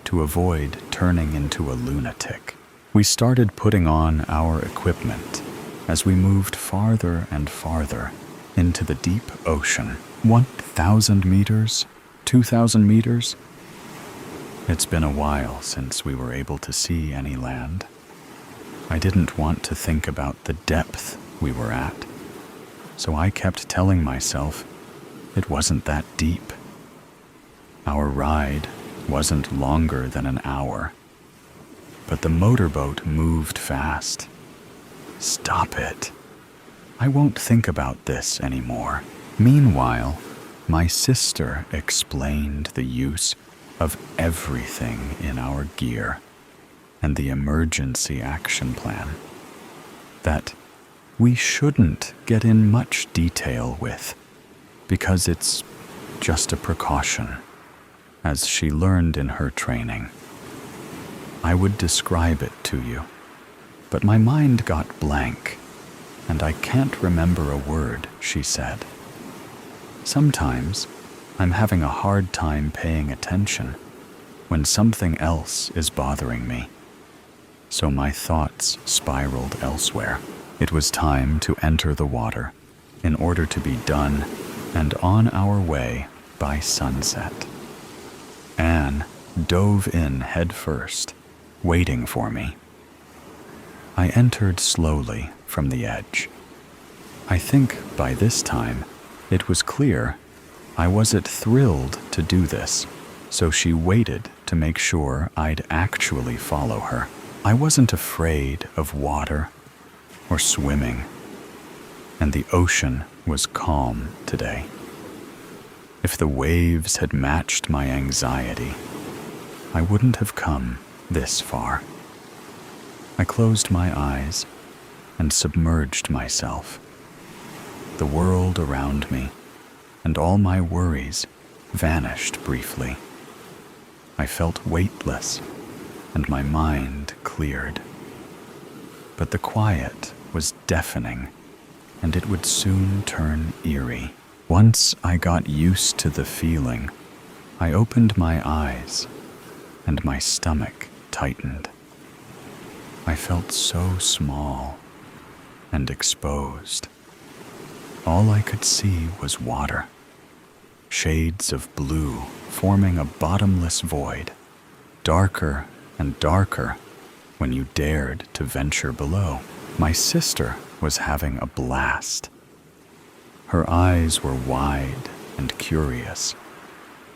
to avoid turning into a lunatic. We started putting on our equipment as we moved farther and farther into the deep ocean. 1,000 meters? 2,000 meters? It's been a while since we were able to see any land. I didn't want to think about the depth we were at, so I kept telling myself it wasn't that deep. Our ride wasn't longer than an hour, but the motorboat moved fast. Stop it. I won't think about this anymore. Meanwhile, my sister explained the use of everything in our gear and the emergency action plan that we shouldn't get in much detail with because it's just a precaution, as she learned in her training. I would describe it to you, but my mind got blank, and I can't remember a word she said. Sometimes I'm having a hard time paying attention when something else is bothering me, so my thoughts spiraled elsewhere. It was time to enter the water in order to be done and on our way by sunset. Anne dove in head first, waiting for me. I entered slowly from the edge. I think by this time it was clear I wasn't thrilled to do this, so she waited to make sure I'd actually follow her. I wasn't afraid of water or swimming, and the ocean was calm today. If the waves had matched my anxiety, I wouldn't have come this far. I closed my eyes and submerged myself. The world around me and all my worries vanished briefly. I felt weightless and my mind cleared. But the quiet was deafening, and it would soon turn eerie. Once I got used to the feeling, I opened my eyes, and my stomach tightened. I felt so small and exposed. All I could see was water, shades of blue forming a bottomless void, darker and darker when you dared to venture below. My sister was having a blast. Her eyes were wide and curious,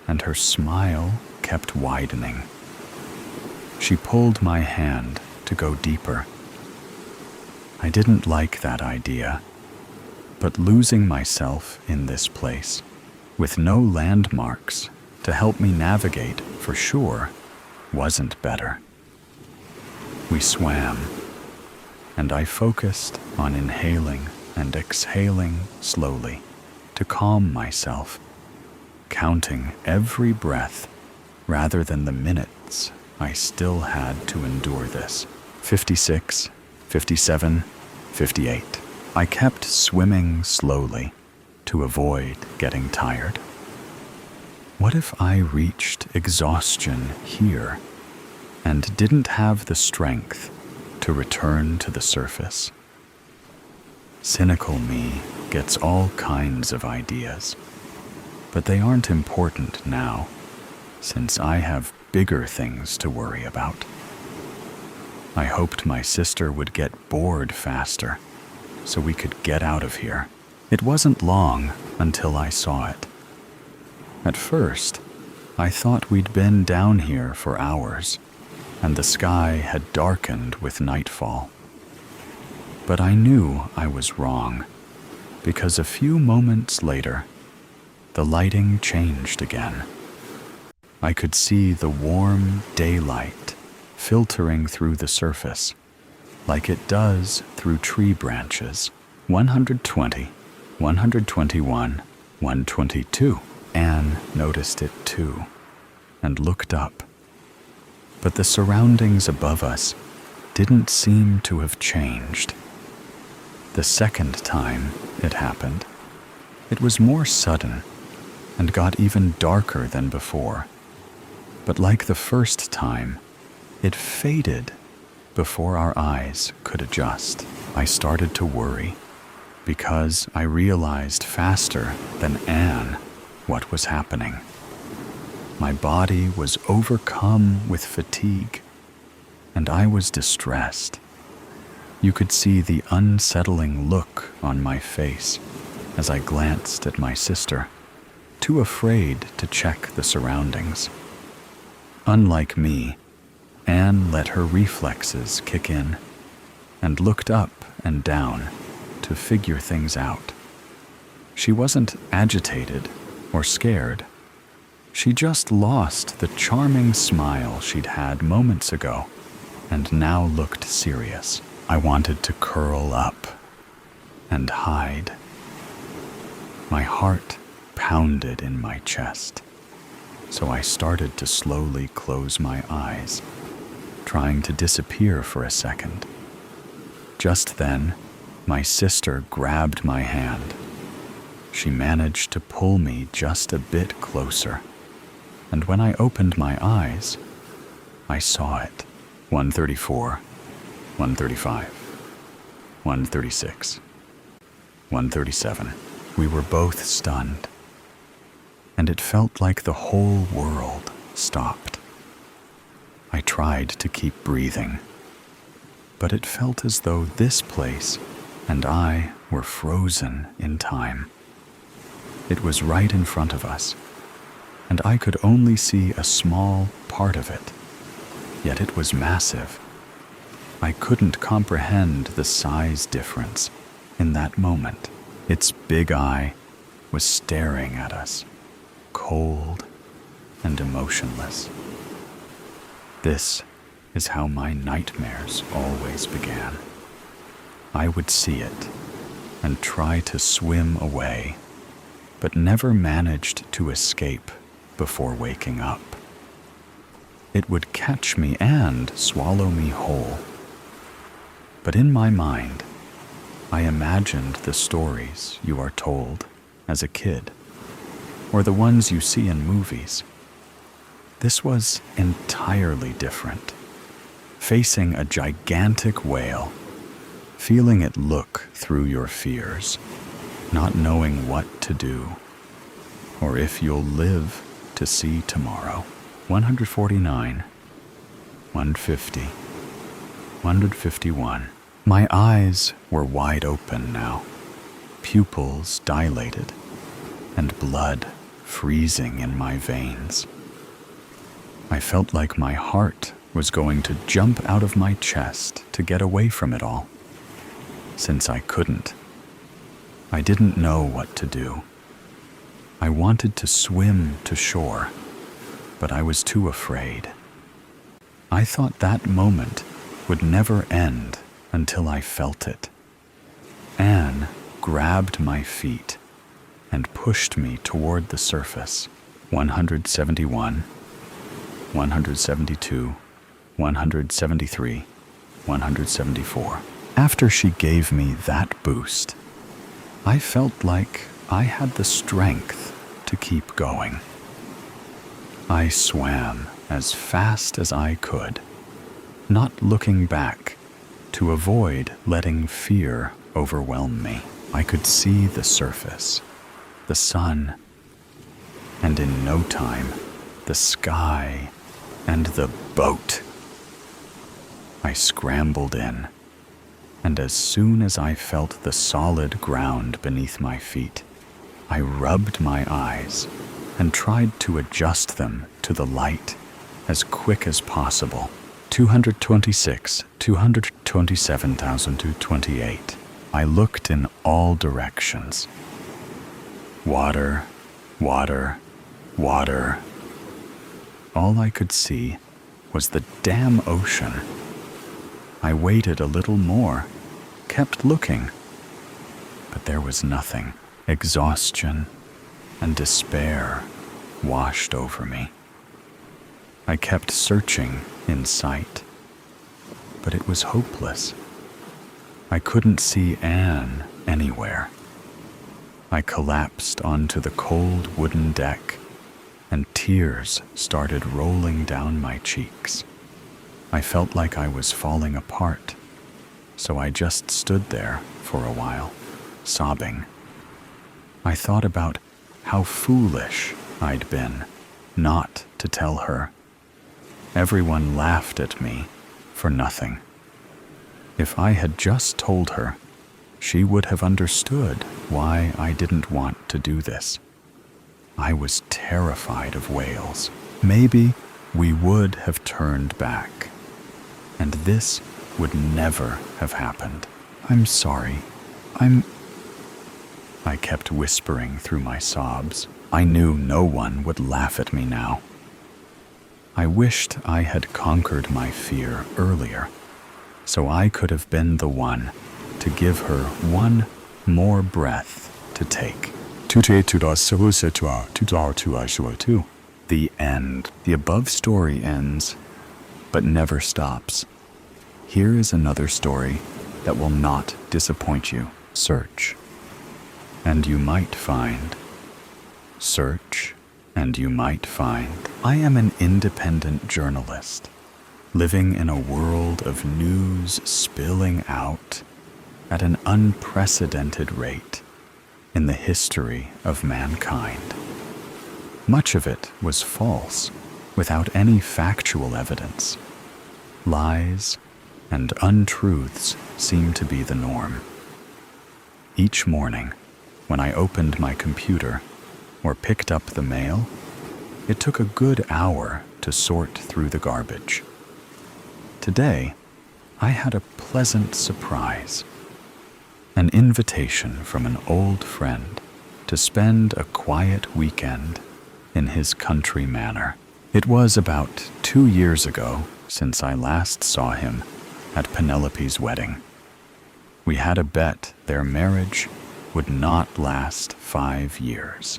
and her smile kept widening. She pulled my hand to go deeper. I didn't like that idea, but losing myself in this place, with no landmarks to help me navigate for sure, wasn't better. We swam, and I focused on inhaling and exhaling slowly to calm myself, counting every breath rather than the minutes I still had to endure this. 56, 57, 58. I kept swimming slowly to avoid getting tired. What if I reached exhaustion here and didn't have the strength to return to the surface? Cynical me gets all kinds of ideas, but they aren't important now, since I have bigger things to worry about. I hoped my sister would get bored faster, so we could get out of here. It wasn't long until I saw it. At first, I thought we'd been down here for hours, and the sky had darkened with nightfall. But I knew I was wrong, because a few moments later, the lighting changed again. I could see the warm daylight filtering through the surface, like it does through tree branches. 120, 121, 122. Anne noticed it too, and looked up. But the surroundings above us didn't seem to have changed. The second time it happened, it was more sudden and got even darker than before. But like the first time, it faded before our eyes could adjust. I started to worry because I realized faster than Anne what was happening. My body was overcome with fatigue, and I was distressed. You could see the unsettling look on my face as I glanced at my sister, too afraid to check the surroundings. Unlike me, Anne let her reflexes kick in and looked up and down to figure things out. She wasn't agitated or scared. She just lost the charming smile she'd had moments ago and now looked serious. I wanted to curl up and hide. My heart pounded in my chest, so I started to slowly close my eyes, trying to disappear for a second. Just then, my sister grabbed my hand. She managed to pull me just a bit closer, and when I opened my eyes, I saw it. 134, 135, 136, 137. We were both stunned, and it felt like the whole world stopped. I tried to keep breathing, but it felt as though this place and I were frozen in time. It was right in front of us, and I could only see a small part of it, yet it was massive. I couldn't comprehend the size difference in that moment. Its big eye was staring at us, cold and emotionless. This is how my nightmares always began. I would see it and try to swim away, but never managed to escape before waking up. It would catch me and swallow me whole. But in my mind, I imagined the stories you are told as a kid, or the ones you see in movies. This was entirely different. Facing a gigantic whale, feeling it look through your fears, not knowing what to do, or if you'll live to see tomorrow. 149, 150, 151. My eyes were wide open now, pupils dilated, and blood freezing in my veins. I felt like my heart was going to jump out of my chest to get away from it all. Since I couldn't, I didn't know what to do. I wanted to swim to shore, but I was too afraid. I thought that moment would never end until I felt it. Anne grabbed my feet and pushed me toward the surface. 171, 172, 173, 174. After she gave me that boost, I felt like I had the strength to keep going. I swam as fast as I could, not looking back to avoid letting fear overwhelm me. I could see the surface, the sun, and in no time, the sky and the boat. I scrambled in, and as soon as I felt the solid ground beneath my feet, I rubbed my eyes and tried to adjust them to the light as quick as possible. 226, 227,228. I looked in all directions. Water, water, water. All I could see was the damn ocean. I waited a little more, kept looking, but there was nothing. Exhaustion and despair washed over me. I kept searching in sight, but it was hopeless. I couldn't see Anne anywhere. I collapsed onto the cold wooden deck, and tears started rolling down my cheeks. I felt like I was falling apart, so I just stood there for a while, sobbing. I thought about how foolish I'd been not to tell her. Everyone laughed at me for nothing. If I had just told her, she would have understood why I didn't want to do this. I was terrified of whales. Maybe we would have turned back, and this would never have happened. I'm sorry. I kept whispering through my sobs. I knew no one would laugh at me now. I wished I had conquered my fear earlier, so I could have been the one to give her one more breath to take. The end. The above story ends, but never stops. Here is another story that will not disappoint you. Search, and you might find. Search, and you might find. I am an independent journalist, living in a world of news spilling out at an unprecedented rate in the history of mankind. Much of it was false, without any factual evidence. Lies and untruths seem to be the norm. Each morning, when I opened my computer or picked up the mail, it took a good hour to sort through the garbage. Today, I had a pleasant surprise. An invitation from an old friend to spend a quiet weekend in his country manor. It was about 2 years ago since I last saw him at Penelope's wedding. We had a bet their marriage would not last 5 years.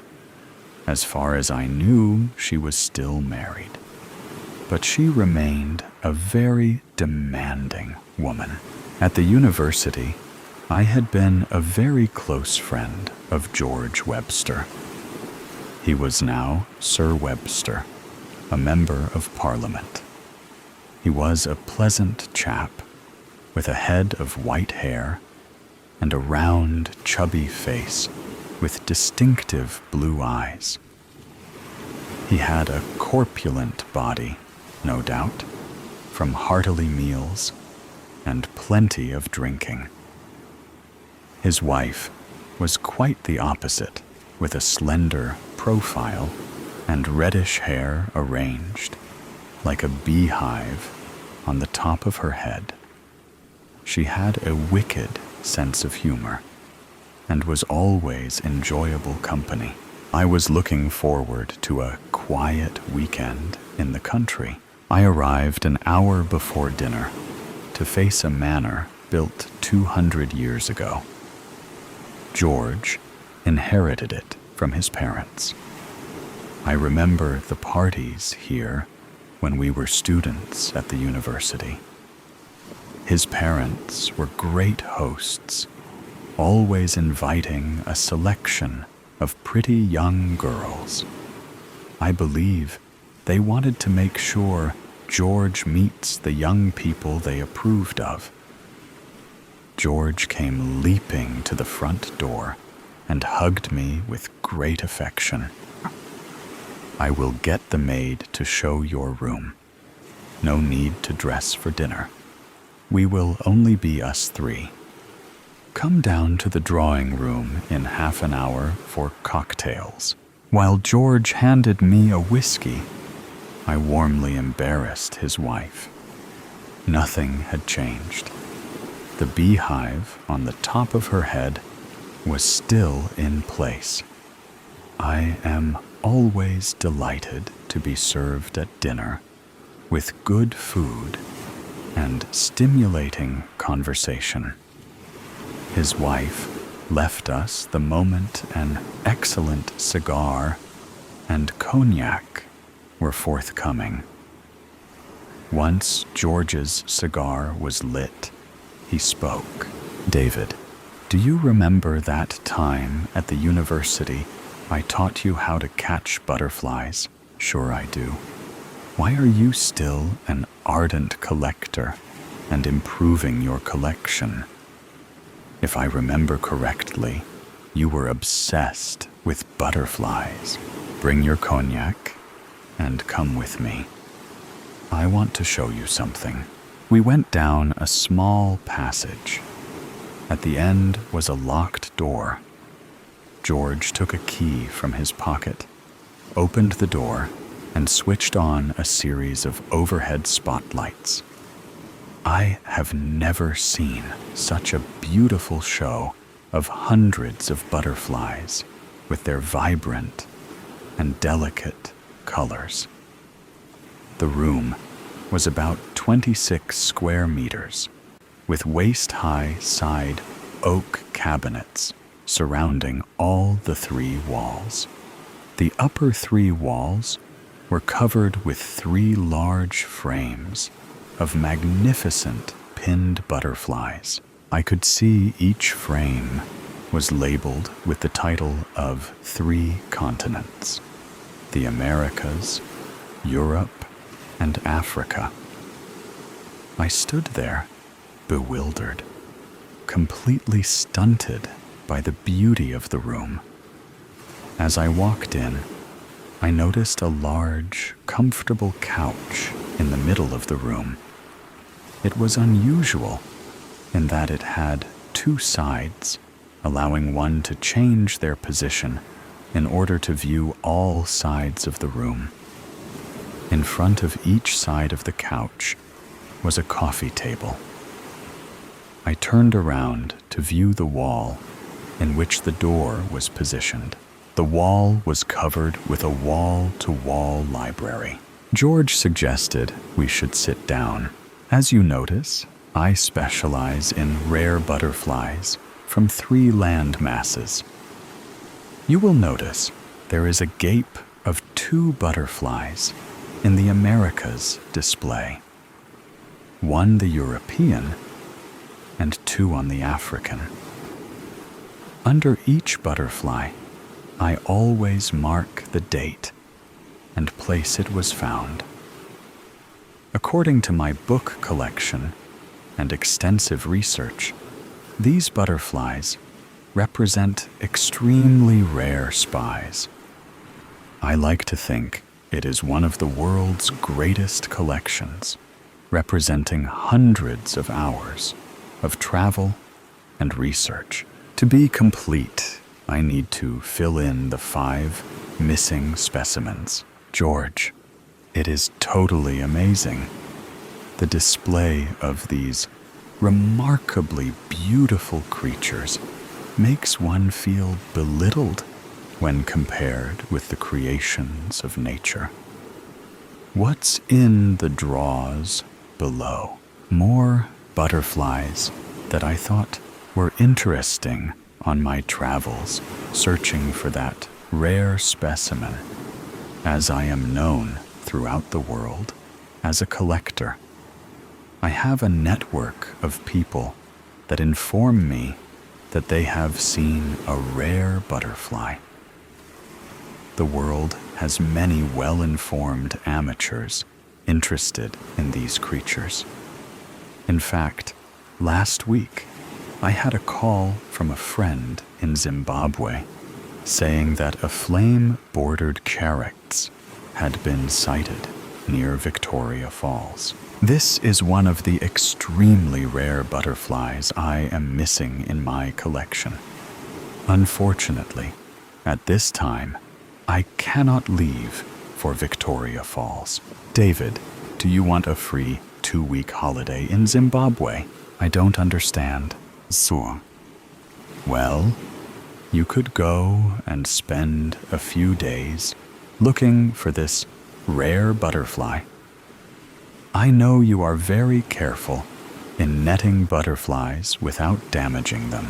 As far as I knew, she was still married. But she remained a very demanding woman. At the university, I had been a very close friend of George Webster. He was now Sir Webster, a member of Parliament. He was a pleasant chap with a head of white hair and a round, chubby face with distinctive blue eyes. He had a corpulent body, no doubt, from hearty meals and plenty of drinking. His wife was quite the opposite, with a slender profile and reddish hair arranged like a beehive on the top of her head. She had a wicked sense of humor and was always enjoyable company. I was looking forward to a quiet weekend in the country. I arrived an hour before dinner to face a manor built 200 years ago. George inherited it from his parents. I remember the parties here when we were students at the university. His parents were great hosts, always inviting a selection of pretty young girls. I believe they wanted to make sure George meets the young people they approved of. George came leaping to the front door and hugged me with great affection. I will get the maid to show your room. No need to dress for dinner. We will only be us 3. Come down to the drawing room in half an hour for cocktails. While George handed me a whiskey, I warmly embarrassed his wife. Nothing had changed. The beehive on the top of her head was still in place. I am always delighted to be served at dinner with good food and stimulating conversation. His wife left us the moment an excellent cigar and cognac were forthcoming. Once George's cigar was lit, he spoke. David, do you remember that time at the university I taught you how to catch butterflies? Sure I do. Why are you still an ardent collector and improving your collection? If I remember correctly, you were obsessed with butterflies. Bring your cognac and come with me. I want to show you something. We went down a small passage. At the end was a locked door. George took a key from his pocket, opened the door, and switched on a series of overhead spotlights. I have never seen such a beautiful show of hundreds of butterflies with their vibrant, and delicate colors. The room was about 26 square meters, with waist-high side oak cabinets surrounding all the 3 walls. The upper 3 walls were covered with 3 large frames of magnificent pinned butterflies. I could see each frame was labeled with the title of 3 continents: the Americas, Europe, and Africa. I stood there, bewildered, completely stunted by the beauty of the room. As I walked in, I noticed a large, comfortable couch in the middle of the room. It was unusual in that it had 2 sides, allowing one to change their position in order to view all sides of the room. In front of each side of the couch was a coffee table. I turned around to view the wall in which the door was positioned. The wall was covered with a wall-to-wall library. George suggested we should sit down. As you notice, I specialize in rare butterflies from 3 land masses. You will notice there is a gape of 2 butterflies in the Americas display. 1 the European and 2 on the African. Under each butterfly, I always mark the date and place it was found. According to my book collection and extensive research, these butterflies represent extremely rare spies. I like to think it is one of the world's greatest collections, representing hundreds of hours of travel and research. To be complete, I need to fill in the 5 missing specimens. George, it is totally amazing. The display of these remarkably beautiful creatures makes one feel belittled when compared with the creations of nature. What's in the drawers below? More butterflies that I thought were interesting on my travels, searching for that rare specimen, as I am known throughout the world as a collector. I have a network of people that inform me that they have seen a rare butterfly. The world has many well-informed amateurs interested in these creatures. In fact, last week, I had a call from a friend in Zimbabwe saying that a flame-bordered carex had been sighted near Victoria Falls. This is one of the extremely rare butterflies I am missing in my collection. Unfortunately, at this time, I cannot leave for Victoria Falls. David, do you want a free 2-week holiday in Zimbabwe? I don't understand. So, well, you could go and spend a few days looking for this rare butterfly. I know you are very careful in netting butterflies without damaging them.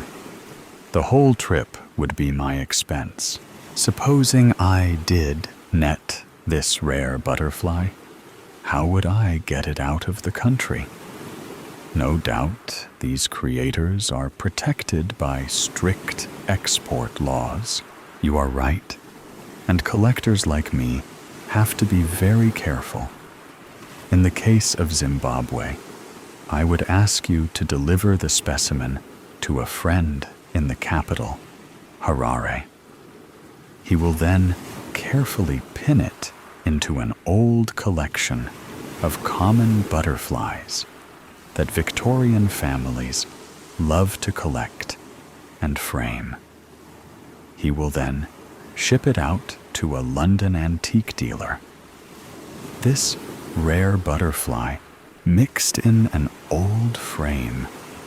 The whole trip would be my expense. Supposing I did net this rare butterfly, how would I get it out of the country? No doubt these creators are protected by strict export laws. You are right, and collectors like me have to be very careful. In the case of Zimbabwe, I would ask you to deliver the specimen to a friend in the capital, Harare. He will then carefully pin it into an old collection of common butterflies that Victorian families love to collect and frame. He will then ship it out to a London antique dealer. This rare butterfly, mixed in an old frame,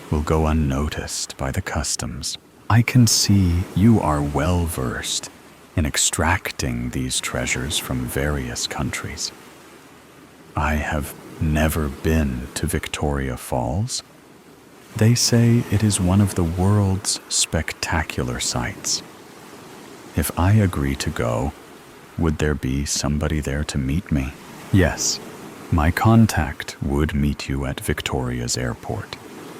will go unnoticed by the customs. I can see you are well versed in extracting these treasures from various countries. I have never been to Victoria Falls. They say it is one of the world's spectacular sights. If I agree to go, would there be somebody there to meet me? Yes, my contact would meet you at Victoria's airport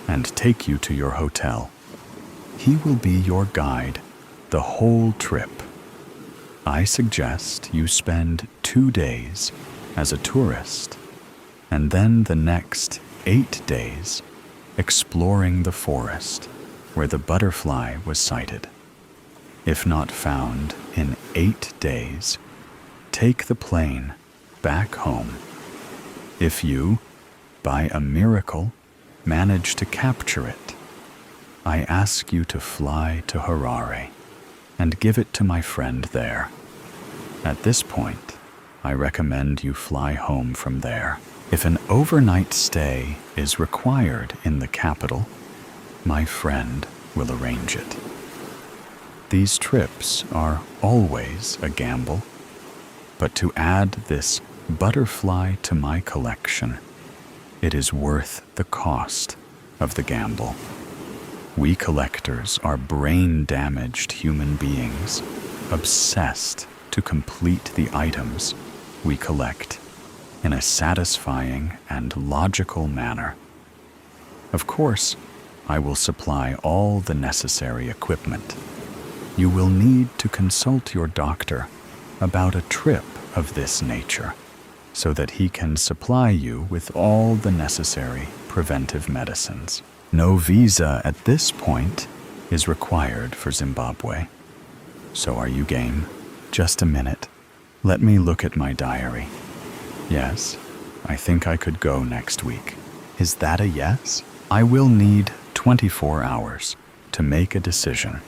and take you to your hotel. He will be your guide the whole trip. I suggest you spend 2 days as a tourist, and then the next 8 days exploring the forest where the butterfly was sighted. If not found in 8 days, take the plane back home. If you, by a miracle, manage to capture it, I ask you to fly to Harare and give it to my friend there. At this point, I recommend you fly home from there. If an overnight stay is required in the capital, my friend will arrange it. These trips are always a gamble, but to add this butterfly to my collection, it is worth the cost of the gamble. We collectors are brain-damaged human beings, obsessed to complete the items we collect in a satisfying and logical manner. Of course, I will supply all the necessary equipment. You will need to consult your doctor about a trip of this nature so that he can supply you with all the necessary preventive medicines. No visa at this point is required for Zimbabwe. So are you game? Just a minute. Let me look at my diary. Yes, I think I could go next week. Is that a yes? I will need 24 hours to make a decision,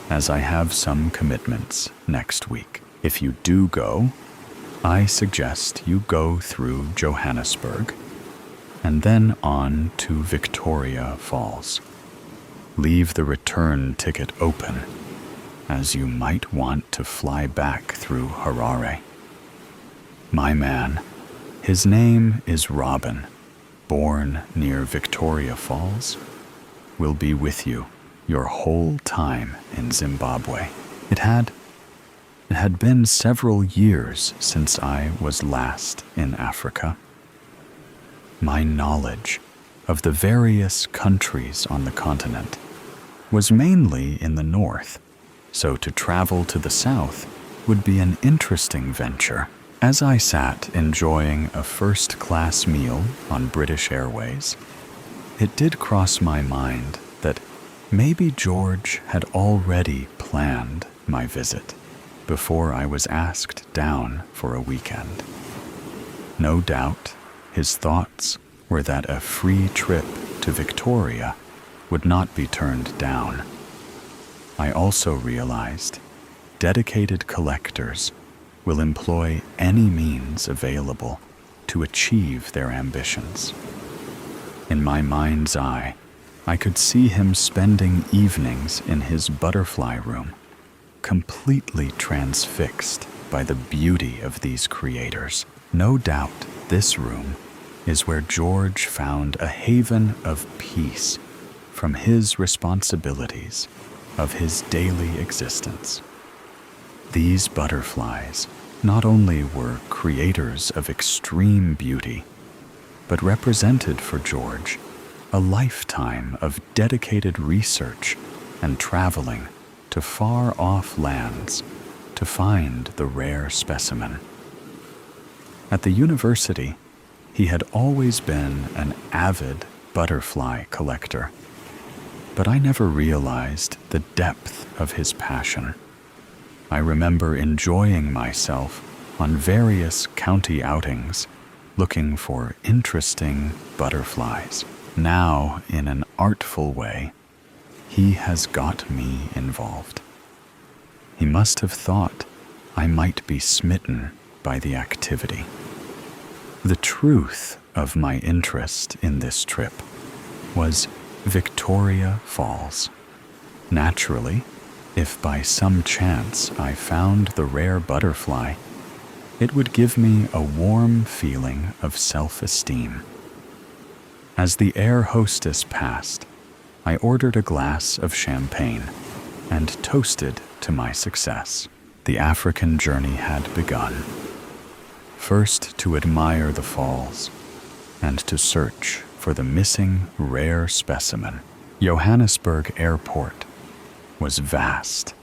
as I have some commitments next week. If you do go, I suggest you go through Johannesburg and then on to Victoria Falls. Leave the return ticket open, as you might want to fly back through Harare. My man, his name is Robin, born near Victoria Falls, will be with you your whole time in Zimbabwe. It had been several years since I was last in Africa. My knowledge of the various countries on the continent was mainly in the north, so to travel to the south would be an interesting venture. As I sat enjoying a first-class meal on British Airways, it did cross my mind that maybe George had already planned my visit before I was asked down for a weekend. No doubt, his thoughts were that a free trip to Victoria would not be turned down. I also realized dedicated collectors will employ any means available to achieve their ambitions. In my mind's eye, I could see him spending evenings in his butterfly room, completely transfixed by the beauty of these creators. No doubt this room is where George found a haven of peace from his responsibilities of his daily existence. These butterflies not only were creators of extreme beauty, but represented for George a lifetime of dedicated research and traveling to far-off lands to find the rare specimen. At the university, he had always been an avid butterfly collector, but I never realized the depth of his passion. I remember enjoying myself on various county outings, looking for interesting butterflies. Now, in an artful way, he has got me involved. He must have thought I might be smitten by the activity. The truth of my interest in this trip was Victoria Falls. Naturally, If by some chance I found the rare butterfly, it would give me a warm feeling of self-esteem. As the air hostess passed, I ordered a glass of champagne and toasted to my success. The African journey had begun. First to admire the falls and to search for the missing rare specimen. Johannesburg Airport was vast,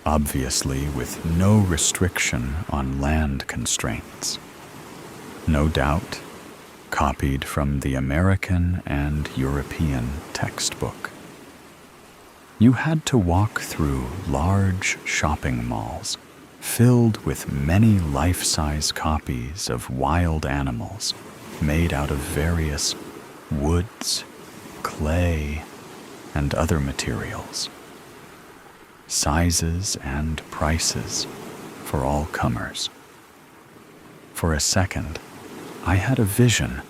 obviously with no restriction on land constraints. No doubt, copied from the American and European textbook. You had to walk through large shopping malls filled with many life-size copies of wild animals made out of various woods, clay, and other materials. Sizes and prices for all comers. For a second, I had a vision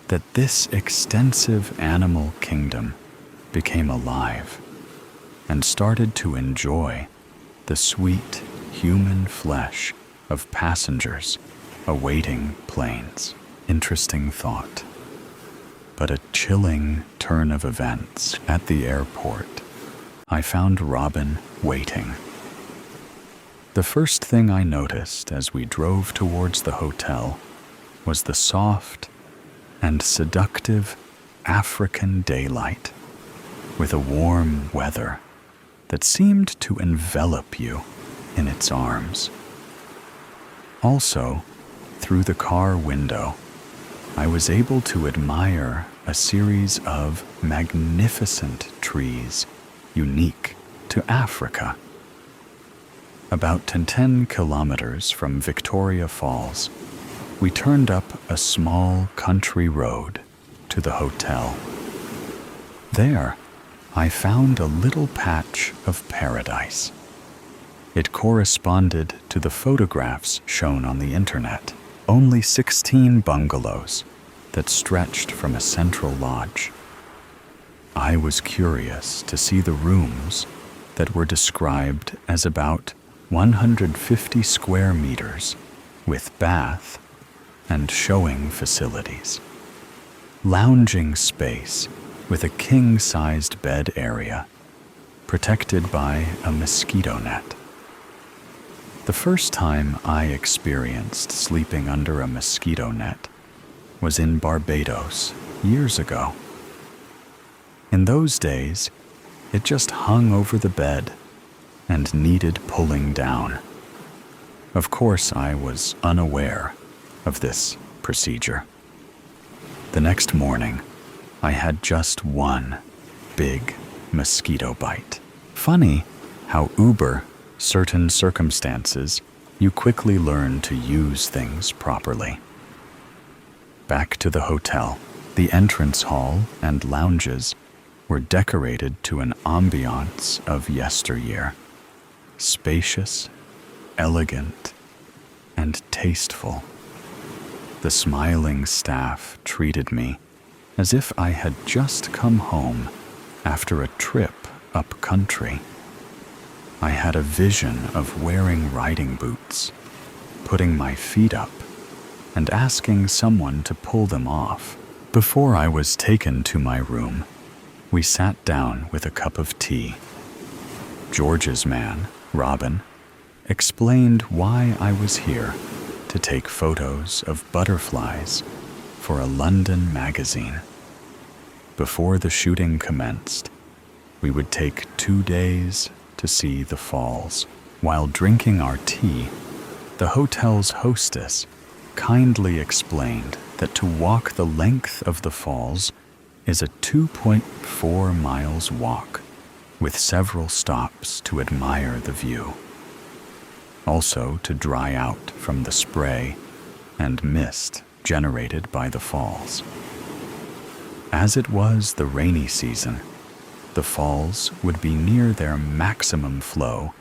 that this extensive animal kingdom became alive and started to enjoy the sweet human flesh of passengers awaiting planes. Interesting thought, but a chilling turn of events. At the airport, I found Robin waiting. The first thing I noticed as we drove towards the hotel was the soft and seductive African daylight with a warm weather that seemed to envelop you in its arms. Also, through the car window, I was able to admire a series of magnificent trees unique to Africa. About 10 kilometers from Victoria Falls, we turned up a small country road to the hotel. There, I found a little patch of paradise. It corresponded to the photographs shown on the internet. Only 16 bungalows that stretched from a central lodge. I was curious to see the rooms that were described as about 150 square meters with bath and showing facilities. Lounging space with a king-sized bed area protected by a mosquito net. The first time I experienced sleeping under a mosquito net was in Barbados years ago. In those days, it just hung over the bed and needed pulling down. Of course, I was unaware of this procedure. The next morning, I had just one big mosquito bite. Funny how certain circumstances, you quickly learn to use things properly. Back to the hotel, the entrance hall and lounges were decorated to an ambiance of yesteryear. Spacious, elegant, and tasteful. The smiling staff treated me as if I had just come home after a trip up country. I had a vision of wearing riding boots, putting my feet up, and asking someone to pull them off. Before I was taken to my room, we sat down with a cup of tea. George's man, Robin, explained why I was here to take photos of butterflies for a London magazine. Before the shooting commenced, we would take 2 days to see the falls. While drinking our tea, the hotel's hostess kindly explained that to walk the length of the falls is a 2.4 miles walk with several stops to admire the view. Also to dry out from the spray and mist generated by the falls. As it was the rainy season, the falls would be near their maximum flow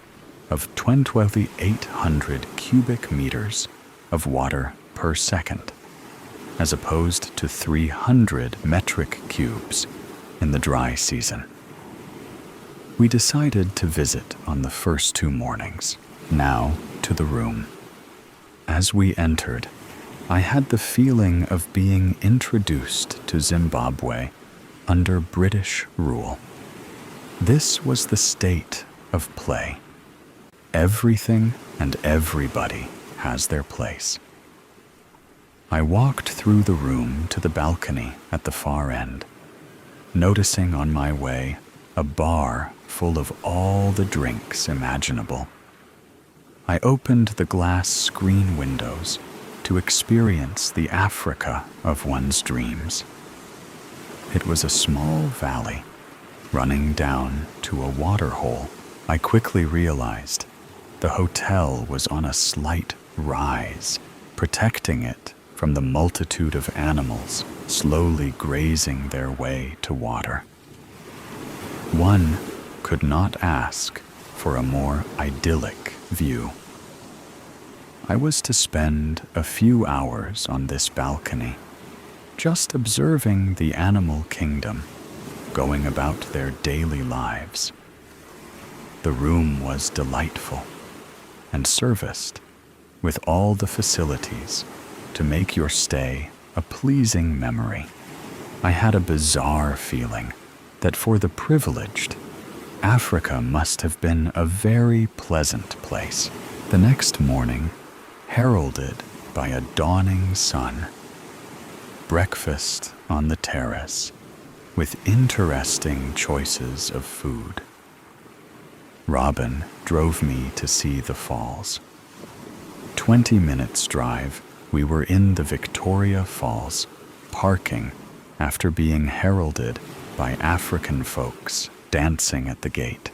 of 2,800 cubic meters of water per second, as opposed to 300 metric cubes in the dry season. We decided to visit on the first 2 mornings. Now to the room. As we entered, I had the feeling of being introduced to Zimbabwe under British rule. This was the state of play. Everything and everybody has their place. I walked through the room to the balcony at the far end, noticing on my way a bar full of all the drinks imaginable. I opened the glass screen windows to experience the Africa of one's dreams. It was a small valley running down to a waterhole. I quickly realized the hotel was on a slight rise, protecting it from the multitude of animals slowly grazing their way to water. One could not ask for a more idyllic view. I was to spend a few hours on this balcony, just observing the animal kingdom, going about their daily lives. The room was delightful and serviced with all the facilities to make your stay a pleasing memory. I had a bizarre feeling that for the privileged, Africa must have been a very pleasant place. The next morning, heralded by a dawning sun, breakfast on the terrace with interesting choices of food. Robin drove me to see the falls. 20 minutes drive, we were in the Victoria Falls, parking after being heralded by African folks dancing at the gate.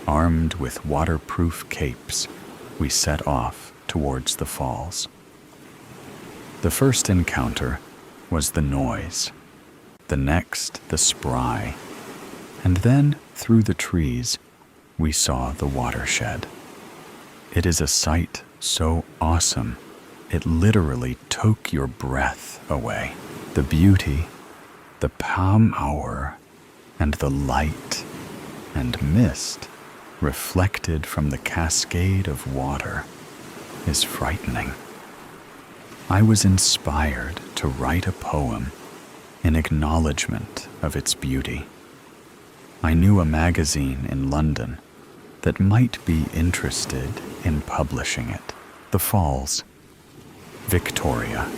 Armed with waterproof capes, we set off towards the falls. The first encounter was the noise, the next the spry, and then through the trees we saw the watershed. It is a sight so awesome, it literally took your breath away. The beauty, the palm hour, and the light and mist reflected from the cascade of water is frightening. I was inspired to write a poem in acknowledgement of its beauty. I knew a magazine in London that might be interested in publishing it. The Falls, Victoria,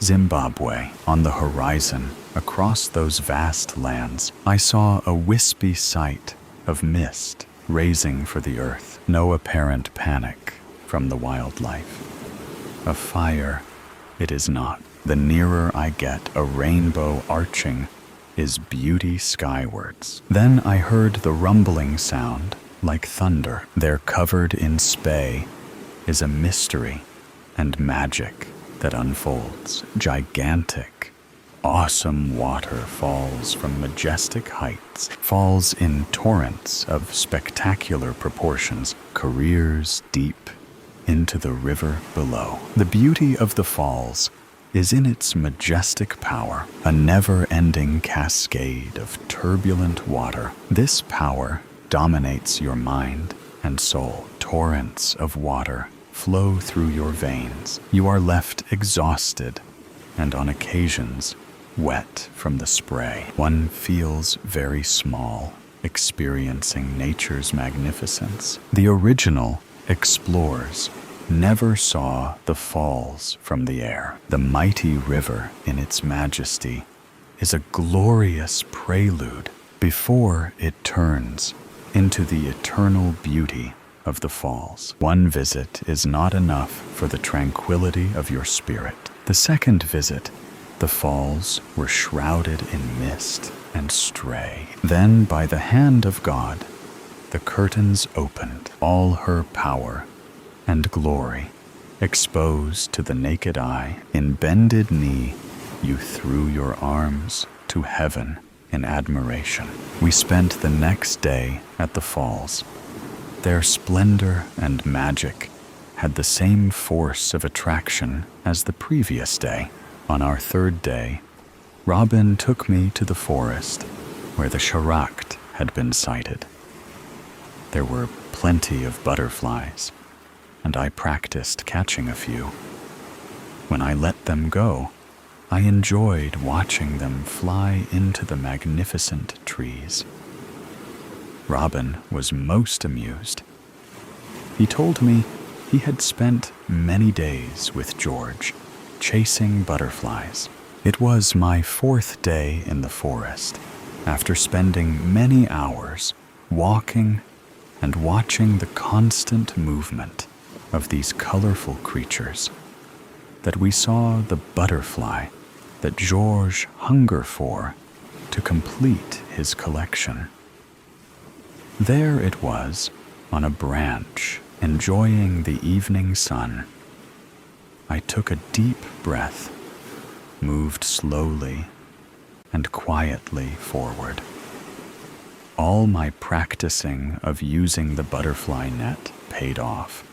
Zimbabwe. On the horizon, across those vast lands, I saw a wispy sight of mist raising for the earth. No apparent panic from the wildlife. A fire, it is not. The nearer I get, a rainbow arching is beauty skywards. Then I heard the rumbling sound like thunder. There, covered in spay, is a mystery and magic that unfolds. Gigantic, awesome water falls from majestic heights, falls in torrents of spectacular proportions, careers deep into the river below. The beauty of the falls is in its majestic power, a never-ending cascade of turbulent water. This power dominates your mind and soul. Torrents of water flow through your veins. You are left exhausted and on occasions wet from the spray. One feels very small, experiencing nature's magnificence. The original explorers never saw the falls from the air. The mighty river in its majesty is a glorious prelude before it turns into the eternal beauty of the falls. One visit is not enough for the tranquility of your spirit. The second visit, the falls were shrouded in mist and stray. Then, by the hand of God, the curtains opened, all her power and glory exposed to the naked eye. In bended knee, you threw your arms to heaven in admiration. We spent the next day at the falls. Their splendor and magic had the same force of attraction as the previous day. On our third day, Robin took me to the forest where the charakt had been sighted. There were plenty of butterflies, and I practiced catching a few. When I let them go, I enjoyed watching them fly into the magnificent trees. Robin was most amused. He told me he had spent many days with George, chasing butterflies. It was my 4th day in the forest, after spending many hours walking and watching the constant movement of these colorful creatures, that we saw the butterfly that George hungered for to complete his collection. There it was, on a branch, enjoying the evening sun. I took a deep breath, moved slowly and quietly forward. All my practicing of using the butterfly net paid off.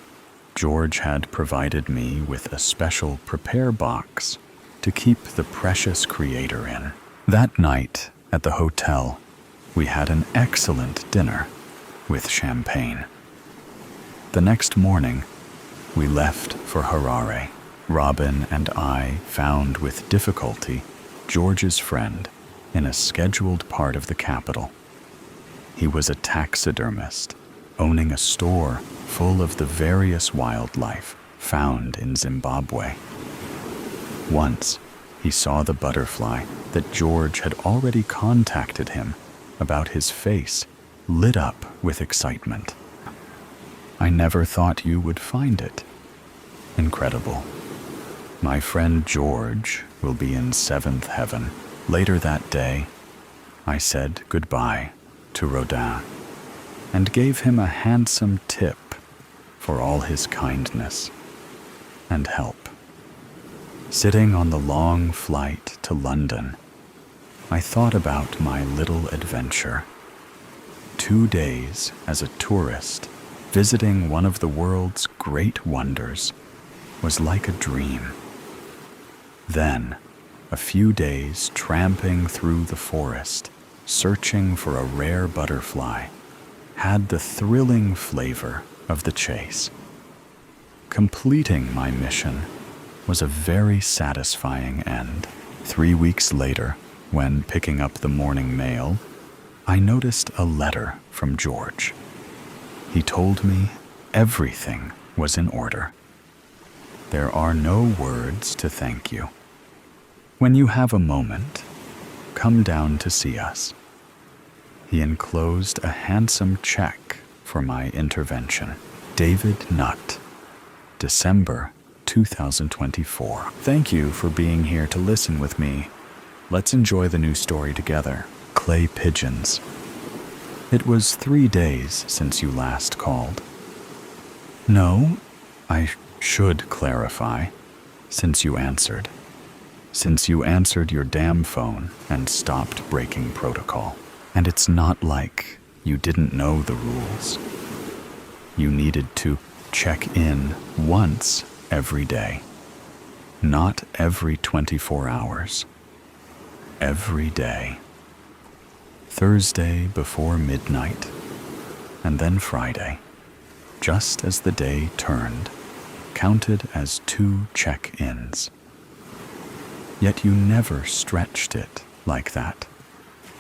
George had provided me with a special prepare box to keep the precious creator in. That night at the hotel, we had an excellent dinner with champagne. The next morning, we left for Harare. Robin and I found with difficulty George's friend in a scheduled part of the capital. He was a taxidermist, owning a store full of the various wildlife found in Zimbabwe. Once, he saw the butterfly that George had already contacted him about his face lit up with excitement. "I never thought you would find it. Incredible. My friend George will be in 7th heaven." Later that day, I said goodbye to Rodin and gave him a handsome tip for all his kindness and help. Sitting on the long flight to London, I thought about my little adventure. 2 days as a tourist, visiting one of the world's great wonders, was like a dream. Then, a few days tramping through the forest, searching for a rare butterfly, had the thrilling flavor of the chase. Completing my mission was a very satisfying end. 3 weeks later, when picking up the morning mail, I noticed a letter from George. He told me everything was in order. "There are no words to thank you. When you have a moment, come down to see us." He enclosed a handsome check for my intervention. David Nutt, December 2024. Thank you for being here to listen with me. Let's enjoy the new story together. Clay pigeons. It was 3 days since you last called. No, I should clarify, since you answered. Since you answered your damn phone and stopped breaking protocol. And it's not like you didn't know the rules. You needed to check in once every day. Not every 24 hours. Every day. Thursday before midnight, and then Friday, just as the day turned, counted as 2 check-ins. Yet you never stretched it like that.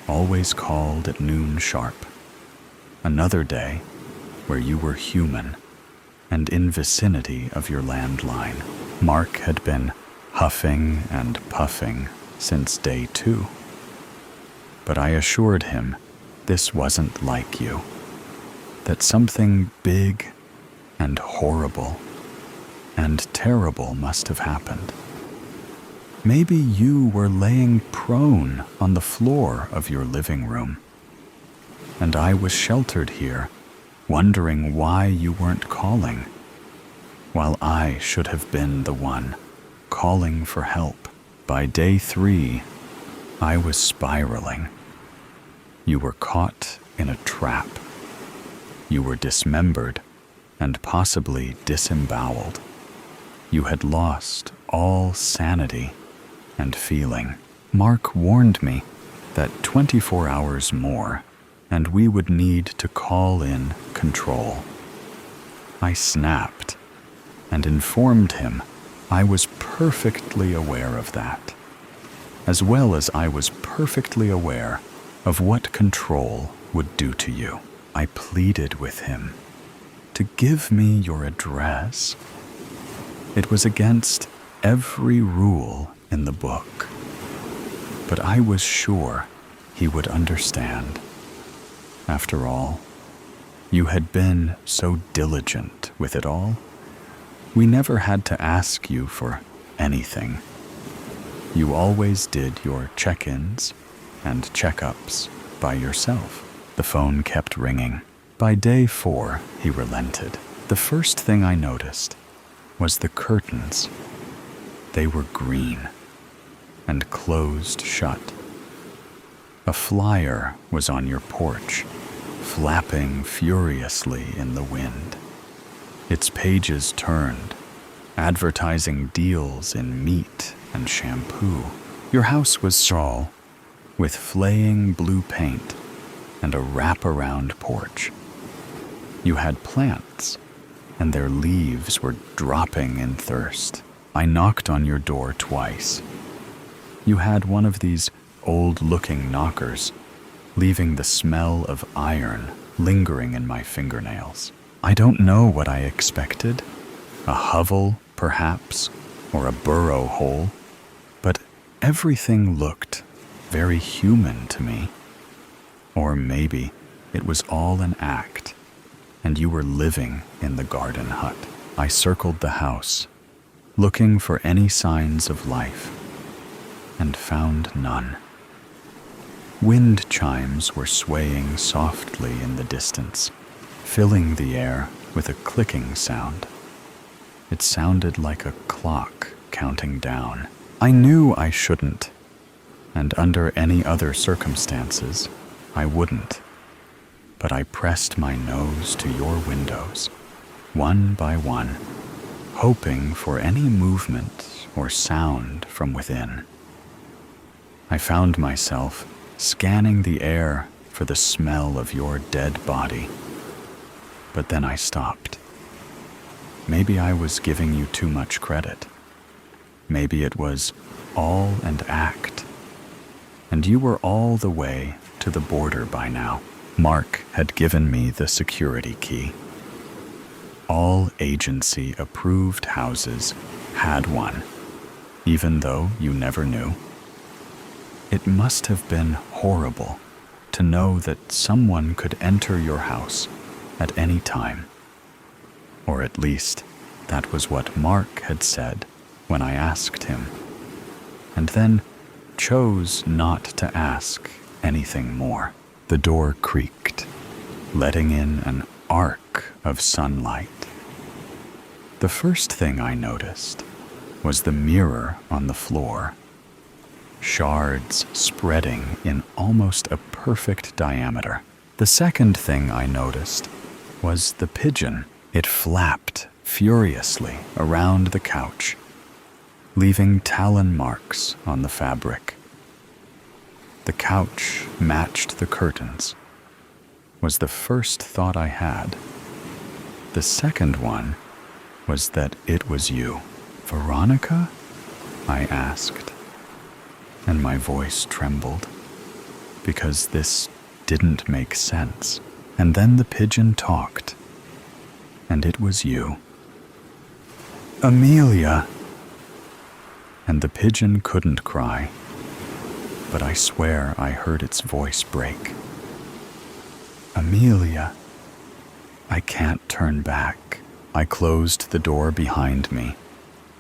Always called at noon sharp. Another day where you were human and in vicinity of your landline. Mark had been huffing and puffing since day 2. But I assured him this wasn't like you, that something big and horrible and terrible must have happened. Maybe you were laying prone on the floor of your living room, and I was sheltered here, wondering why you weren't calling, while I should have been the one calling for help. By day 3, I was spiraling. You were caught in a trap. You were dismembered and possibly disemboweled. You had lost all sanity and feeling. Mark warned me that 24 hours more and we would need to call in control. I snapped and informed him I was perfectly aware of that, as well as I was perfectly aware of what control would do to you. I pleaded with him to give me your address. It was against every rule in the book, but I was sure he would understand. After all, you had been so diligent with it all. We never had to ask you for anything. You always did your check-ins and check-ups by yourself. The phone kept ringing. By day 4, he relented. The first thing I noticed was the curtains. They were green and closed shut. A flyer was on your porch, flapping furiously in the wind. Its pages turned, advertising deals in meat and shampoo. Your house was straw, with flaying blue paint and a wrap-around porch. You had plants, and their leaves were dropping in thirst. I knocked on your door twice. You had one of these old-looking knockers, leaving the smell of iron lingering in my fingernails. I don't know what I expected. A hovel, perhaps, or a burrow hole, but everything looked very human to me. Or maybe it was all an act, and you were living in the garden hut. I circled the house, looking for any signs of life, and found none. Wind chimes were swaying softly in the distance, filling the air with a clicking sound. It sounded like a clock counting down. I knew I shouldn't, and under any other circumstances, I wouldn't. But I pressed my nose to your windows, one by one, hoping for any movement or sound from within. I found myself scanning the air for the smell of your dead body. But then I stopped. Maybe I was giving you too much credit. Maybe it was all an act. And you were all the way to the border by now. Mark had given me the security key. All agency-approved houses had one, even though you never knew. It must have been horrible to know that someone could enter your house at any time. Or at least, that was what Mark had said when I asked him, and then chose not to ask anything more. The door creaked, letting in an arc of sunlight. The first thing I noticed was the mirror on the floor, shards spreading in almost a perfect diameter. The second thing I noticed was the pigeon. It flapped furiously around the couch, leaving talon marks on the fabric. The couch matched the curtains, was the first thought I had. The second one was that it was you. Veronica? I asked, and my voice trembled, because this didn't make sense. And then the pigeon talked, and it was you. Amelia! And the pigeon couldn't cry, but I swear I heard its voice break. Amelia, I can't turn back. I closed the door behind me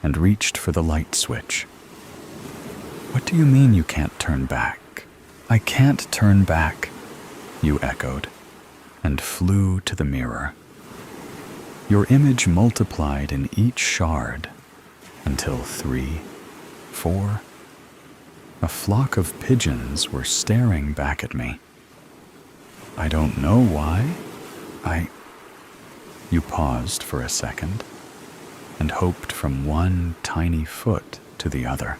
and reached for the light switch. What do you mean you can't turn back? I can't turn back, you echoed, and flew to the mirror. Your image multiplied in each shard until 3, 4. A flock of pigeons were staring back at me. I don't know why. You paused for a second and hoped from one tiny foot to the other.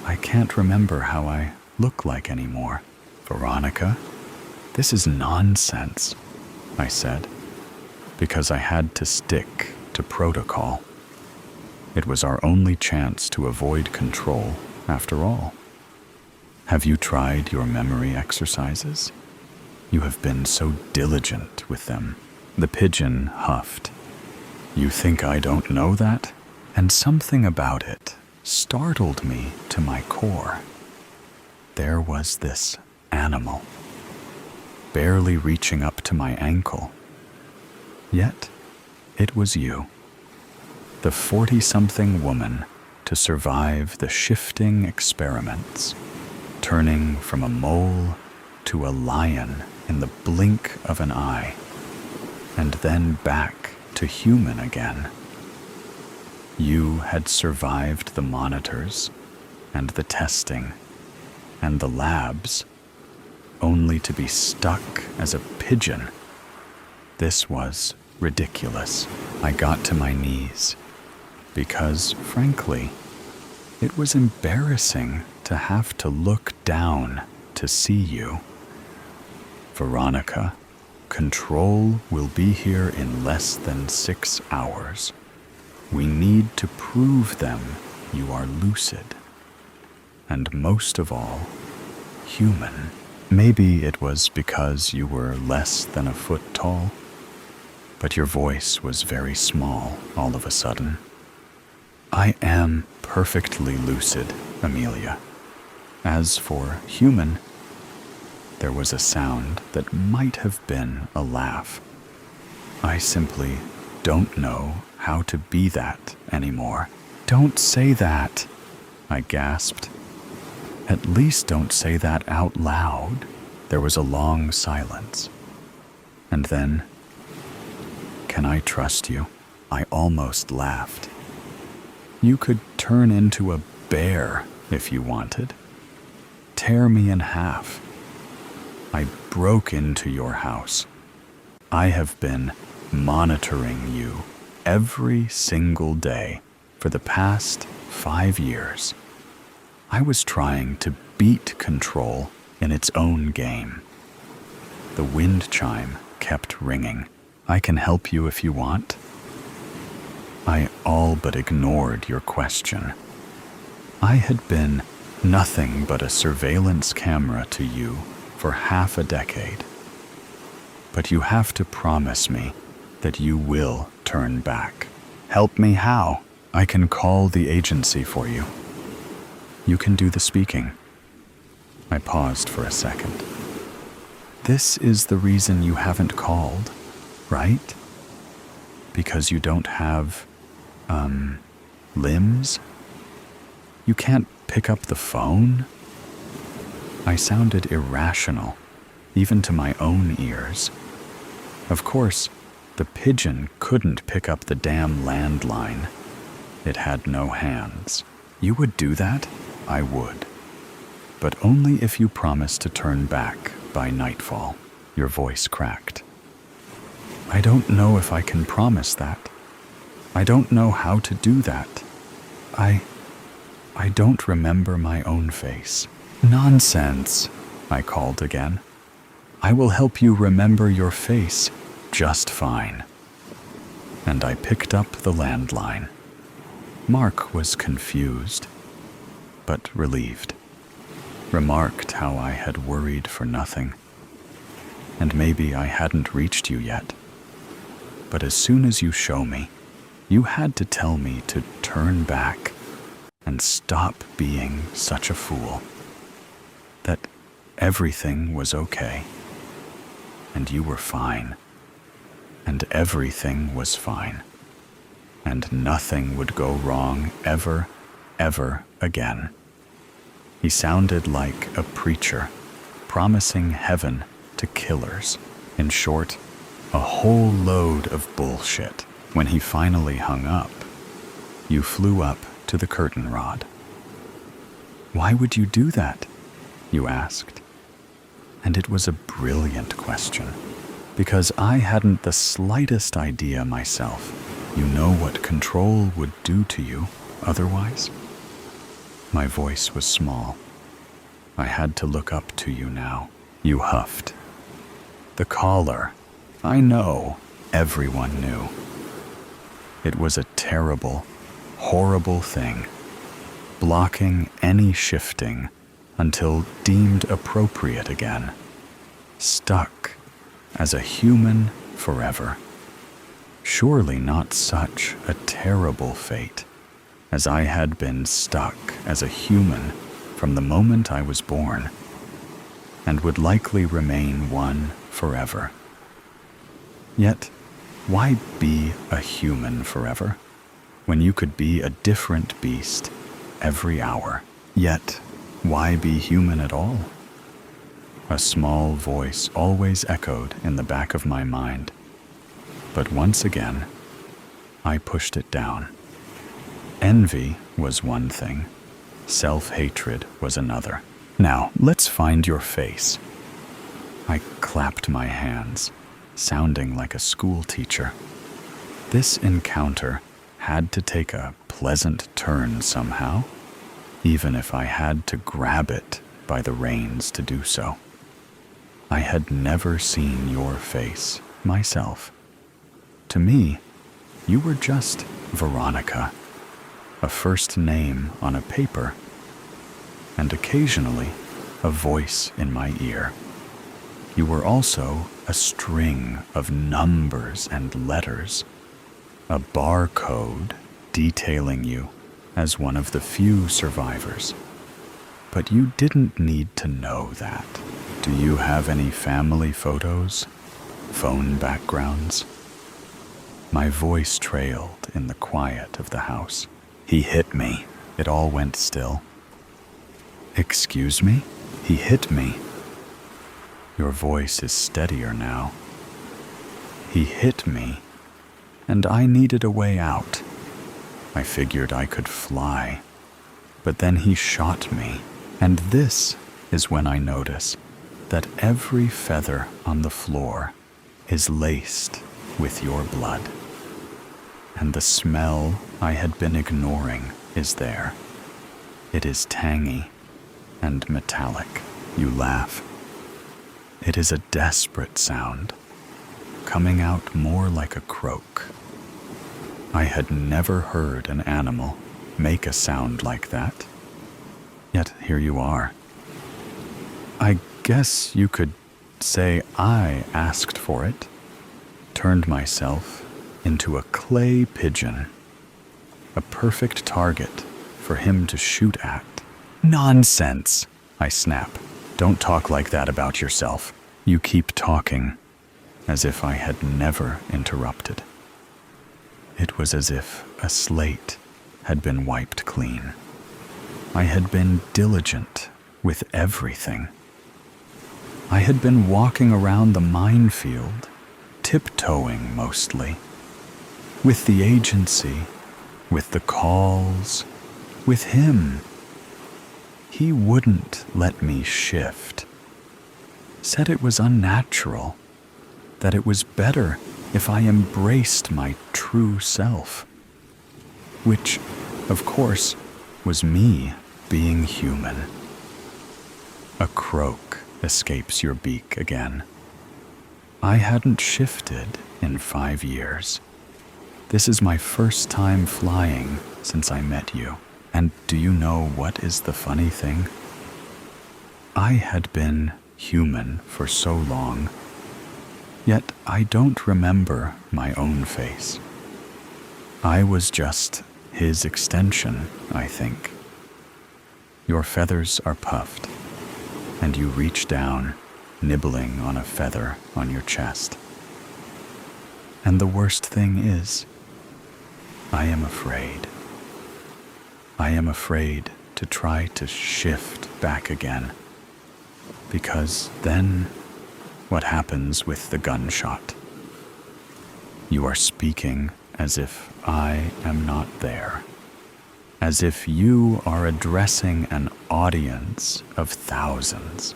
I can't remember how I look like anymore. Veronica, This is nonsense, I said, because I had to stick to protocol. It was our only chance to avoid control, after all. Have you tried your memory exercises? You have been so diligent with them. The pigeon huffed. You think I don't know that? And something about it startled me to my core. There was this animal, barely reaching up to my ankle. Yet, it was you, the 40-something woman to survive the shifting experiments, turning from a mole to a lion in the blink of an eye, and then back to human again. You had survived the monitors and the testing and the labs, only to be stuck as a pigeon. This was ridiculous. I got to my knees because, frankly, it was embarrassing to have to look down to see you. Veronica, control will be here in less than 6 hours. We need to prove them you are lucid. And most of all, human. Maybe it was because you were less than a foot tall, but your voice was very small all of a sudden. I am perfectly lucid, Amelia. As for human, there was a sound that might have been a laugh. I simply don't know how to be that anymore. Don't say that, I gasped. At least don't say that out loud. There was a long silence. And then, can I trust you? I almost laughed. You could turn into a bear if you wanted. Tear me in half. I broke into your house. I have been monitoring you every single day for the past 5 years. I was trying to beat control in its own game. The wind chime kept ringing. I can help you if you want. I all but ignored your question. I had been nothing but a surveillance camera to you for half a decade. But you have to promise me that you will turn back. Help me how? I can call the agency for you. You can do the speaking. I paused for a second. This is the reason you haven't called, right? Because you don't have, limbs? You can't pick up the phone? I sounded irrational, even to my own ears. Of course, the pigeon couldn't pick up the damn landline. It had no hands. You would do that? I would. But only if you promise to turn back by nightfall. Your voice cracked. I don't know if I can promise that. I don't know how to do that. I don't remember my own face. Nonsense, I called again. I will help you remember your face just fine. And I picked up the landline. Mark was confused, but relieved. Remarked how I had worried for nothing. And maybe I hadn't reached you yet. But as soon as you show me, you had to tell me to turn back and stop being such a fool. That everything was okay. And you were fine. And everything was fine. And nothing would go wrong ever, ever again. He sounded like a preacher, promising heaven to killers. In short, a whole load of bullshit. When he finally hung up, you flew up to the curtain rod. Why would you do that? You asked. And it was a brilliant question, because I hadn't the slightest idea myself. You know what control would do to you otherwise? My voice was small. I had to look up to you now. You huffed. The collar. I know. Everyone knew. It was a terrible, horrible thing, blocking any shifting until deemed appropriate again. Stuck as a human forever. Surely not such a terrible fate, as I had been stuck as a human from the moment I was born, and would likely remain one forever. Yet, why be a human forever, when you could be a different beast every hour? Yet, why be human at all? A small voice always echoed in the back of my mind, but once again, I pushed it down. Envy was one thing, self-hatred was another. Now, let's find your face. I clapped my hands, sounding like a school teacher. This encounter had to take a pleasant turn somehow, even if I had to grab it by the reins to do so. I had never seen your face myself. To me, you were just Veronica, a first name on a paper, and occasionally a voice in my ear. You were also a string of numbers and letters, a barcode detailing you as one of the few survivors. But you didn't need to know that. Do you have any family photos? Phone backgrounds? My voice trailed in the quiet of the house. He hit me. It all went still. Excuse me? He hit me. Your voice is steadier now. He hit me, and I needed a way out. I figured I could fly, but then he shot me, and this is when I notice that every feather on the floor is laced with your blood. And the smell I had been ignoring is there. It is tangy and metallic. You laugh. It is a desperate sound, coming out more like a croak. I had never heard an animal make a sound like that. Yet here you are. I guess you could say I asked for it, turned myself into a clay pigeon, a perfect target for him to shoot at. Nonsense, I snap. Don't talk like that about yourself. You keep talking, as if I had never interrupted. It was as if a slate had been wiped clean. I had been diligent with everything. I had been walking around the minefield, tiptoeing mostly, with the agency, with the calls, with him. He wouldn't let me shift. Said it was unnatural, that it was better if I embraced my true self, which, of course, was me being human. A croak escapes your beak again. I hadn't shifted in 5 years. This is my first time flying since I met you. And do you know what is the funny thing? I had been human for so long, yet I don't remember my own face. I was just his extension, I think. Your feathers are puffed, and you reach down, nibbling on a feather on your chest. And the worst thing is, I am afraid. I am afraid to try to shift back again, because then what happens with the gunshot? You are speaking as if I am not there, as if you are addressing an audience of thousands,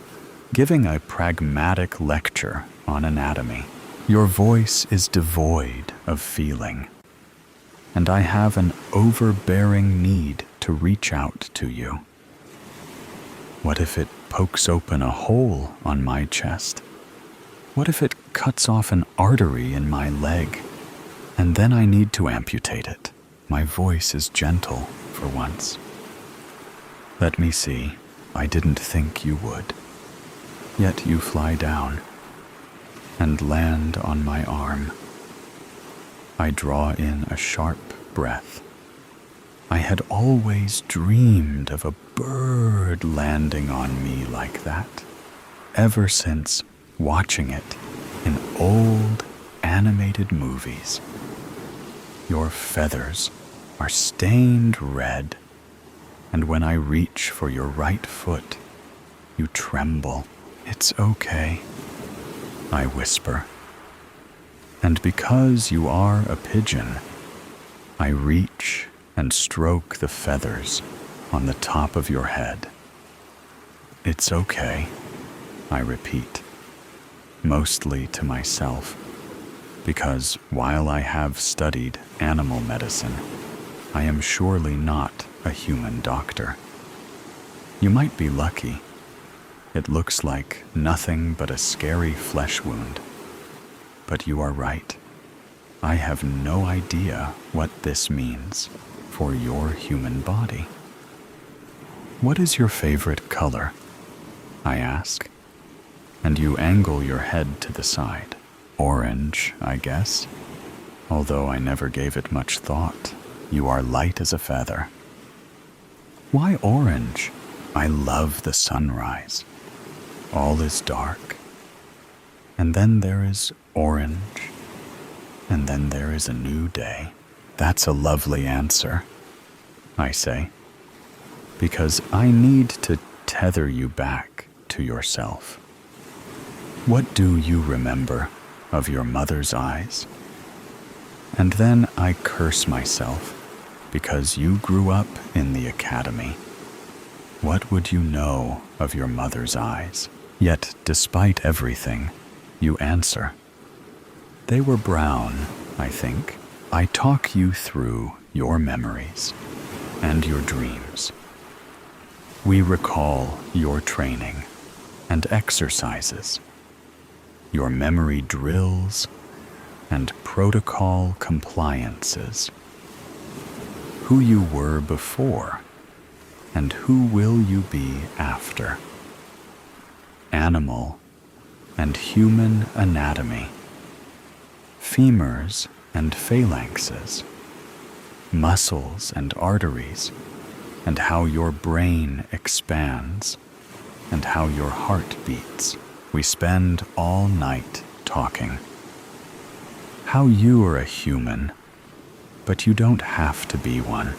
giving a pragmatic lecture on anatomy. Your voice is devoid of feeling, and I have an overbearing need to reach out to you. What if it pokes open a hole on my chest? What if it cuts off an artery in my leg, and then I need to amputate it? My voice is gentle for once. Let me see. I didn't think you would. Yet you fly down and land on my arm. I draw in a sharp breath. I had always dreamed of a bird landing on me like that, ever since watching it in old animated movies. Your feathers are stained red, and when I reach for your right foot, you tremble. It's okay, I whisper. And because you are a pigeon, I reach and stroke the feathers on the top of your head. It's okay, I repeat, mostly to myself, because while I have studied animal medicine, I am surely not a human doctor. You might be lucky. It looks like nothing but a scary flesh wound. But you are right. I have no idea what this means for your human body. What is your favorite color? I ask, and you angle your head to the side. Orange, I guess. Although I never gave it much thought. You are light as a feather. Why orange? I love the sunrise. All is dark. And then there is orange. And then there is a new day. That's a lovely answer, I say, because I need to tether you back to yourself. What do you remember of your mother's eyes? And then I curse myself because you grew up in the academy. What would you know of your mother's eyes? Yet, despite everything, you answer. They were brown, I think. I talk you through your memories and your dreams. We recall your training and exercises, your memory drills and protocol compliances, who you were before and who will you be after. Animal and human anatomy, femurs and phalanxes, muscles and arteries, and how your brain expands, and how your heart beats. We spend all night talking. How you are a human, but you don't have to be one.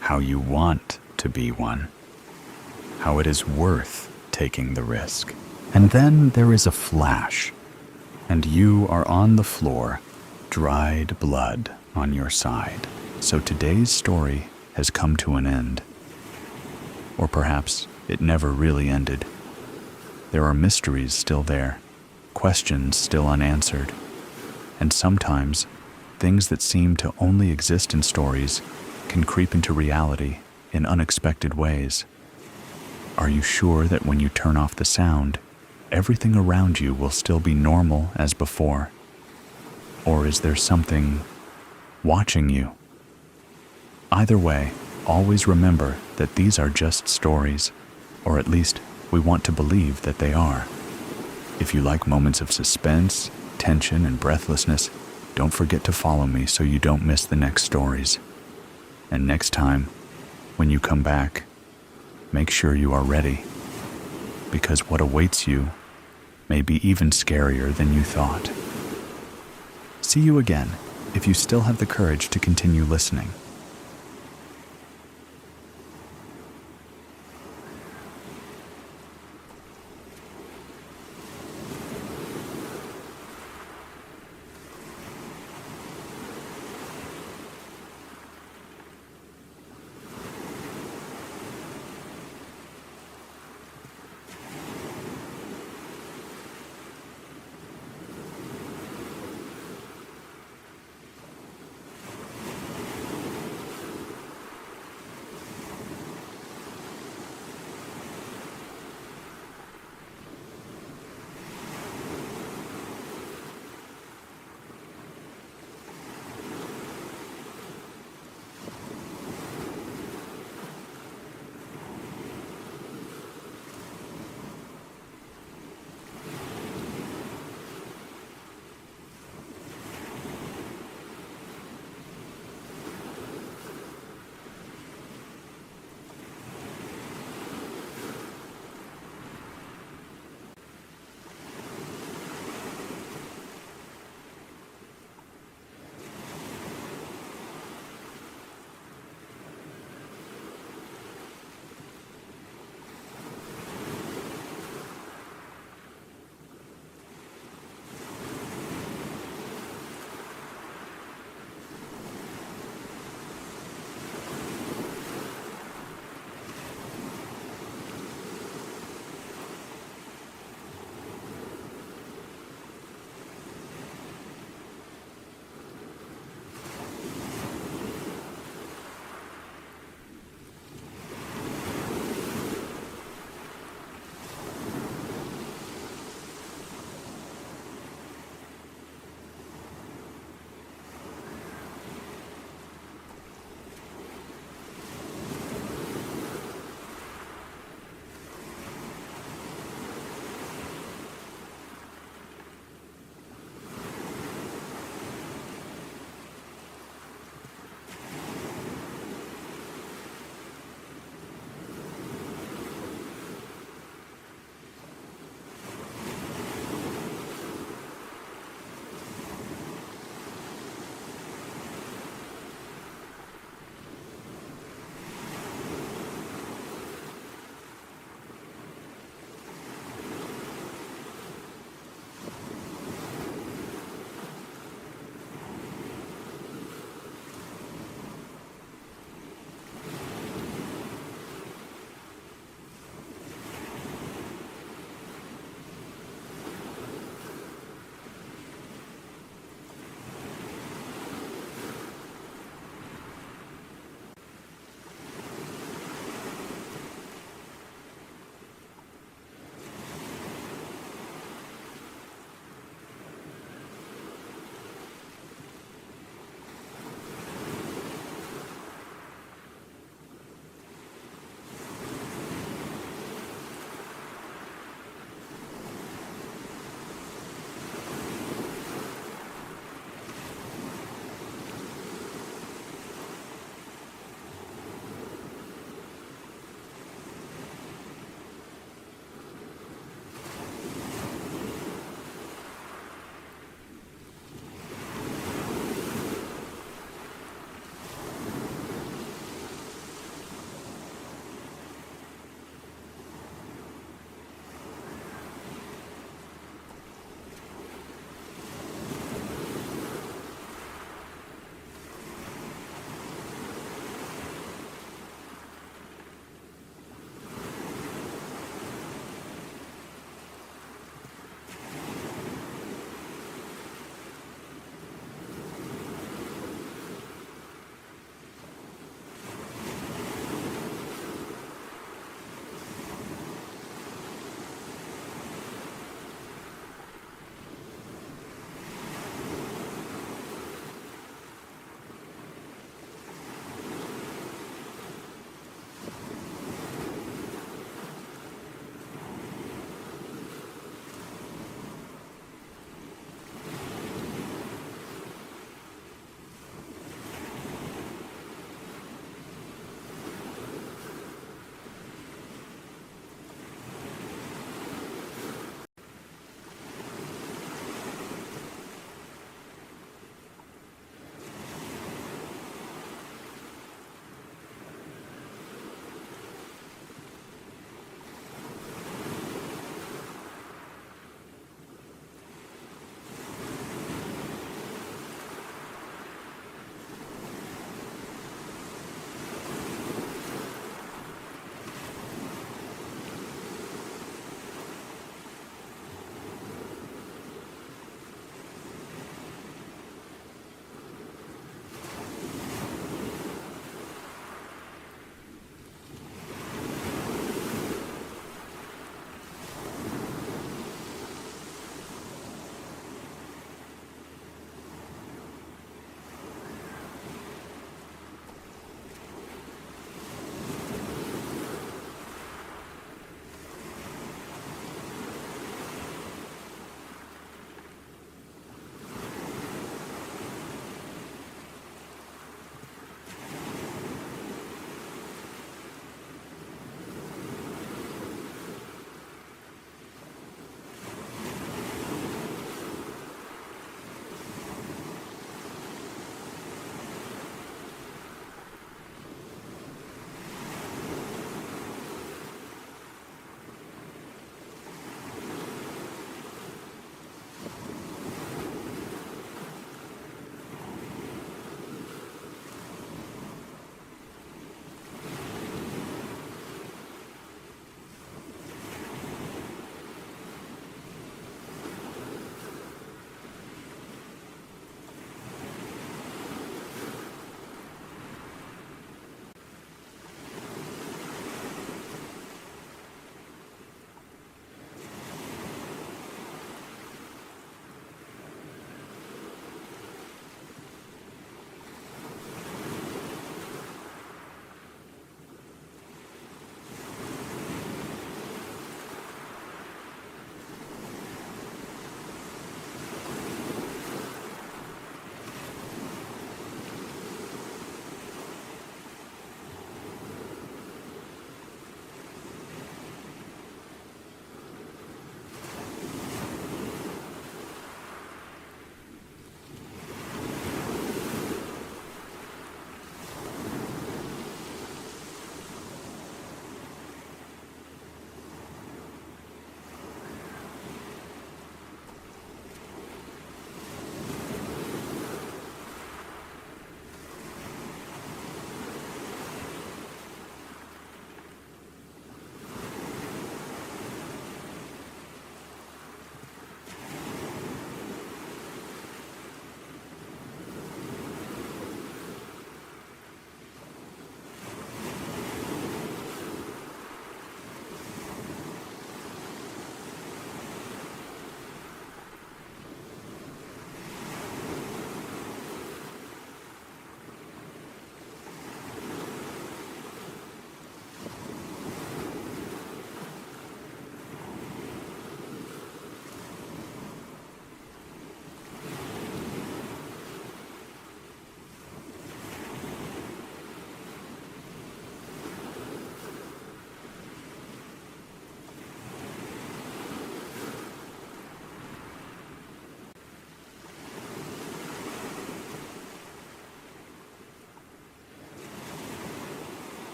How you want to be one. How it is worth taking the risk. And then there is a flash, and you are on the floor, dried blood on your side. So today's story has come to an end. Or perhaps it never really ended. There are mysteries still there, questions still unanswered, and sometimes things that seem to only exist in stories can creep into reality in unexpected ways. Are you sure that when you turn off the sound, everything around you will still be normal as before? Or is there something watching you? Either way, always remember that these are just stories, or at least we want to believe that they are. If you like moments of suspense, tension, and breathlessness, don't forget to follow me so you don't miss the next stories. And next time, when you come back, make sure you are ready, because what awaits you may be even scarier than you thought. See you again if you still have the courage to continue listening.